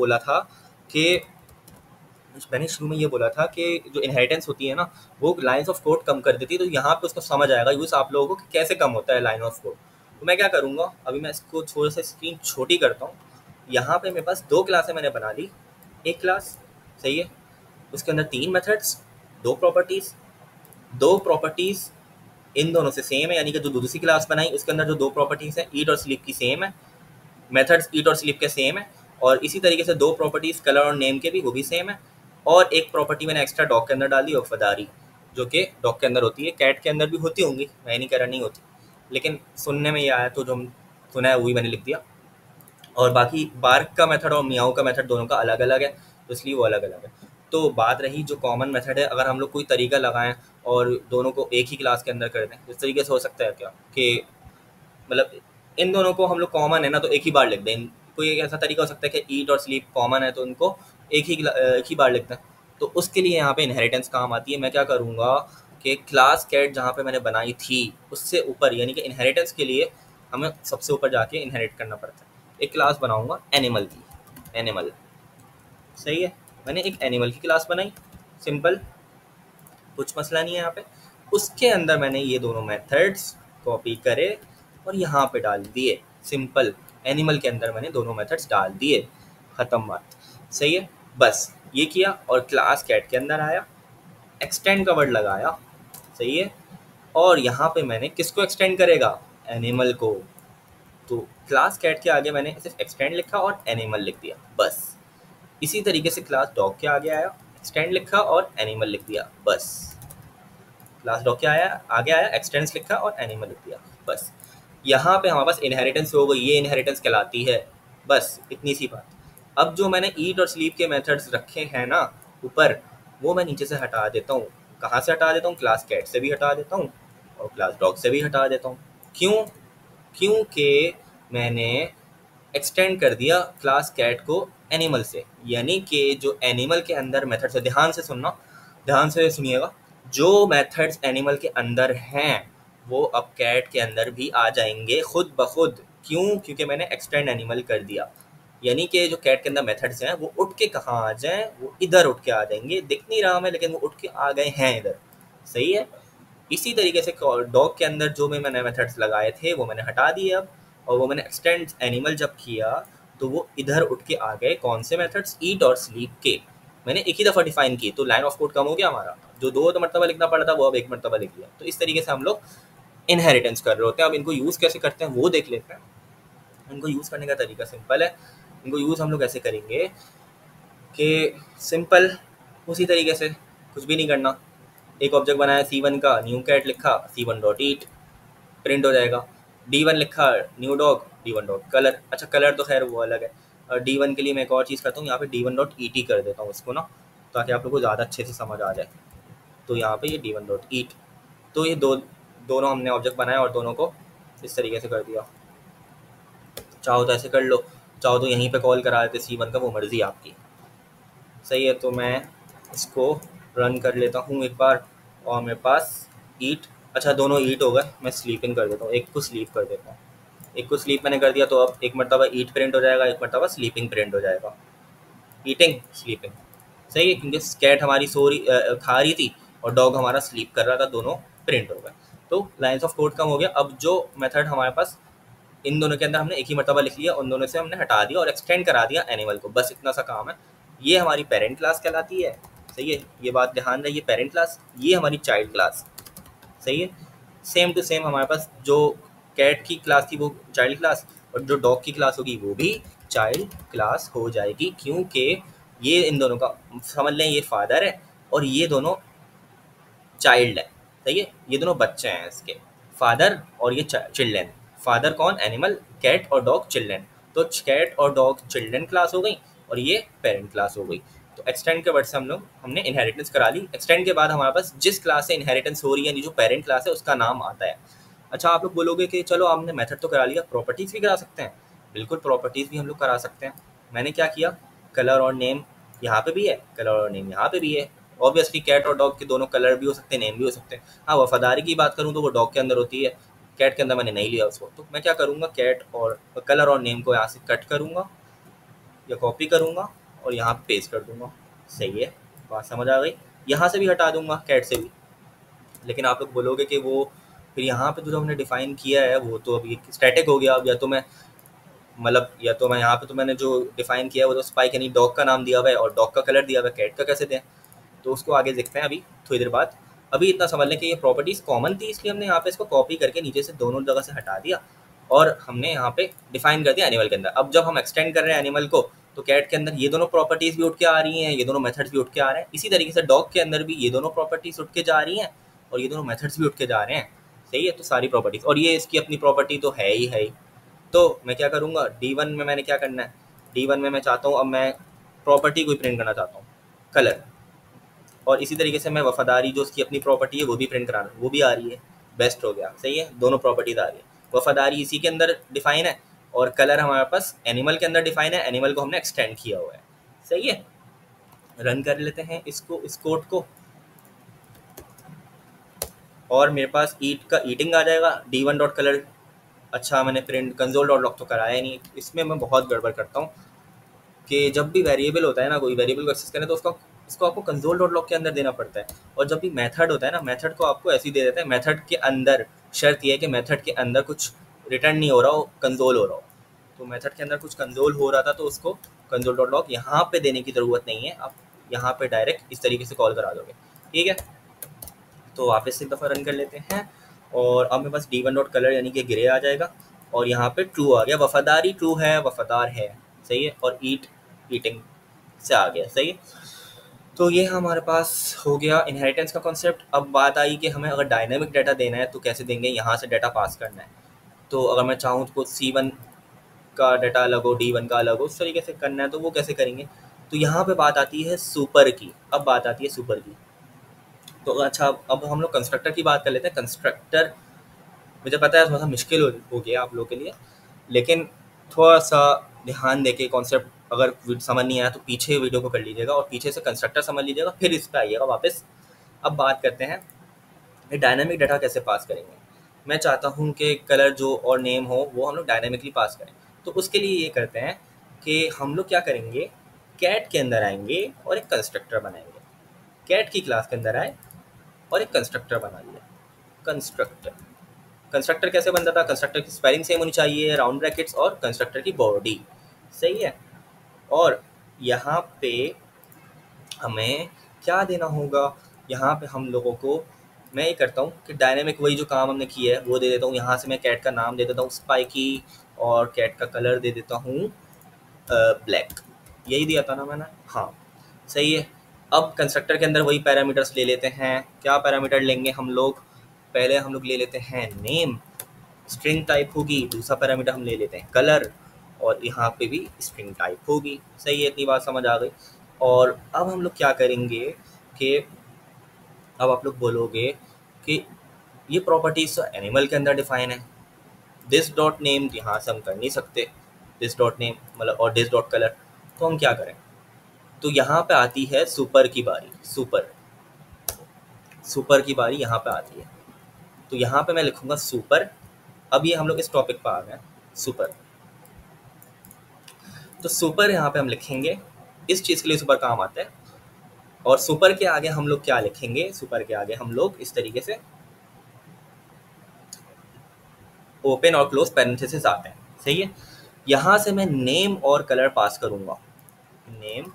बोला था कि जो इनहेरिटेंस होती है ना, वो लाइन्स ऑफ कोड कम कर देती है। तो यहाँ पे उसको समझ आएगा यूज आप लोगों को कि कैसे कम होता है लाइन ऑफ कोड। तो मैं क्या करूँगा, अभी मैं इसको थोड़ा सा स्क्रीन छोटी करता हूँ। यहाँ पे मेरे पास 2 क्लासें मैंने बना ली। एक क्लास, सही है, उसके अंदर 3 मेथड्स, 2 प्रॉपर्टीज़ इन दोनों से सेम है, यानी कि जो दूसरी क्लास बनाई उसके अंदर जो 2 प्रॉपर्टीज़ हैं ईट और स्लीप की सेम है, मेथड्स ईट और स्लीप के सेम है। और इसी तरीके से 2 प्रॉपर्टीज़ कलर और नेम के भी, वो भी सेम है। और एक प्रॉपर्टी मैंने एक्स्ट्रा डॉग के अंदर डाली, वफादारी, जो कि डॉग के अंदर होती है। कैट के अंदर भी होती होंगी, मैं नहीं कह रहा नहीं होती, लेकिन सुनने में ये आया तो जो सुना है वही मैंने लिख दिया। और बाकी बार्क का मेथड और मियाऊ का मेथड दोनों का अलग अलग है, तो इसलिए वो अलग अलग है। तो बात रही जो कॉमन मेथड है, अगर हम लोग कोई तरीका लगाएं और दोनों को एक ही क्लास के अंदर कर दें, इस तरीके से हो सकता है क्या कि मतलब इन दोनों को हम लोग कॉमन है ना तो एक ही बार लिख दें। कोई एक ऐसा तरीका हो सकता है कि ईट और स्लीप कॉमन है तो उनको एक ही बार लिखते हैं। तो उसके लिए यहाँ पे इनहेरिटेंस काम आती है। मैं क्या करूँगा कि क्लास कैट जहाँ पे मैंने बनाई थी उससे ऊपर, यानी कि इनहेरिटेंस के लिए हमें सबसे ऊपर जाके इनहेरिट करना पड़ता है। एक क्लास बनाऊँगा एनिमल की, एनिमल, सही है। मैंने एक एनिमल की क्लास बनाई, सिंपल, कुछ मसला नहीं है यहाँ पे। उसके अंदर मैंने ये दोनों मेथड्स कॉपी करे और यहाँ पे डाल दिए, सिंपल। एनिमल के अंदर मैंने दोनों मेथड्स डाल दिए, ख़त्म बात, सही है। बस ये किया और क्लास कैट के अंदर आया, एक्सटेंड का वर्ड लगाया, सही है। और यहाँ पे मैंने किसको एक्सटेंड करेगा, एनिमल को। तो क्लास कैट के आगे मैंने सिर्फ एक्सटेंड लिखा और एनिमल लिख दिया, बस। इसी तरीके से क्लास डॉग के आगे आया, एक्सटेंड लिखा और एनिमल लिख दिया, बस। क्लास डॉग के आगे आया, एक्सटेंस लिखा और एनिमल लिख दिया, बस। यहाँ पे हमारे पास इनहेरिटेंस हो गई, ये इनहेरिटेंस कहलाती है, बस इतनी सी बात। अब जो मैंने ईट और स्लीप के मेथड्स रखे हैं ना ऊपर, वो मैं नीचे से हटा देता हूँ। कहाँ से हटा देता हूँ, क्लास कैट से भी हटा देता हूँ और क्लास डॉग से भी हटा देता हूँ। क्यों, क्योंकि मैंने एक्सटेंड कर दिया क्लास कैट को एनिमल से, यानी कि जो एनिमल के अंदर मेथड्स है, ध्यान से सुनना, ध्यान से सुनिएगा, जो मेथड्स एनिमल के अंदर हैं वो अब कैट के अंदर भी आ जाएंगे खुद ब खुद। क्यों? क्योंकि मैंने एक्सटेंड एनिमल कर दिया, यानी कि जो कैट के अंदर मेथड्स हैं वो उठ के कहाँ आ जाएं, वो इधर उठ के आ जाएंगे। दिख नहीं रहा मैं, लेकिन वो उठ के आ गए हैं इधर। सही है। इसी तरीके से डॉग के अंदर जो भी मैंने मेथड्स लगाए थे वो मैंने हटा दिए अब, और वो मैंने एक्सटेंड एनिमल जब किया तो वो इधर उठ के आ गए। कौन से मेथड्स? ईट और स्लीप के। मैंने एक ही दफ़ा डिफाइन की तो लाइन ऑफ कोड कम हो गया हमारा। जो दो मरतबा लिखना पड़ा था वो अब एक मरतबा लिख लिया। तो इस तरीके से हम लोग इनहेरिटेंस कर रहे होते हैं। अब इनको यूज़ कैसे करते हैं वो देख लेते हैं। इनको यूज़ करने का तरीका सिंपल है। इनको यूज़ हम लोग ऐसे करेंगे कि सिंपल उसी तरीके से, कुछ भी नहीं करना। एक ऑब्जेक्ट बनाया C1 का, न्यू कैट लिखा, C1 डॉट ईट प्रिंट हो जाएगा। D1 लिखा, new dog, D1 dot colour. अच्छा कलर तो खैर वो अलग है। और D1 के लिए मैं एक और चीज़ करता हूँ, यहाँ पे D1 डॉट ईट कर देता हूँ इसको ना, ताकि आप लोग को ज़्यादा अच्छे से समझ आ जाए। तो यहाँ पे ये D1 डॉट ईट, तो ये दोनों हमने ऑब्जेक्ट बनाया और दोनों को इस तरीके से कर दिया। चाहो तो ऐसे कर लो, चाहो तो यहीं पे कॉल करा देते C1 का, वो मर्ज़ी आपकी। सही है। तो मैं इसको रन कर लेता हूँ एक बार, और मेरे पास ईट, अच्छा दोनों ईट हो गए। मैं स्लीपिंग कर देता हूँ, एक को स्लीप कर देता हूँ। एक को स्लीप मैंने कर दिया, तो अब एक मरतबा ईट प्रिंट हो जाएगा, एक मरतबा स्लीपिंग प्रिंट हो जाएगा। Eating, sleeping. सही है, क्योंकि कैट हमारी खा रही थी और डॉग हमारा स्लीप कर रहा था, दोनों प्रिंट हो गए। तो लाइन्स ऑफ कोड कम हो गया। अब जो मेथड हमारे पास इन दोनों के अंदर हमने एक ही मरतबा लिख लिया, उन दोनों से हमने हटा दिया और एक्सटेंड करा दिया एनिमल को। बस इतना सा काम है। ये हमारी पेरेंट क्लास कहलाती है। सही है, ये बात ध्यान रही, पेरेंट क्लास, ये हमारी चाइल्ड क्लास। सही है। सेम टू सेम हमारे पास जो कैट की क्लास थी वो चाइल्ड क्लास, और जो डॉग की क्लास होगी वो भी चाइल्ड क्लास हो जाएगी, क्योंकि ये इन दोनों का, समझ लें ये फादर है और ये दोनों चाइल्ड है। सही है, ये दोनों बच्चे हैं इसके, फादर और ये चिल्ड्रेन। फादर कौन? एनिमल, कैट और डॉग चिल्ड्रेन। तो कैट और डॉग चिल्ड्रेन क्लास हो गई और ये पेरेंट क्लास हो गई। तो एक्सटेंड के वर्ड से हमने इनहेरिटेंस करा ली। एक्सटेंड के बाद हमारे पास जिस क्लास से इनहेरिटेंस हो रही है, जो पेरेंट क्लास है, उसका नाम आता है। अच्छा आप लोग बोलोगे कि चलो हमने मेथड तो करा लिया, प्रॉपर्टीज़ भी करा सकते हैं। बिल्कुल, प्रॉपर्टीज़ भी हम लोग करा सकते हैं। मैंने क्या किया, कलर और नेम यहाँ पे भी है, कलर और नेम यहाँ पे भी है। ऑब्वियसली कैट और डॉग के दोनों कलर भी हो सकते हैं, नेम भी हो सकते हैं। हाँ, वफादारी की बात करूँ तो वो डॉग के अंदर होती है, कैट के अंदर मैंने नहीं लिया उसको। तो मैं क्या करूँगा, कैट और कलर और नेम को यहाँ से कट करूँगा या कॉपी करूँगा और यहाँ पे पेस्ट कर दूँगा। सही है, बात समझ आ गई। यहाँ से भी हटा दूँगा, कैट से भी। लेकिन आप लोग बोलोगे कि वो फिर यहाँ पे जो हमने डिफ़ाइन किया है वो तो अभी स्टैटिक हो गया। अब या तो मैं यहाँ पे तो मैंने जो डिफ़ाइन किया है वो तो स्पाइक यानी डॉग का नाम दिया हुआ है और डॉग का कलर दिया हुआ है, कैट का कैसे दें? तो उसको आगे देखते हैं अभी थोड़ी देर बाद। अभी इतना समझ लें कि ये प्रॉपर्टीज़ कॉमन थी, इसलिए हमने यहाँ पे इसको कॉपी करके नीचे से दोनों जगह से हटा दिया और हमने यहाँ पे डिफाइन कर दिया एनिमल के अंदर। अब जब हम एक्सटेंड कर रहे हैं एनिमल को, तो कैट के अंदर ये दोनों प्रॉपर्टीज़ भी उठ के आ रही हैं, ये दोनों मेथड्स भी उठ के आ रहे हैं। इसी तरीके से डॉग के अंदर भी ये दोनों प्रॉपर्टीज़ उठ के जा रही हैं और ये दोनों मेथड्स भी उठ के जा रहे हैं। सही है, तो सारी प्रॉपर्टीज़, और ये इसकी अपनी प्रॉपर्टी तो है ही। तो मैं क्या करूँगा, D1 में मैंने क्या करना है, D1 में मैं चाहता हूँ, अब मैं प्रॉपर्टी को प्रिंट करना चाहता हूँ, कलर। और इसी तरीके से मैं वफादारी जो उसकी अपनी प्रॉपर्टी है वो भी प्रिंट कराना, वो भी आ रही है। बेस्ट हो गया। सही है, दोनों प्रॉपर्टीज आ रही है। वफादारी इसी के अंदर डिफाइन है और कलर हमारे पास एनिमल के अंदर डिफाइन है। एनिमल को हमने एक्सटेंड किया हुआ है। सही है, रन कर लेते हैं इसको, इस कोड को, और मेरे पास ईट का ईटिंग आ जाएगा। D1 डॉट कलर, अच्छा मैंने प्रिंट कंसोल डॉट लॉग तो कराया नहीं। इसमें मैं बहुत गड़बड़ करता हूँ कि जब भी वेरिएबल होता है ना, कोई वेरिएबल को एक्सेस करें तो उसको आपको कंसोल डॉट लॉग के अंदर देना पड़ता है। और जब भी मेथड होता है ना, मेथड को आपको ऐसे ही दे देता है। मेथड के अंदर शर्त यह है कि मेथड के अंदर कुछ रिटर्न नहीं हो रहा हो, कंसोल हो रहा हो। तो मेथड के अंदर कुछ कंसोल हो रहा था तो उसको कंसोल डॉट लॉग यहाँ पे देने की ज़रूरत नहीं है। आप यहाँ पे डायरेक्ट इस तरीके से कॉल करा दोगे। ठीक है, तो वापस से एक दफ़ा रन कर लेते हैं और अब मेरे पास D1 डॉट कलर यानी कि ग्रे आ जाएगा और यहाँ पे ट्रू आ गया। वफादारी ट्रू है, वफादार है। सही है, और ईटिंग से आ गया। सही है, तो ये हमारे पास हो गया इनहेरिटेंस का कॉन्सेप्ट। अब बात आई कि हमें अगर डायनामिक डाटा देना है तो कैसे देंगे, यहाँ से डाटा पास करना है। तो अगर मैं चाहूँ तो C1 का डाटा अलग हो, D1 का अलग हो, उस तरीके से करना है तो वो कैसे करेंगे। तो यहाँ पे बात आती है सुपर की। अब बात आती है सुपर की। तो अच्छा अब हम लोग कंस्ट्रक्टर की बात कर लेते हैं। कंस्ट्रक्टर मुझे पता है थोड़ा सा मुश्किल हो गया आप लोग के लिए, लेकिन थोड़ा सा ध्यान देके कॉन्सेप्ट अगर समझ नहीं आया तो पीछे वीडियो को कर लीजिएगा और पीछे से कंस्ट्रक्टर समझ लीजिएगा, फिर इस पर आइएगा वापस। अब बात करते हैं ये डायनामिक डाटा कैसे पास करेंगे। मैं चाहता हूँ कि कलर जो और नेम हो वो हम लोग डायनामिकली पास करें। तो उसके लिए ये करते हैं कि हम लोग क्या करेंगे, कैट के अंदर आएंगे और एक कंस्ट्रक्टर बनाएंगे। कैट की क्लास के अंदर आए और एक कंस्ट्रक्टर बना लिया। कंस्ट्रक्टर कंस्ट्रक्टर कैसे बनता था, कंस्ट्रक्टर की स्पेलिंग सेम होनी चाहिए, राउंड ब्रैकेट्स और कंस्ट्रक्टर की बॉडी, सही है। और यहाँ पे हमें क्या देना होगा, यहाँ पे हम लोगों को मैं ये करता हूँ कि डायनेमिक वही जो काम हमने किया है वो दे देता हूँ। यहाँ से मैं कैट का नाम दे देता हूँ स्पाइकी और कैट का कलर दे देता हूँ ब्लैक। यही दिया था ना मैंने, हाँ सही है। अब कंस्ट्रक्टर के अंदर वही पैरामीटर्स ले लेते हैं। क्या पैरामीटर लेंगे हम लोग, पहले हम लोग ले लेते हैं नेम, स्ट्रिंग टाइप होगी। दूसरा पैरामीटर हम ले लेते हैं कलर और यहाँ पे भी स्ट्रिंग टाइप होगी, सही है। इतनी बात समझ आ गई। और अब हम लोग क्या करेंगे कि अब आप लोग बोलोगे कि ये प्रॉपर्टीज तो एनिमल के अंदर डिफाइन है, दिस डॉट नेम यहाँ से हम कर नहीं सकते, दिस डॉट नेम मतलब और दिस डॉट कलर, तो हम क्या करें। तो यहाँ पे आती है सुपर की बारी, सुपर की बारी यहाँ पे आती है। तो यहाँ पे मैं लिखूंगा सुपर। अब ये हम लोग इस टॉपिक पर आ गए सुपर। तो सुपर यहाँ पे हम लिखेंगे, इस चीज़ के लिए सुपर काम आता है। और सुपर के आगे हम लोग क्या लिखेंगे, सुपर के आगे हम लोग इस तरीके से ओपन और क्लोज पैरेंथेसिस आते हैं, सही है। यहाँ से मैं नेम और कलर पास करूँगा, नेम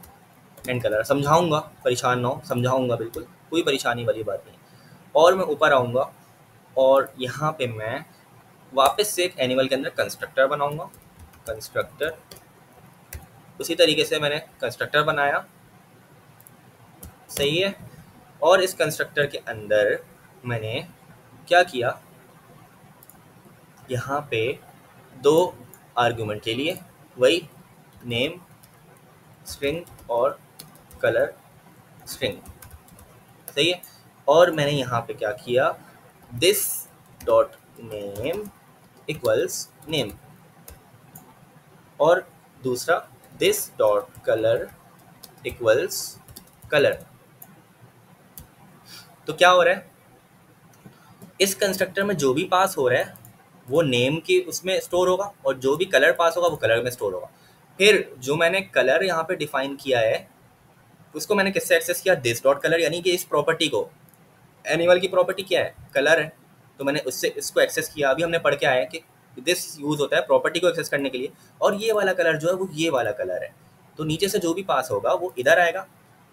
एंड कलर, समझाऊंगा, परेशान ना हो, समझाऊंगा बिल्कुल, कोई परेशानी वाली बात नहीं। और मैं ऊपर आऊँगा और यहाँ पे मैं वापस से एक एनिमल के अंदर कंस्ट्रक्टर बनाऊंगा, कंस्ट्रक्टर। उसी तरीके से मैंने कंस्ट्रक्टर बनाया, सही है। और इस कंस्ट्रक्टर के अंदर मैंने क्या किया, यहाँ पे दो आर्गुमेंट के लिए वही नेम स्ट्रिंग और कलर स्ट्रिंग, सही है। और मैंने यहाँ पे क्या किया, this dot name equals name और दूसरा this dot colour equals colour. तो क्या हो रहा है, इस कंस्ट्रक्टर में जो भी पास हो रहा है वो नेम की उसमें स्टोर होगा और जो भी कलर पास होगा वो कलर में स्टोर होगा। फिर जो मैंने कलर यहाँ पे डिफाइन किया है उसको मैंने किससे एक्सेस किया, दिस डॉट कलर, यानी कि इस प्रॉपर्टी को, एनिमल की प्रॉपर्टी क्या है, कलर है, तो मैंने उससे इसको एक्सेस किया। अभी हमने पढ़ के आया कि दिस यूज होता है प्रॉपर्टी को एक्सेस करने के लिए, और ये वाला कलर जो है वो ये वाला कलर है। तो नीचे से जो भी पास होगा वो इधर आएगा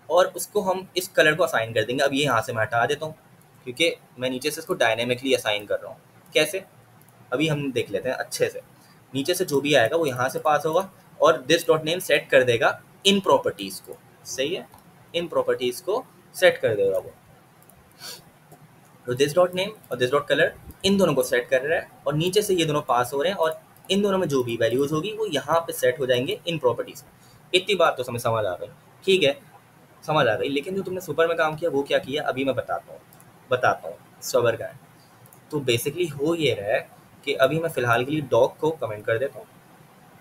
और उसको हम इस कलर को असाइन कर देंगे। अब ये यहाँ से मैं हटा देता हूँ क्योंकि मैं नीचे से इसको डायनेमिकली असाइन कर रहा हूँ। कैसे, अभी हम देख लेते हैं अच्छे से। नीचे से जो भी आएगा वो यहाँ से पास होगा और दिस डॉट नेम सेट कर देगा इन प्रॉपर्टीज़ को, सही है, इन प्रॉपर्टीज़ को सेट कर देगा वो। तो दिस डॉट नेम और दिस डॉट कलर इन दोनों को सेट कर रहा है और नीचे से ये दोनों पास हो रहे हैं और इन दोनों में जो भी वैल्यूज़ होगी वो यहाँ पे सेट हो जाएंगे इन प्रॉपर्टीज़ में। इतनी बात तो समझ आ गई, ठीक है, समझ आ गई। लेकिन जो तुमने सुपर में काम किया वो क्या किया अभी मैं बताता हूँ, सबर का है। तो बेसिकली हो ये रहा है कि अभी मैं फ़िलहाल के लिए डॉग को कमेंट कर देता हूँ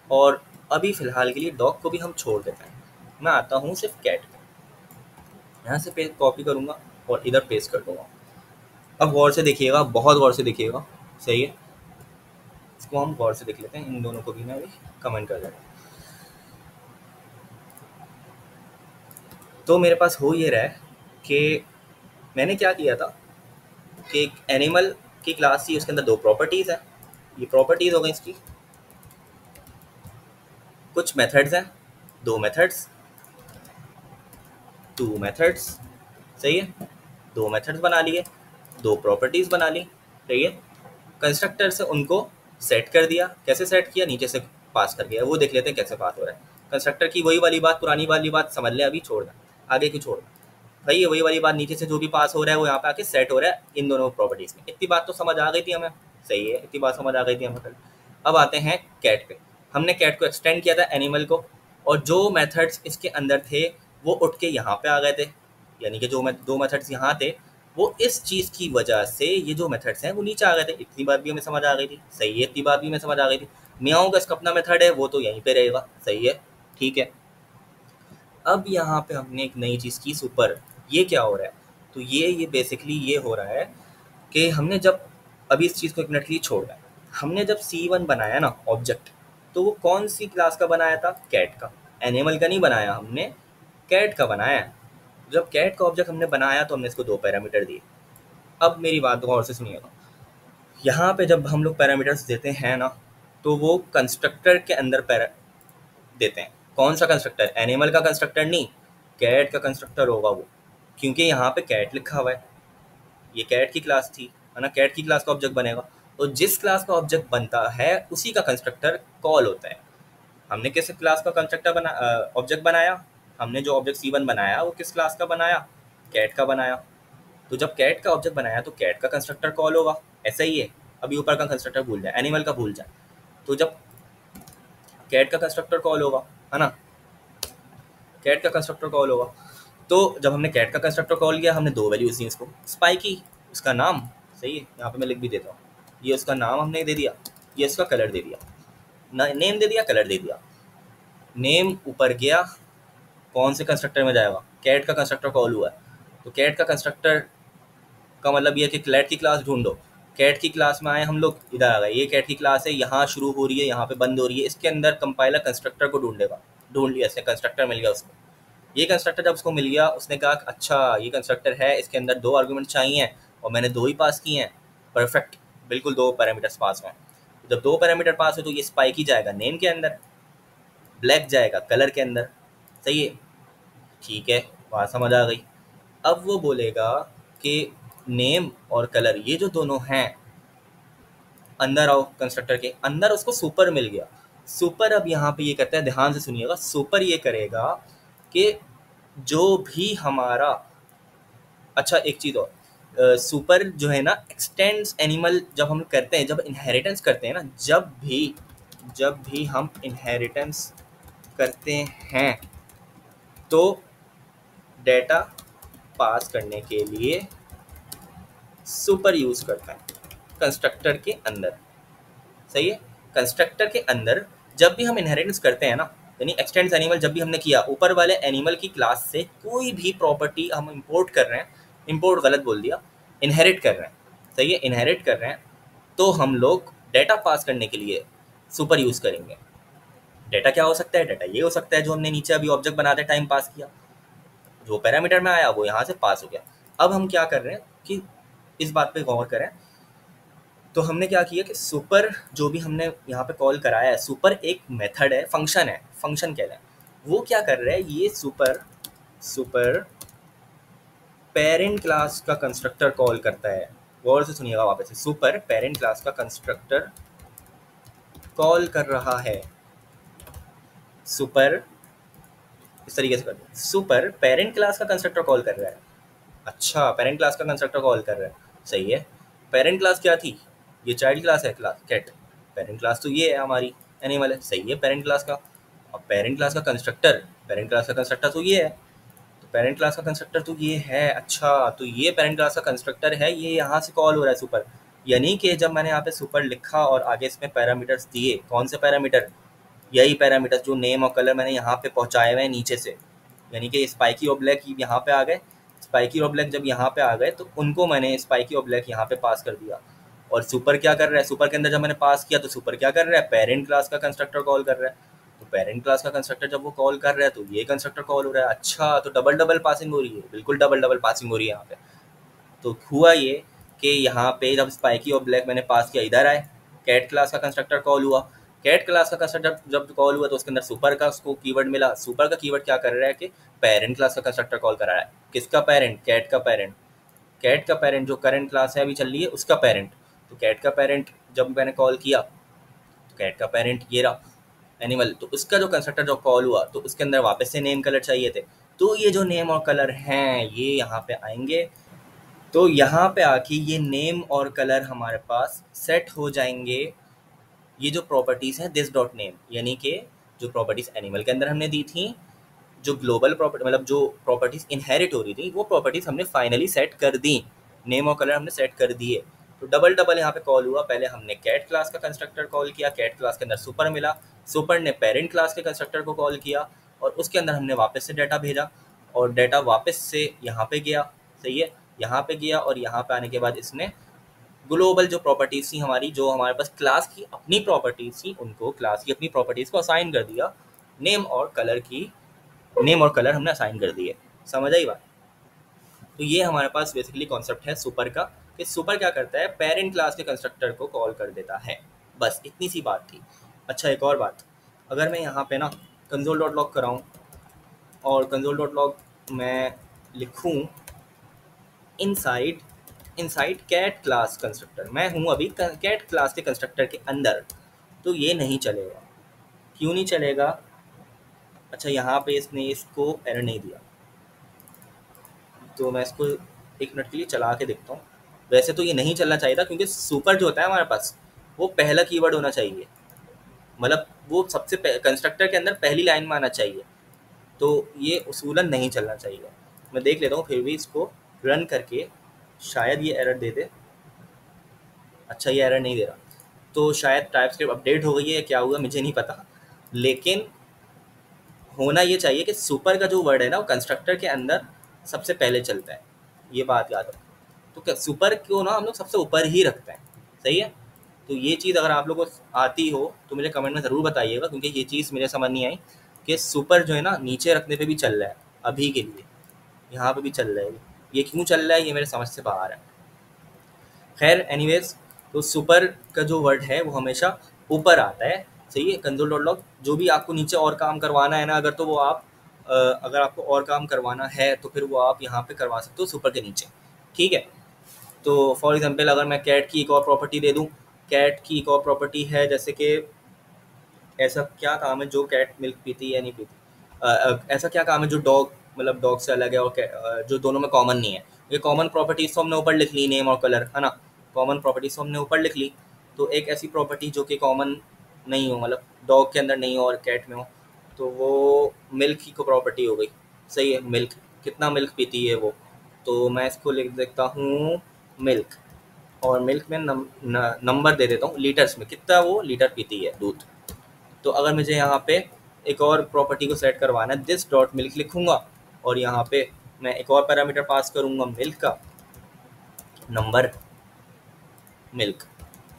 और अभी फ़िलहाल के लिए डॉग को भी हम छोड़ देते हैं। मैं आता हूँ सिर्फ कैट पे, यहाँ से पेज कॉपी करूँगा और इधर पेस्ट कर दूँगा। अब गौर से देखिएगा, बहुत गौर से देखिएगा, सही है। इसको हम गौर से देख लेते हैं, इन दोनों को भी मैं अभी कमेंट कर देता हूँ। तो मेरे पास हो ये रहा है कि मैंने क्या किया था कि एक एनिमल की क्लास थी, उसके अंदर दो प्रॉपर्टीज़ हैं। ये प्रॉपर्टीज़ हो गई इसकी, कुछ मेथड्स हैं, दो मेथड्स, टू मेथड्स, सही है। दो मेथड्स बना लिए, दो प्रॉपर्टीज़ बना ली, सही है। कंस्ट्रक्टर से उनको सेट कर दिया, कैसे सेट किया, नीचे से पास कर दिया। वो देख लेते हैं कैसे पास हो रहा है। कंस्ट्रक्टर की वही वाली बात, पुरानी वाली बात समझ ले, अभी छोड़ दें, आगे की छोड़ दें भाई। ये वही वाली बात, नीचे से जो भी पास हो रहा है वो यहाँ पे आके सेट हो रहा है इन दोनों प्रॉपर्टीज़ में। इतनी बात तो समझ आ गई थी हमें, सही है, इतनी बात समझ आ गई थी हमें कल। अब आते हैं कैट पे। हमने कैट को एक्सटेंड किया था एनिमल को और जो मेथड्स इसके अंदर थे वो उठ के यहाँ पे आ गए थे, यानी कि जो दो मेथड्स यहाँ थे वो इस चीज़ की वजह से ये जो मेथड्स हैं वो नीचे आ गए थे। इतनी बात भी हमें समझ आ गई थी, सही है, इतनी बात भी हमें समझ आ गई थी। मियाओं का इसका अपना मेथड है वो तो यहीं पे रहेगा, सही है, ठीक है। अब यहाँ पे हमने एक नई चीज़ की, सुपर। ये क्या हो रहा है, तो ये बेसिकली ये हो रहा है कि हमने जब अभी इस चीज़ को एक मिनट के लिए छोड़ रहा है, हमने जब C1 बनाया ना ऑब्जेक्ट, तो वो कौन सी क्लास का बनाया था? कैट का। एनिमल का नहीं बनाया हमने, कैट का बनाया है। जब कैट का ऑब्जेक्ट हमने बनाया तो हमने इसको 2 पैरामीटर दिए। अब मेरी बात गौर से सुनिएगा, यहाँ पे जब हम लोग पैरामीटर्स देते हैं ना, तो वो कंस्ट्रक्टर के अंदर देते हैं। कौन सा कंस्ट्रक्टर? एनिमल का कंस्ट्रक्टर नहीं, कैट का कंस्ट्रक्टर होगा वो, क्योंकि यहाँ पे कैट लिखा हुआ है, ये कैट की क्लास थी, है ना, कैट की क्लास का ऑब्जेक्ट बनेगा। तो जिस क्लास का ऑब्जेक्ट बनता है उसी का कंस्ट्रक्टर कॉल होता है। हमने किस क्लास का कंस्ट्रक्टर ऑब्जेक्ट बनाया? हमने जो ऑब्जेक्ट C1 बनाया वो किस क्लास का बनाया? कैट का बनाया। तो जब कैट का ऑब्जेक्ट बनाया तो कैट का कंस्ट्रक्टर कॉल होगा। ऐसा ही है, अभी ऊपर का कंस्ट्रक्टर भूल जाए, एनिमल का भूल जाए, तो जब कैट का कंस्ट्रक्टर कॉल होगा, है ना, कैट का कंस्ट्रक्टर कॉल होगा। तो जब हमने कैट का कंस्ट्रक्टर कॉल किया, हमने 2 वैल्यूज दी इसको। स्पाइकी, उसका नाम, सही है, यहाँ पे मैं लिख भी देता हूँ, ये उसका नाम हमने दे दिया, ये इसका कलर दे दिया, नेम दे दिया, कलर दे दिया। नेम ऊपर गया, कौन से कंस्ट्रक्टर में जाएगा? कैट का कंस्ट्रक्टर कॉल हुआ है, तो कैट का कंस्ट्रक्टर का मतलब ये है कि कैट की क्लास ढूंढो। कैट की क्लास में आए हम लोग, इधर आ गए, ये कैट की क्लास है, यहाँ शुरू हो रही है, यहाँ पे बंद हो रही है, इसके अंदर कंपाइलर कंस्ट्रक्टर को ढूंढेगा। ढूंढ लिया इसने, कंस्ट्रक्टर मिल गया उसको। ये कंस्ट्रक्टर जब उसको मिल गया, उसने कहा अच्छा ये कंस्ट्रक्टर है, इसके अंदर 2 आर्गूमेंट चाहिए और मैंने 2 ही पास किए हैं, परफेक्ट, बिल्कुल 2 पैरामीटर्स पास हुए। जब 2 पैरामीटर पास हो तो ये स्पाइकी जाएगा नेम के अंदर, ब्लैक जाएगा कलर के अंदर, सही है, ठीक है, बात समझ आ गई। अब वो बोलेगा कि नेम और कलर ये जो दोनों हैं, अंदर आओ, कंस्ट्रक्टर के अंदर उसको सुपर मिल गया। सुपर अब यहाँ पे ये करता है, ध्यान से सुनिएगा, सुपर ये करेगा कि जो भी हमारा, अच्छा एक चीज़ और, सुपर जो है ना, एक्सटेंड्स एनिमल जब हम करते हैं, जब इनहेरिटेंस करते हैं ना, जब भी हम इनहेरिटेंस करते हैं तो डेटा पास करने के लिए सुपर यूज़ करता है कंस्ट्रक्टर के अंदर, सही है। कंस्ट्रक्टर के अंदर जब भी हम इनहेरिटेंस करते हैं ना, यानी एक्सटेंड्स एनिमल जब भी हमने किया, ऊपर वाले एनिमल की क्लास से कोई भी प्रॉपर्टी हम इंपोर्ट कर रहे हैं, इंपोर्ट गलत बोल दिया, इनहेरिट कर रहे हैं, सही है, इनहेरिट कर रहे हैं, तो हम लोग डेटा पास करने के लिए सुपर यूज़ करेंगे। डेटा क्या हो सकता है? डेटा ये हो सकता है जो हमने नीचे अभी ऑब्जेक्ट बनाते टाइम पास किया, जो पैरामीटर में आया वो यहाँ से पास हो गया। अब हम क्या कर रहे हैं कि इस बात पे गौर करें, तो हमने क्या किया कि सुपर जो भी हमने यहाँ पे कॉल कराया है, सुपर एक मेथड है, फंक्शन है, फंक्शन कह रहे हैं, वो क्या कर रहा है, ये सुपर पेरेंट क्लास का कंस्ट्रक्टर कॉल करता है। गौर से सुनिएगा वापस से, सुपर पेरेंट क्लास का कंस्ट्रक्टर कॉल कर रहा है। सुपर इस तरीके से कर दो, सुपर पेरेंट क्लास का कंस्ट्रक्टर कॉल कर रहा है। अच्छा, पेरेंट क्लास का कंस्ट्रक्टर कॉल कर रहा है, सही है। पेरेंट क्लास क्या थी? ये चाइल्ड क्लास है, क्लास कैट। पेरेंट क्लास तो ये है हमारी, एनिमल है, सही है, पेरेंट क्लास का। अब पेरेंट क्लास का कंस्ट्रक्टर, पेरेंट क्लास का कंस्ट्रक्टर तो ये है, तो पेरेंट क्लास का कंस्ट्रक्टर तो ये है। अच्छा, तो ये पेरेंट क्लास का कंस्ट्रक्टर है, ये यहाँ से कॉल हो रहा है सुपर, यानी कि जब मैंने यहाँ पे सुपर लिखा और आगे इसमें पैरामीटर्स दिए, कौन से पैरामीटर? यही पैरामीटर्स जो नेम और कलर मैंने यहाँ पे पहुँचाए हुए हैं नीचे से, यानी कि स्पाइकी और ब्लैक यहाँ पे आ गए। स्पाइकी और ब्लैक जब यहाँ पे आ गए तो उनको मैंने स्पाइकी और ब्लैक यहाँ पे पास कर दिया। और सुपर क्या कर रहा है? सुपर के अंदर जब मैंने पास किया तो सुपर क्या कर रहा है? पेरेंट क्लास का कंस्ट्रक्टर कॉल कर रहा है। तो पेरेंट क्लास का कंस्ट्रक्टर जब वो कॉल कर रहा है तो ये कंस्ट्रक्टर कॉल हो रहा है। अच्छा, तो डबल डबल पासिंग हो रही है, बिल्कुल डबल डबल पासिंग हो रही है यहाँ पे। तो हुआ ये कि यहाँ पे जब स्पाइकी और ब्लैक मैंने पास किया, इधर आए, कैट क्लास का कंस्ट्रक्टर कॉल हुआ। कैट क्लास का कंस्ट्रक्टर जब कॉल हुआ तो उसके अंदर सुपर का उसको कीवर्ड मिला। सुपर का कीवर्ड क्या कर रहा है कि पेरेंट क्लास का कंस्ट्रक्टर कॉल करा रहा है। किसका पेरेंट? कैट का पेरेंट। कैट का पेरेंट जो करंट क्लास है अभी चल रही है उसका पेरेंट। तो कैट का पेरेंट जब मैंने कॉल किया तो कैट का पेरेंट ये रहा एनिमल, तो उसका जो कंस्ट्रक्टर जो कॉल हुआ तो उसके अंदर वापस से नेम कलर चाहिए थे। तो ये जो नेम और कलर हैं ये यहाँ पे आएंगे, तो यहाँ पे आके ये नेम और कलर हमारे पास सेट हो जाएंगे। ये जो प्रॉपर्टीज़ हैं दिस डॉट नेम, यानी कि जो प्रॉपर्टीज़ एनिमल के अंदर हमने दी थी, जो ग्लोबल प्रॉपर्टी मतलब जो प्रॉपर्टीज़ इनहेरिट हो रही थी वो प्रॉपर्टीज़ हमने फाइनली सेट कर दी, नेम और कलर हमने सेट कर दिए। तो डबल डबल यहाँ पे कॉल हुआ। पहले हमने कैट क्लास का कंस्ट्रक्टर कॉल किया, कैट क्लास के अंदर सुपर मिला, सुपर ने पेरेंट क्लास के कंस्ट्रक्टर को कॉल किया और उसके अंदर हमने वापस से डाटा भेजा और डाटा वापस से यहाँ पे गया सही है, यहाँ पे गया और यहाँ पे आने के बाद इसने ग्लोबल जो प्रॉपर्टीज थी हमारी, जो हमारे पास क्लास की अपनी प्रॉपर्टीज थी, उनको क्लास की अपनी प्रॉपर्टीज को असाइन कर दिया, नेम और कलर हमने असाइन कर दिए। समझ आई बात? तो ये हमारे पास बेसिकली कॉन्सेप्ट है सुपर का, कि सुपर क्या करता है, पेरेंट क्लास के कंस्ट्रक्टर को कॉल कर देता है। बस इतनी सी बात थी। अच्छा, एक और बात, अगर मैं यहाँ पे ना कंसोल डॉट लॉग कराऊँ और कंसोल डॉट लॉग मैं लिखूँ इनसाइड कैट क्लास कंस्ट्रक्टर, मैं हूँ अभी कैट क्लास के कंस्ट्रक्टर के अंदर, तो ये नहीं चलेगा। क्यों नहीं चलेगा? अच्छा, यहाँ पे इसने इसको एरर नहीं दिया, तो मैं इसको एक मिनट के लिए चला के देखता हूँ। वैसे तो ये नहीं चलना चाहिए था, क्योंकि सुपर जो होता है हमारे पास, वो पहला कीवर्ड होना चाहिए, मतलब वो सबसे कंस्ट्रक्टर के अंदर पहली लाइन में आना चाहिए, तो ये उसूलन नहीं चलना चाहिए। मैं देख लेता हूँ फिर भी इसको रन करके, शायद ये एरर दे दे। अच्छा, ये एरर नहीं दे रहा, तो शायद टाइपस्क्रिप्ट अपडेट हो गई है, क्या हुआ मुझे नहीं पता, लेकिन होना ये चाहिए कि सुपर का जो वर्ड है ना, वो कंस्ट्रक्टर के अंदर सबसे पहले चलता है, ये बात याद रखो। तो क्या सुपर को ना हम लोग सबसे ऊपर ही रखते हैं, सही है। तो ये चीज़ अगर आप लोगों को आती हो तो मुझे कमेंट में ज़रूर बताइएगा, क्योंकि ये चीज़ मुझे समझ नहीं आई कि सुपर जो है ना नीचे रखने पे भी चल रहा है अभी के लिए, यहाँ पे भी चल रहा है, ये क्यों चल रहा है ये मेरे समझ से बाहर है। खैर एनीवेज, तो सुपर का जो वर्ड है वो हमेशा ऊपर आता है, सही है। कंसोल डॉट लॉग जो भी आपको नीचे और काम करवाना है ना, अगर तो वो आप अगर आपको और काम करवाना है तो फिर वो आप यहाँ पे करवा सकते हो सुपर के नीचे, ठीक है। तो फॉर एग्जांपल अगर मैं कैट की एक और प्रॉपर्टी दे दूँ, कैट की एक और प्रॉपर्टी है जैसे कि ऐसा क्या काम है जो कैट मिल्क पीती है या नहीं पीती, ऐसा क्या काम है जो डॉग, मतलब डॉग से अलग है और जो दोनों में कॉमन नहीं है। ये कॉमन प्रॉपर्टीज तो हमने ऊपर लिख ली, नेम और कलर, है ना, कॉमन प्रॉपर्टीज तो हमने ऊपर लिख ली। तो एक ऐसी प्रॉपर्टी जो कि कॉमन नहीं हो, मतलब डॉग के अंदर नहीं हो और कैट में हो, तो वो मिल्क की को प्रॉपर्टी हो गई, सही है। मिल्क, कितना मिल्क पीती है वो, तो मैं इसको लिख देता हूँ मिल्क, और मिल्क में नंबर दे देता हूँ लीटर्स में, कितना वो लीटर पीती है दूध। तो अगर मुझे यहाँ पे एक और प्रॉपर्टी को सेट करवाना है, दिस डॉट मिल्क लिखूँगा, और यहाँ पे मैं एक और पैरामीटर पास करूँगा मिल्क का, नंबर मिल्क,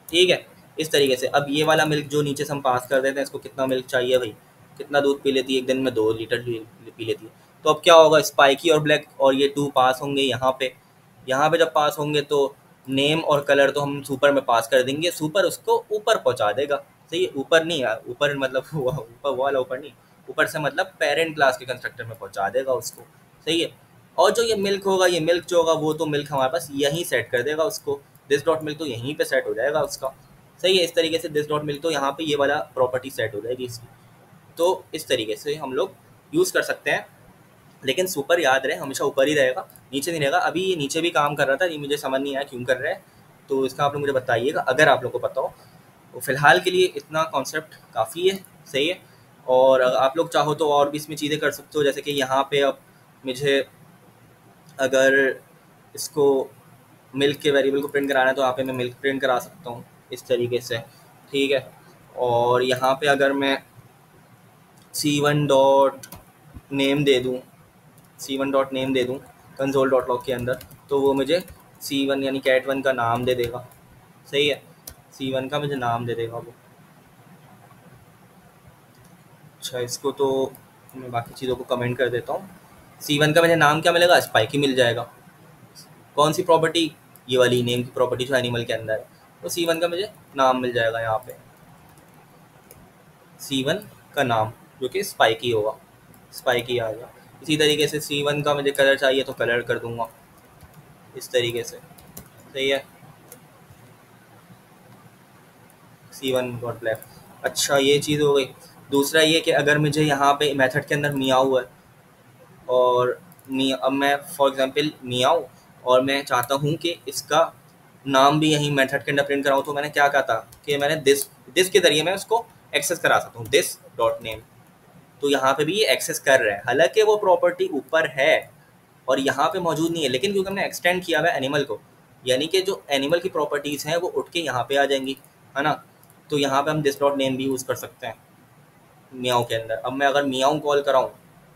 ठीक है। इस तरीके से अब ये वाला मिल्क जो नीचे से हम पास कर देते हैं, इसको कितना मिल्क चाहिए भाई, कितना दूध पी लेती है एक दिन में, 2 लीटर पी लेती है। तो अब क्या होगा, स्पाइकी और ब्लैक और ये 2 पास होंगे यहाँ पे, यहाँ पे जब पास होंगे तो नेम और कलर तो हम सुपर में पास कर देंगे, सुपर उसको ऊपर पहुँचा देगा, सही है। ऊपर नहीं यार, ऊपर मतलब ऊपर वाला ऊपर नहीं, ऊपर से मतलब पेरेंट क्लास के कंस्ट्रक्टर में पहुँचा देगा उसको, सही है। और जो ये मिल्क होगा, ये मिल्क जो होगा वो तो मिल्क हमारे पास यहीं सेट कर देगा उसको, दिस डॉट मिल्क तो यहीं पे सेट हो जाएगा उसका, सही है। इस तरीके से दिस डॉट मिल्क तो यहाँ पे ये वाला प्रॉपर्टी सेट हो जाएगी इसकी। तो इस तरीके से हम लोग यूज़ कर सकते हैं, लेकिन सुपर याद रहे हमेशा ऊपर ही रहेगा, नीचे नहीं रहेगा। अभी ये नीचे भी काम कर रहा था, ये मुझे समझ नहीं आया क्यों कर रहा है, तो इसका आप लोग मुझे बताइएगा अगर आप लोग को पता हो। तो फिलहाल के लिए इतना कॉन्सेप्ट काफ़ी है, सही है। और आप लोग चाहो तो और भी इसमें चीज़ें कर सकते हो, जैसे कि यहाँ पे अब मुझे अगर इसको मिल्क के वेरिएबल को प्रिंट कराना है तो यहाँ पे मैं मिल्क प्रिंट करा सकता हूँ इस तरीके से, ठीक है। और यहाँ पे अगर मैं C1 डॉट नेम दे दूँ, C1 डॉट नेम दे दूँ कंसोल डॉट लॉग के अंदर, तो वो मुझे C1 यानी cat1 का नाम दे देगा, सही है। C1 का मुझे नाम दे देगा वो। अच्छा, इसको तो मैं बाकी चीज़ों को कमेंट कर देता हूँ। C1 का मुझे नाम क्या मिलेगा, स्पाइकी मिल जाएगा। कौन सी प्रॉपर्टी, ये वाली नेम की प्रॉपर्टी जो एनिमल के अंदर है, तो C1 का मुझे नाम मिल जाएगा यहाँ पे, C1 का नाम जो कि स्पाइकी होगा, स्पाइकी आ गया। इसी तरीके से C1 का मुझे कलर चाहिए तो कलर कर दूंगा इस तरीके से, सही है। C1 dot black. अच्छा, ये चीज़ हो गई। दूसरा ये कि अगर मुझे यहाँ पे मेथड के अंदर मियाऊ है, और अब मैं फॉर एग्जांपल मियाऊ, और मैं चाहता हूँ कि इसका नाम भी यहीं मेथड के अंदर प्रिंट कराऊँ, तो मैंने क्या कहा था कि मैंने दिस के ज़रिए मैं उसको एक्सेस करा सकता हूँ, दिस डॉट नेम। तो यहाँ पे भी ये एक्सेस कर रहा है, हालांकि वो प्रॉपर्टी ऊपर है और यहाँ पे मौजूद नहीं है, लेकिन क्योंकि हमने एक्सटेंड किया हुआ है एनिमल को, यानी कि जो एनिमल की प्रॉपर्टीज़ हैं वो उठ के यहाँ पे आ जाएंगी, है ना। तो यहाँ पे हम दिस डॉट नेम भी यूज़ कर सकते हैं मियाऊ के अंदर। अब मैं अगर मियाऊ कॉल कराऊँ,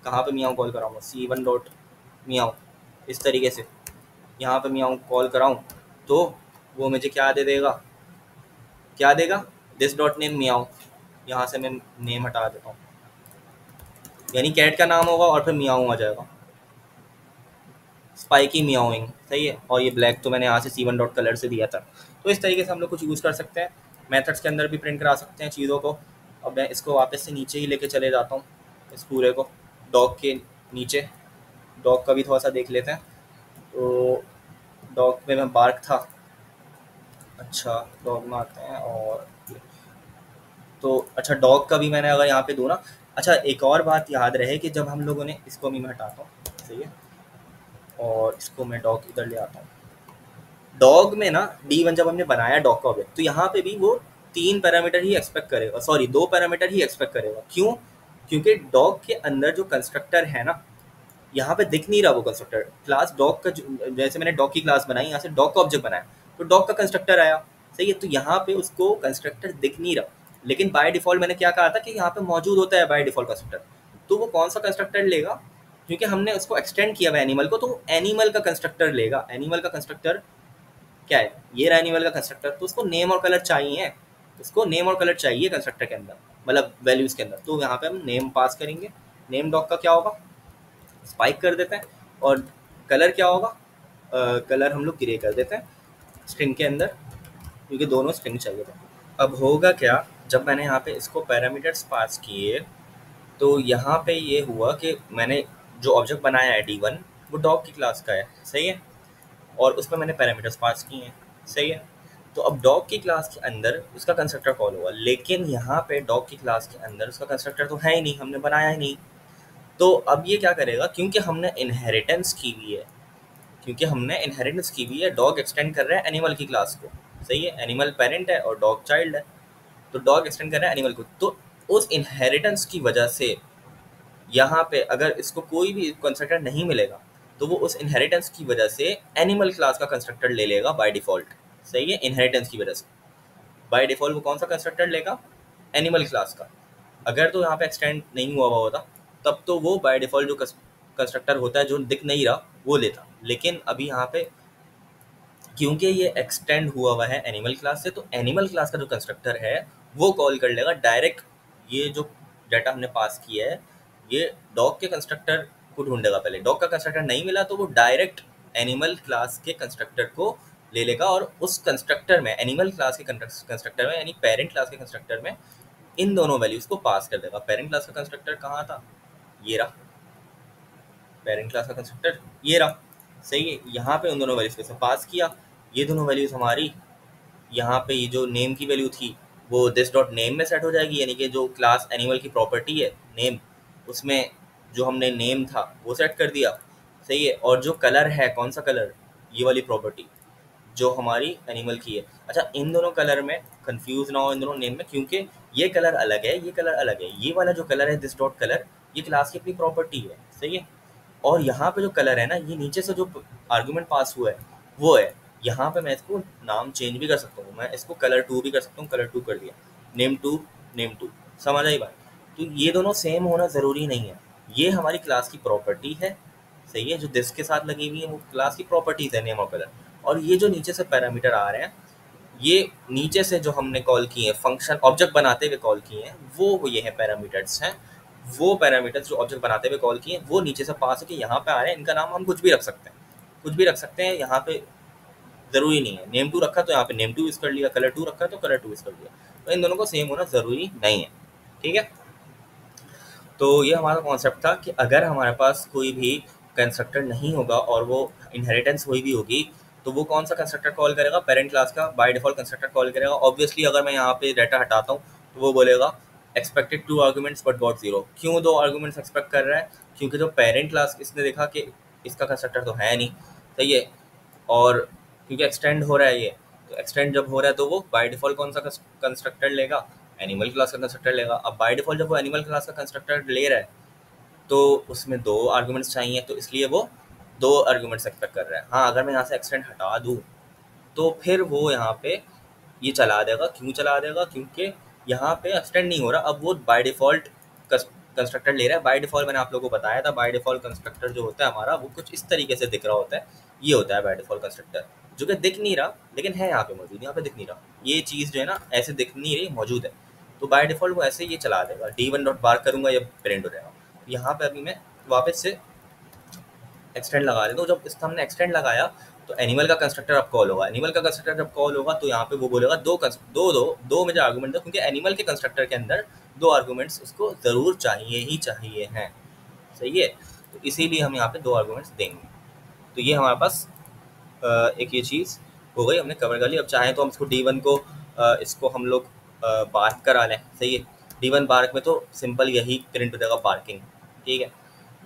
कहाँ पे मियाऊ कॉल कराऊँगा, C1 डॉट मियाऊ, इस तरीके से, यहाँ पे मियाऊँ कॉल कराऊँ तो वो मुझे क्या दे देगा, क्या देगा, दिस डॉट नेम मियाऊँ। यहाँ से मैं नेम हटा देता हूँ, यानी कैट का नाम होगा और फिर मियाऊँ आ जाएगा, स्पाइकी मियाओइंग, सही है। और ये ब्लैक तो मैंने यहाँ से C1 डॉट कलर से दिया था। तो इस तरीके से हम लोग कुछ यूज़ कर सकते हैं, मेथड्स के अंदर भी प्रिंट करा सकते हैं चीज़ों को। अब मैं इसको वापस से नीचे ही लेके चले जाता हूँ, इस पूरे को डॉग के नीचे। डॉग का भी थोड़ा सा देख लेते हैं। तो डॉग में मैं बार्क था, अच्छा डॉग में आते हैं। और तो अच्छा डॉग का भी मैंने अगर यहाँ पे दूँ ना, अच्छा एक और बात याद रहे कि जब हम लोगों ने इसको भी मैं हटाता हूँ, सही है, और इसको मैं डॉग इधर ले आता हूँ। डॉग में ना D1 जब हमने बनाया डॉग का ऑब्जेक्ट, तो यहाँ पे भी वो 3 पैरामीटर ही एक्सपेक्ट करेगा, सॉरी 2 पैरामीटर ही एक्सपेक्ट करेगा। क्यों? क्योंकि डॉग के अंदर जो कंस्ट्रक्टर है ना, यहाँ पे दिख नहीं रहा वो कंस्ट्रक्टर। क्लास डॉग का जैसे मैंने डॉग की क्लास बनाई, यहाँ से डॉग का ऑब्जेक्ट बनाया, तो डॉग का कंस्ट्रक्टर आया, सही है। तो यहाँ पे उसको कंस्ट्रक्टर दिख नहीं रहा, लेकिन बाय डिफॉल्ट मैंने क्या कहा था कि यहाँ पे मौजूद होता है बाय डिफॉल्ट कंस्ट्रक्टर। तो वो कौन सा कंस्ट्रक्टर लेगा, क्योंकि हमने उसको एक्सटेंड किया हुआ एनिमल को, तो एनिमल का कंस्ट्रक्टर लेगा। एनिमल का कंस्ट्रक्टर क्या है, ये रहा एनिमल का कंस्ट्रक्टर। तो उसको नेम और कलर चाहिए, उसको नेम और कलर चाहिए कंस्ट्रक्टर के अंदर, मतलब वैल्यूज के अंदर। तो यहाँ पे हम नेम पास करेंगे। नेम डॉग का क्या होगा, स्पाइक कर देते हैं। और कलर क्या होगा, कलर हम लोग ग्रे कर देते हैं स्ट्रिंग के अंदर, क्योंकि दोनों स्ट्रिंग चाहिए थे। अब होगा क्या, जब मैंने यहाँ पे इसको पैरामीटर्स पास किए, तो यहाँ पे ये हुआ कि मैंने जो ऑब्जेक्ट बनाया है D1, वो डॉग की क्लास का है, सही है, और उसमें मैंने पैरामीटर्स पास किए हैं, सही है। तो अब डॉग की क्लास के अंदर उसका कंस्ट्रक्टर कॉल हुआ, लेकिन यहाँ पे डॉग की क्लास के अंदर उसका कंस्ट्रक्टर तो है ही नहीं, हमने बनाया ही नहीं। तो अब ये क्या करेगा, क्योंकि हमने इनहेरिटेंस की हुई है, क्योंकि हमने इनहेरिटेंस की हुई है, डॉग एक्सटेंड कर रहा है एनिमल की क्लास को, सही है। एनिमल पेरेंट है और डॉग चाइल्ड है, तो डॉग एक्सटेंड कर रहा है एनिमल को। तो उस इनहेरिटेंस की वजह से यहाँ पे अगर इसको कोई भी कंस्ट्रक्टर नहीं मिलेगा, तो वो उस इनहेरिटेंस की वजह से एनिमल क्लास का कंस्ट्रक्टर ले लेगा बाय डिफॉल्ट, सही है। इनहेरिटेंस की वजह से बाय डिफॉल्ट वो कौन सा कंस्ट्रक्टर लेगा, एनिमल क्लास का। अगर तो यहाँ पे एक्सटेंड नहीं हुआ होता, तब तो वो बाय डिफॉल्ट जो कंस्ट्रक्टर होता है जो दिख नहीं रहा वो लेता। लेकिन अभी यहाँ पे क्योंकि ये एक्सटेंड हुआ है एनिमल क्लास से, तो एनिमल क्लास का जो कंस्ट्रक्टर है वो कॉल कर लेगा डायरेक्ट। ये जो डाटा हमने पास किया है, ये डॉग के कंस्ट्रक्टर को ढूंढेगा। पहले डॉग का कंस्ट्रक्टर नहीं मिला, तो वो डायरेक्ट एनिमल क्लास के कंस्ट्रक्टर को ले लेगा, और उस कंस्ट्रक्टर में, एनिमल क्लास के कंस्ट्रक्टर में, यानी पेरेंट क्लास के कंस्ट्रक्टर में, इन दोनों वैल्यूज को पास कर देगा। पेरेंट क्लास का कंस्ट्रक्टर कहाँ था, ये रहा, पेरेंट क्लास का कंस्ट्रक्टर ये रहा, सही है। यहाँ पे उन दोनों वैल्यूज को पास किया, ये दोनों वैल्यूज हमारी यहाँ पे ये जो नेम की वैल्यू थी वो दिस डॉट नेम में सेट हो जाएगी, यानी कि जो क्लास एनिमल की प्रॉपर्टी है नेम, उसमें जो हमने नेम था वो सेट कर दिया, सही है। और जो कलर है, कौन सा कलर, ये वाली प्रॉपर्टी जो हमारी एनिमल की है। अच्छा इन दोनों कलर में कंफ्यूज ना हो, इन दोनों नेम में, क्योंकि ये कलर अलग है, ये कलर अलग है। ये वाला जो कलर है दिस डॉट कलर, ये क्लास की अपनी प्रॉपर्टी है, सही है। और यहाँ पे जो कलर है ना, ये नीचे से जो आर्गुमेंट पास हुआ है वो है। यहाँ पे मैं इसको नाम चेंज भी कर सकता हूँ, मैं इसको कलर 2 भी कर सकता हूँ, कलर 2 कर दिया, नेम 2 नेम 2, समझ आई बात। तो ये दोनों सेम होना ज़रूरी नहीं है, ये हमारी क्लास की प्रॉपर्टी है, सही है। जो दिस के साथ लगी हुई है वो क्लास की प्रॉपर्टीज है, नेम और कलर। और ये जो नीचे से पैरामीटर आ रहे हैं, ये नीचे से जो हमने कॉल किए हैं, फंक्शन ऑब्जेक्ट बनाते हुए कॉल किए हैं, वो ये है पैरामीटर्स हैं। वो पैरामीटर्स जो ऑब्जेक्ट बनाते हुए कॉल किए हैं, वो नीचे से पास होकर यहाँ पे आ रहे हैं। इनका नाम हम कुछ भी रख सकते हैं, कुछ भी रख सकते हैं, यहाँ पे ज़रूरी नहीं है। नेम 2 रखा तो यहाँ पे नेम 2 यूज़ कर लिया, कलर 2 रखा तो कलर 2 यूज़ कर लिया। तो इन दोनों को सेम होना ज़रूरी नहीं है, ठीक है। तो ये हमारा कॉन्सेप्ट था कि अगर हमारे पास कोई भी कंस्ट्रक्टर नहीं होगा और वो इनहेरिटेंस हुई भी होगी, तो वो कौन सा कंस्ट्रक्टर कॉल करेगा, पेरेंट क्लास का बाय डिफॉल्ट कंस्ट्रक्टर कॉल करेगा। ऑब्वियसली अगर मैं यहाँ पे डाटा हटाता हूँ तो वो बोलेगा एक्सपेक्टेड 2 आर्गूमेंट्स बट गॉट 0। क्यों 2 आर्गूमेंट्स एक्सपेक्ट कर रहा है, क्योंकि जो पेरेंट क्लास इसने देखा कि इसका कंस्ट्रक्टर तो है नहीं, सही है। और क्योंकि एक्सटेंड हो रहा है ये, तो एक्सटेंड जब हो रहा है तो वो बाय डिफॉल्ट कौन सा कंस्ट्रक्टर लेगा, एनिमल क्लास का कंस्ट्रक्टर लेगा। अब बाय डिफॉल्ट जब वो एनिमल क्लास का कंस्ट्रक्टर ले रहा है, तो उसमें 2 आर्गूमेंट्स चाहिए, तो इसलिए वो 2 आर्गूमेंट्स एक्सपेक्ट कर रहा है। हाँ अगर मैं यहाँ से एक्सटेंड हटा दूँ तो फिर वो यहाँ पे ये चला देगा। क्यों चला देगा, क्योंकि यहाँ पे एक्सटेंड नहीं हो रहा, अब वो बाय डिफॉल्ट कंस्ट्रक्टर ले रहा है। बाय डिफॉल्ट मैंने आप लोगों को बताया था, बाय डिफॉल्ट कंस्ट्रक्टर जो होता है हमारा, वो कुछ इस तरीके से दिख रहा होता है। ये होता है बाय डिफॉल्ट कंस्ट्रक्टर, जो कि दिख नहीं रहा लेकिन है यहाँ पे मौजूद, यहाँ पे दिख नहीं रहा, ये चीज़ जो है ना ऐसे दिख नहीं रही, मौजूद है। तो बाय डिफॉल्ट वो ऐसे ये चला देगा, D1 डॉट बार करूँगा या प्रिंट हो जाएगा। यहाँ पे अभी मैं वापस से एक्सटेंड लगा देता हूँ। जब इसका हमने एक्सटेंड लगाया तो एनिमल का कंस्ट्रक्टर अब कॉल होगा। एनिमल का कंस्ट्रक्टर जब कॉल होगा तो यहाँ पे वो बोलेगा दो मुझे आर्गूमेंट दो, क्योंकि एनिमल के कंस्ट्रक्टर के अंदर दो आर्गूमेंट्स उसको ज़रूर चाहिए ही चाहिए हैं, सही है। तो इसीलिए हम यहाँ पे दो आर्गूमेंट्स देंगे। तो ये हमारे पास एक ये चीज़ हो गई, हमने कवर कर ली। अब चाहें तो हम इसको D1 को इसको हम लोग बार्क करा लें, सही है। D1 बार्क में तो सिंपल यही प्रिंट हो जाएगा, बार्किंग, ठीक है।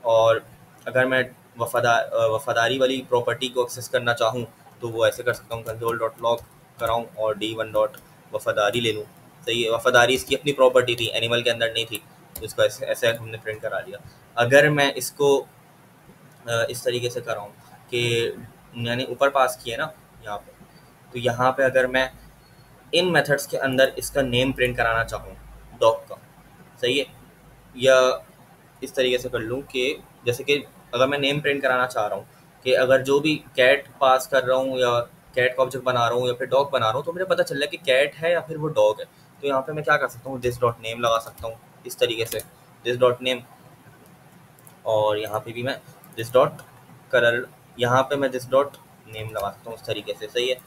और अगर मैं वफादारी वाली प्रॉपर्टी को एक्सेस करना चाहूँ तो वो ऐसे कर सकता हूँ, कंसोल डॉट लॉग कराऊँ और D1 डॉट वफादारी ले लूँ, सही है। वफादारी इसकी अपनी प्रॉपर्टी थी, एनिमल के अंदर नहीं थी, तो इसको ऐसे ऐसे हमने प्रिंट करा लिया। अगर मैं इसको इस तरीके से कराऊँ कि यानी ऊपर पास किए ना यहाँ पे, तो यहाँ पे अगर मैं इन मेथड्स के अंदर इसका नेम प्रिंट कराना चाहूँ डॉग का, सही है, या इस तरीके से कर लूँ कि जैसे कि अगर मैं नेम प्रिंट कराना चाह रहा हूँ कि अगर जो भी कैट पास कर रहा हूँ या कैट का ऑब्जेक्ट बना रहा हूँ या फिर डॉग बना रहा हूँ, तो मुझे पता चल रहा है कि कैट है या फिर वो डॉग है। तो यहाँ पे मैं क्या कर सकता हूँ, दिस डॉट नेम लगा सकता हूँ इस तरीके से, दिस डॉट नेम, और यहाँ पे भी मैं दिस डॉट कलर, यहाँ पे मैं दिस डॉट नेम लगा सकता हूँ इस तरीके से, सही है।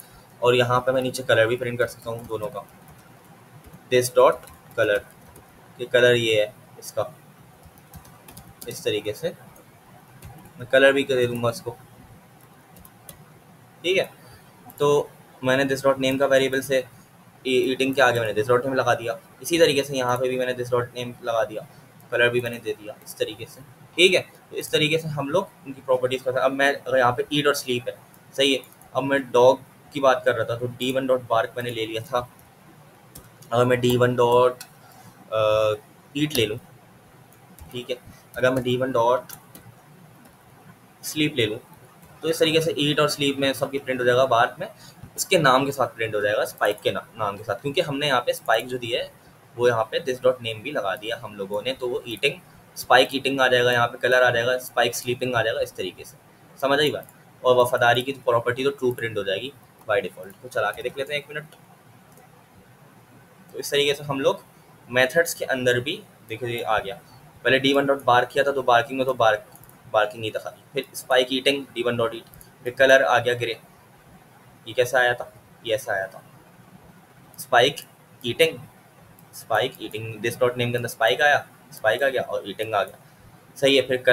और यहाँ पे मैं नीचे कलर भी प्रिंट कर सकता हूँ दोनों का, दिस डॉट कलर, कि कलर ये है इसका, इस तरीके से मैं कलर भी दे दूंगा इसको, ठीक है। तो मैंने दिस डॉट नेम का वेरिएबल से ईटिंग के आगे मैंने दिस डॉट नेम लगा दिया। इसी तरीके से यहाँ पे भी मैंने दिस डॉट नेम लगा दिया, कलर भी मैंने दे दिया इस तरीके से, ठीक है। तो इस तरीके से हम लोग उनकी प्रॉपर्टीज़ करते हैं। अब मैं अगर यहाँ पे ईट और स्लीप है, सही है। अब मैं डॉग की बात कर रहा था तो D1 डॉट बार्क मैंने ले लिया था। अगर मैं D1 डॉट ईट ले लूँ, ठीक है, अगर मैं D1 डॉट स्लीप ले लूँ, तो इस तरीके से ईट और स्लीप में सबकी प्रिंट हो जाएगा, बार्क में उसके नाम के साथ प्रिंट हो जाएगा, स्पाइक के नाम के साथ, क्योंकि हमने यहाँ पे स्पाइक जो दिया है वो यहाँ पे दिस डॉट नेम भी लगा दिया हम लोगों ने। तो वो ईटिंग, स्पाइक ईटिंग आ जाएगा, यहाँ पे कलर आ जाएगा, स्पाइक स्लीपिंग आ जाएगा, इस तरीके से, समझ आई बात। और वफादारी की प्रॉपर्टी तो ट्रू प्रिंट हो जाएगी बाय डिफॉल्ट। तो चला के देख लेते हैं 1 मिनट। तो इस तरीके से हम लोग मेथड्स के अंदर भी देखिए आ गया। पहले D1 डॉट बार्क किया था तो बार्किंग में तो बार्किंग नहीं था खाली, फिर स्पाइक ईटिंग D1 डॉट ईट, फिर कलर आ गया ग्रे। ये कैसा आया था, ये ऐसा आया था, spike eating, spike eating, this dot name के अंदर स्पाइक आया, स्पाइक आ गया और ईटिंग आ गया, सही है। फिर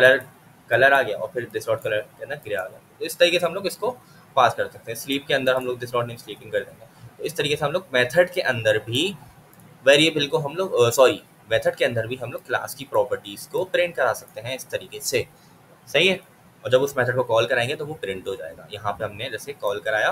कलर आ गया और फिर दिस डॉट कलर के अंदर ग्रे आ गया। तो इस तरीके से हम लोग इसको पास कर सकते हैं। स्लीप के अंदर हम लोग दिस डॉट नेम स्लीपिंग कर देंगे। तो इस तरीके से हम लोग मेथड के अंदर भी वेरिएबल को हम लोग मेथड के अंदर भी हम लोग क्लास की प्रॉपर्टीज़ को प्रिंट करा सकते हैं इस तरीके से, सही है। और जब उस मेथड को कॉल कराएंगे तो वो प्रिंट हो जाएगा। यहाँ पे हमने जैसे कॉल कराया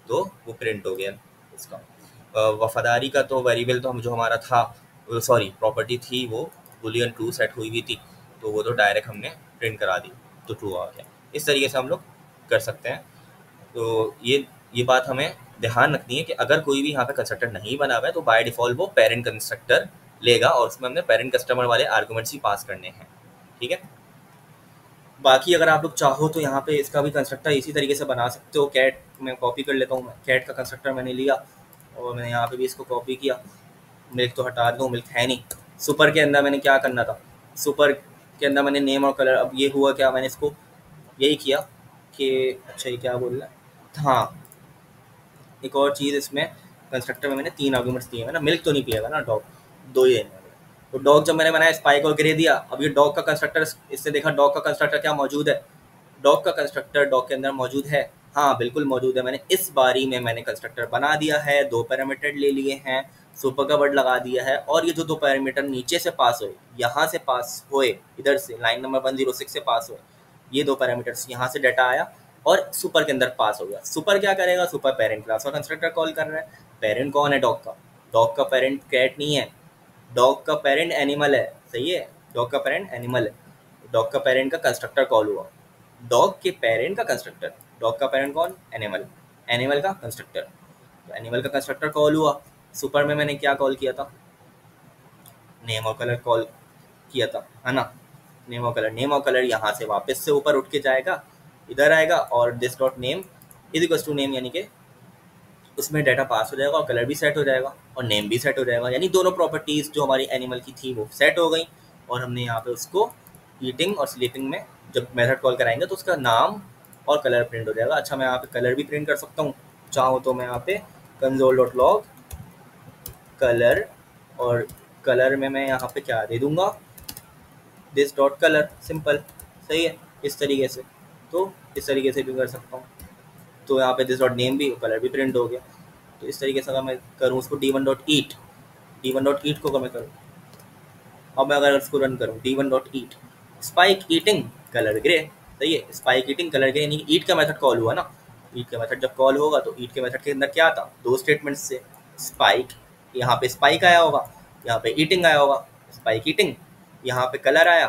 तो वो प्रिंट हो गया इसका। वफादारी का तो वेरिएबल तो हम जो हमारा था, प्रॉपर्टी थी, वो बुलियन ट्रू सेट हुई थी, तो वो तो डायरेक्ट हमने प्रिंट करा दी तो ट्रू आ गया। इस तरीके से हम लोग कर सकते हैं। तो ये बात हमें ध्यान रखनी है कि अगर कोई भी यहाँ पे कंस्ट्रक्टर नहीं बना हुआ है तो बाय डिफॉल्ट वो पेरेंट कंस्ट्रक्टर लेगा और उसमें हमने पेरेंट कस्टमर वाले आर्गूमेंट्स ही पास करने हैं, ठीक है। बाकी अगर आप लोग चाहो तो यहाँ पे इसका भी कंस्ट्रक्टर इसी तरीके से बना सकते हो। कैट मैं कॉपी कर लेता हूँ, कैट का कंस्ट्रक्टर मैंने लिया और मैंने यहाँ पे भी इसको कॉपी किया। मिल्क तो हटा दूँ, मिल्क है नहीं। सुपर के अंदर मैंने क्या करना था, सुपर के अंदर मैंने नेम और कलर, अब ये हुआ क्या, मैंने इसको यही किया कि अच्छा ये क्या बोल रहा है, हाँ एक और चीज़ इसमें कंस्ट्रक्टर में मैंने 3 आर्गूमेंट्स दिए हैं ना। मिल्क तो नहीं पिएगा ना डॉग, 2 ही है। तो डॉग जब मैंने बनाया स्पाइक और ग्रे दिया, अब ये डॉग का कंस्ट्रक्टर, इससे देखा डॉग का कंस्ट्रक्टर क्या मौजूद है, डॉग का कंस्ट्रक्टर डॉग के अंदर मौजूद है, हाँ बिल्कुल मौजूद है। मैंने इस बारी में मैंने कंस्ट्रक्टर बना दिया है, 2 पैरामीटर ले लिए हैं, सुपर का वर्ड लगा दिया है, और ये जो 2 पैरामीटर नीचे से पास हुए, यहाँ से पास हुए, इधर से लाइन नंबर 106 से पास हुए, ये 2 पैरामीटर्स यहाँ से डाटा आया और सुपर के अंदर पास हो गया। सुपर क्या करेगा, सुपर पेरेंट क्लास का कंस्ट्रक्टर कॉल कर रहा है। पेरेंट कौन है, डॉग का, डॉग का पेरेंट कैट नहीं है, डॉग का पेरेंट एनिमल है, सही है, डॉग का पेरेंट एनिमल है। डॉग का पेरेंट का कंस्ट्रक्टर कॉल हुआ, डॉग के पेरेंट का कंस्ट्रक्टर, डॉग का पेरेंट कौन, एनिमल, एनिमल का कंस्ट्रक्टर, तो एनिमल का कंस्ट्रक्टर कॉल हुआ। सुपर में मैंने क्या कॉल किया था, नेम और कलर कॉल किया था, है ना। नेम और कलर यहाँ से वापस से ऊपर उठ के जाएगा इधर आएगा, और this dot name is equal to name, यानी कि उसमें डाटा पास हो जाएगा और कलर भी सेट हो जाएगा और नेम भी सेट हो जाएगा, यानी दोनों प्रॉपर्टीज़ जो हमारी एनिमल की थी वो सेट हो गई। और हमने यहाँ पे उसको ईटिंग और स्लीपिंग में जब मेथड कॉल कराएंगे तो उसका नाम और कलर प्रिंट हो जाएगा। अच्छा, मैं यहाँ पे कलर भी प्रिंट कर सकता हूँ, चाहूँ तो मैं यहाँ पे कंसोल डॉट लॉग कलर, और कलर में मैं यहाँ पे क्या दे दूँगा, दिस डॉट कलर, सिंपल, सही है, इस तरीके से। तो इस तरीके से भी कर सकता हूँ। तो यहाँ पे दिस डॉट नेम भी, कलर भी प्रिंट हो गया। तो इस तरीके से अगर मैं करूँ उसको d1.eat को अगर मैं करूँ, अब मैं अगर उसको रन करूँ d1.eat spike eating colour grey, सही है, स्पाइक ईटिंग कलर ग्रे, यानी ईट का मेथड कॉल हुआ ना। ईट का मेथड जब कॉल होगा तो ईट के मेथड के अंदर क्या था, दो स्टेटमेंट्स से स्पाइक, यहाँ पे स्पाइक आया होगा, यहाँ पे ईटिंग आया होगा, स्पाइक ईटिंग, यहाँ पे कलर आया,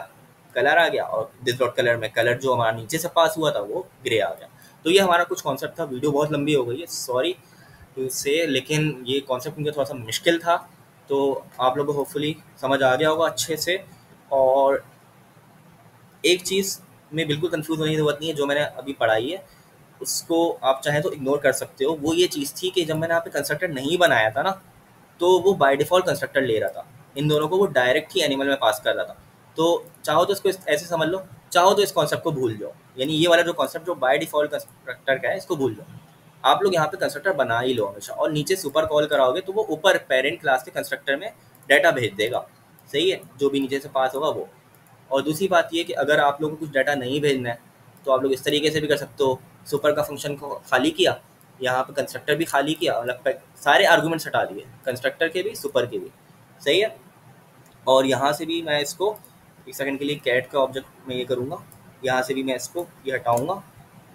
कलर आ गया, और दिस डॉट कलर में कलर जो हमारा नीचे से पास हुआ था वो ग्रे आ गया। तो ये हमारा कुछ कॉन्सेप्ट था। वीडियो बहुत लंबी हो गई है, सॉरी से, लेकिन ये कॉन्सेप्ट मुझे थोड़ा सा मुश्किल था, तो आप लोगों को होपफुली समझ आ गया होगा अच्छे से। और एक चीज़ में बिल्कुल कंफ्यूज होने की ज़रूरत नहीं है, जो मैंने अभी पढ़ाई है उसको आप चाहें तो इग्नोर कर सकते हो। वो ये चीज़ थी कि जब मैंने यहाँ पे कंस्ट्रक्टर नहीं बनाया था ना, तो वो बाय डिफ़ॉल्ट कंस्ट्रक्टर ले रहा था, इन दोनों को वो डायरेक्ट ही एनिमल में पास कर रहा था। तो चाहो तो इसको ऐसे समझ लो, चाहो तो इस कॉन्सेप्ट को भूल जाओ, यानी ये वाला जो कॉन्सेप्ट जो बाय डिफ़ॉल्ट कंस्ट्रक्टर का है इसको भूल जाओ। आप लोग यहाँ पे कंस्ट्रक्टर बना ही लो हमेशा, और नीचे सुपर कॉल कराओगे तो वो ऊपर पेरेंट क्लास के कंस्ट्रक्टर में डाटा भेज देगा, सही है, जो भी नीचे से पास होगा वो। और दूसरी बात ये कि अगर आप लोगों को कुछ डाटा नहीं भेजना है तो आप लोग इस तरीके से भी कर सकते हो, सुपर का फंक्शन को खाली किया, यहाँ पे कंस्ट्रक्टर भी खाली किया, मतलब सारे आर्गूमेंट्स हटा दिए, कंस्ट्रक्टर के भी सुपर के भी, सही है। और यहाँ से भी मैं इसको एक सेकंड के लिए कैट का ऑब्जेक्ट में ये करूँगा, यहाँ से भी मैं इसको ये हटाऊँगा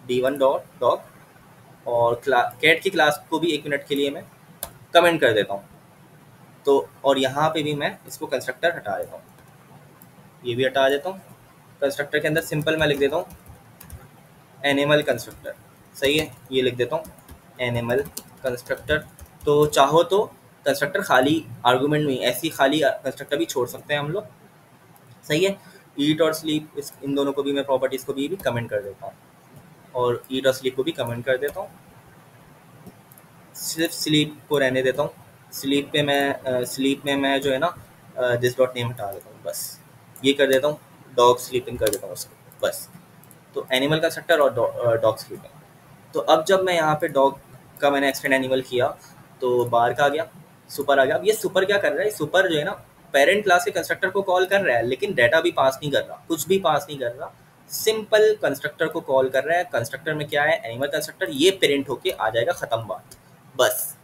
d1.doc, और कैट की क्लास को भी 1 मिनट के लिए मैं कमेंट कर देता हूँ। तो और यहाँ पे भी मैं इसको कंस्ट्रक्टर हटा देता हूँ, ये भी हटा देता हूँ। कंस्ट्रक्टर के अंदर सिंपल मैं लिख देता हूँ एनिमल कंस्ट्रक्टर, सही है, ये लिख देता हूँ एनिमल कंस्ट्रक्टर। तो चाहो तो कंस्ट्रक्टर खाली आर्गूमेंट में ऐसी खाली कंस्ट्रक्टर भी छोड़ सकते हैं हम लोग, सही है। ईट और स्लीप, इन दोनों को भी मैं प्रॉपर्टीज़ को भी कमेंट कर देता हूँ, और ईट और स्लीप को भी कमेंट कर देता हूँ। सिर्फ स्लीप को रहने देता हूँ, स्लीप में मैं जो है ना दिस डॉट नेम हटा देता हूँ, बस ये कर देता हूँ, डॉग स्लीपिंग कर देता हूँ उसको, बस। तो एनिमल कंस्ट्रक्टर और डॉग स्लीपिंग। तो अब जब मैं यहाँ पे डॉग का मैंने एक्सटेंड एनिमल किया तो बार का आ गया, सुपर आ गया। अब ये सुपर क्या कर रहा है, सुपर जो है ना पेरेंट क्लास के कंस्ट्रक्टर को कॉल कर रहा है, लेकिन डाटा भी पास नहीं कर रहा, कुछ भी पास नहीं कर रहा, सिंपल कंस्ट्रक्टर को कॉल कर रहा है। कंस्ट्रक्टर में क्या है, एनिमल कंस्ट्रक्टर, ये पेरेंट होके आ जाएगा, ख़त्म बात, बस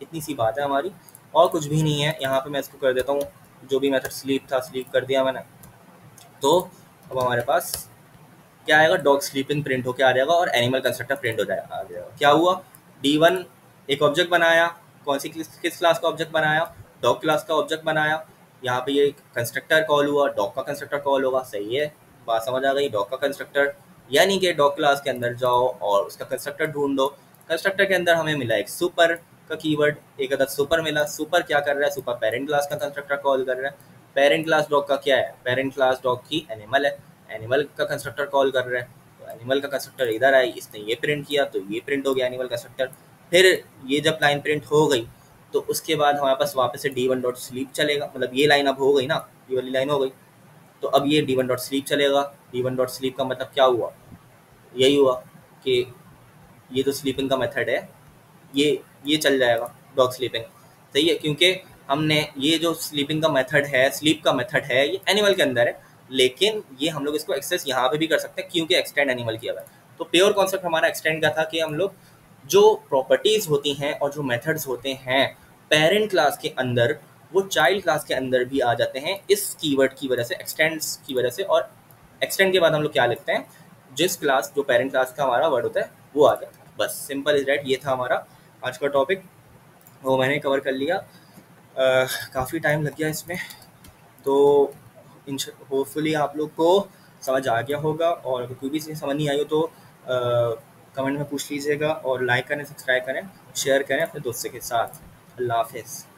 इतनी सी बात है हमारी, और कुछ भी नहीं है। यहाँ पे मैं इसको कर देता हूँ, जो भी मेथड स्लीप था स्लीप कर दिया मैंने। तो अब हमारे पास क्या आएगा, डॉग स्लीपिंग प्रिंट होके आ जाएगा और एनिमल कंस्ट्रक्टर प्रिंट हो जाएगा, आ जाएगा। क्या हुआ, d1 एक ऑब्जेक्ट बनाया, कौन सी किस क्लास का ऑब्जेक्ट बनाया, डॉग क्लास का ऑब्जेक्ट बनाया। यहाँ पे ये कंस्ट्रक्टर कॉल हुआ, डॉग का कंस्ट्रक्टर कॉल होगा, सही है, बात समझ आ गई। डॉग का कंस्ट्रक्टर यानी कि डॉग क्लास के अंदर जाओ और उसका कंस्ट्रक्टर ढूंढो। कंस्ट्रक्टर के अंदर हमें मिला एक सुपर का कीवर्ड, एक अदद सुपर मिला। सुपर क्या कर रहा है, सुपर पेरेंट क्लास का कंस्ट्रक्टर कॉल कर रहा है। पेरेंट क्लास डॉग का क्या है, पेरेंट क्लास डॉग की एनिमल है, एनिमल का कंस्ट्रक्टर कॉल कर रहा है। तो एनिमल का कंस्ट्रक्टर इधर आई, इसने ये प्रिंट किया तो ये प्रिंट हो गया एनिमल कंस्ट्रक्टर। फिर ये जब लाइन प्रिंट हो गई तो उसके बाद हमारे पास वापस से d1.sleep चलेगा, मतलब ये लाइन अब हो गई ना, ये वाली लाइन हो गई, तो अब ये d1.sleep चलेगा। d1.sleep का मतलब क्या हुआ, यही हुआ कि ये जो स्लीपिंग का मेथड है ये चल जाएगा, डॉग स्लीपिंग, सही है, क्योंकि हमने ये जो स्लीपिंग का मेथड है, स्लीप का मेथड है, ये एनिमल के अंदर है, लेकिन ये हम लोग इसको एक्सेस यहाँ पे भी कर सकते हैं क्योंकि एक्सटेंड एनिमल किया हुआ है। तो प्योर कॉन्सेप्ट हमारा एक्सटेंड का था कि हम लोग जो प्रॉपर्टीज़ होती हैं और जो मेथड्स होते हैं पेरेंट क्लास के अंदर, वो चाइल्ड क्लास के अंदर भी आ जाते हैं इस कीवर्ड की वजह से, एक्सटेंड्स की वजह से। और एक्सटेंड के बाद हम लोग क्या लिखते हैं, जिस क्लास जो पेरेंट क्लास का हमारा वर्ड होता है वो आ जाता है, बस सिंपल इज दैट। ये था हमारा आज का टॉपिक, वो मैंने कवर कर लिया। काफ़ी टाइम लग गया इसमें, तो होपफुली आप लोग को समझ आ गया होगा, और अगर कोई भी चीज़ समझ नहीं आई हो तो कमेंट में पूछ लीजिएगा, और लाइक करें, सब्सक्राइब करें, शेयर करें अपने दोस्तों के साथ। अल्लाह हाफिज़।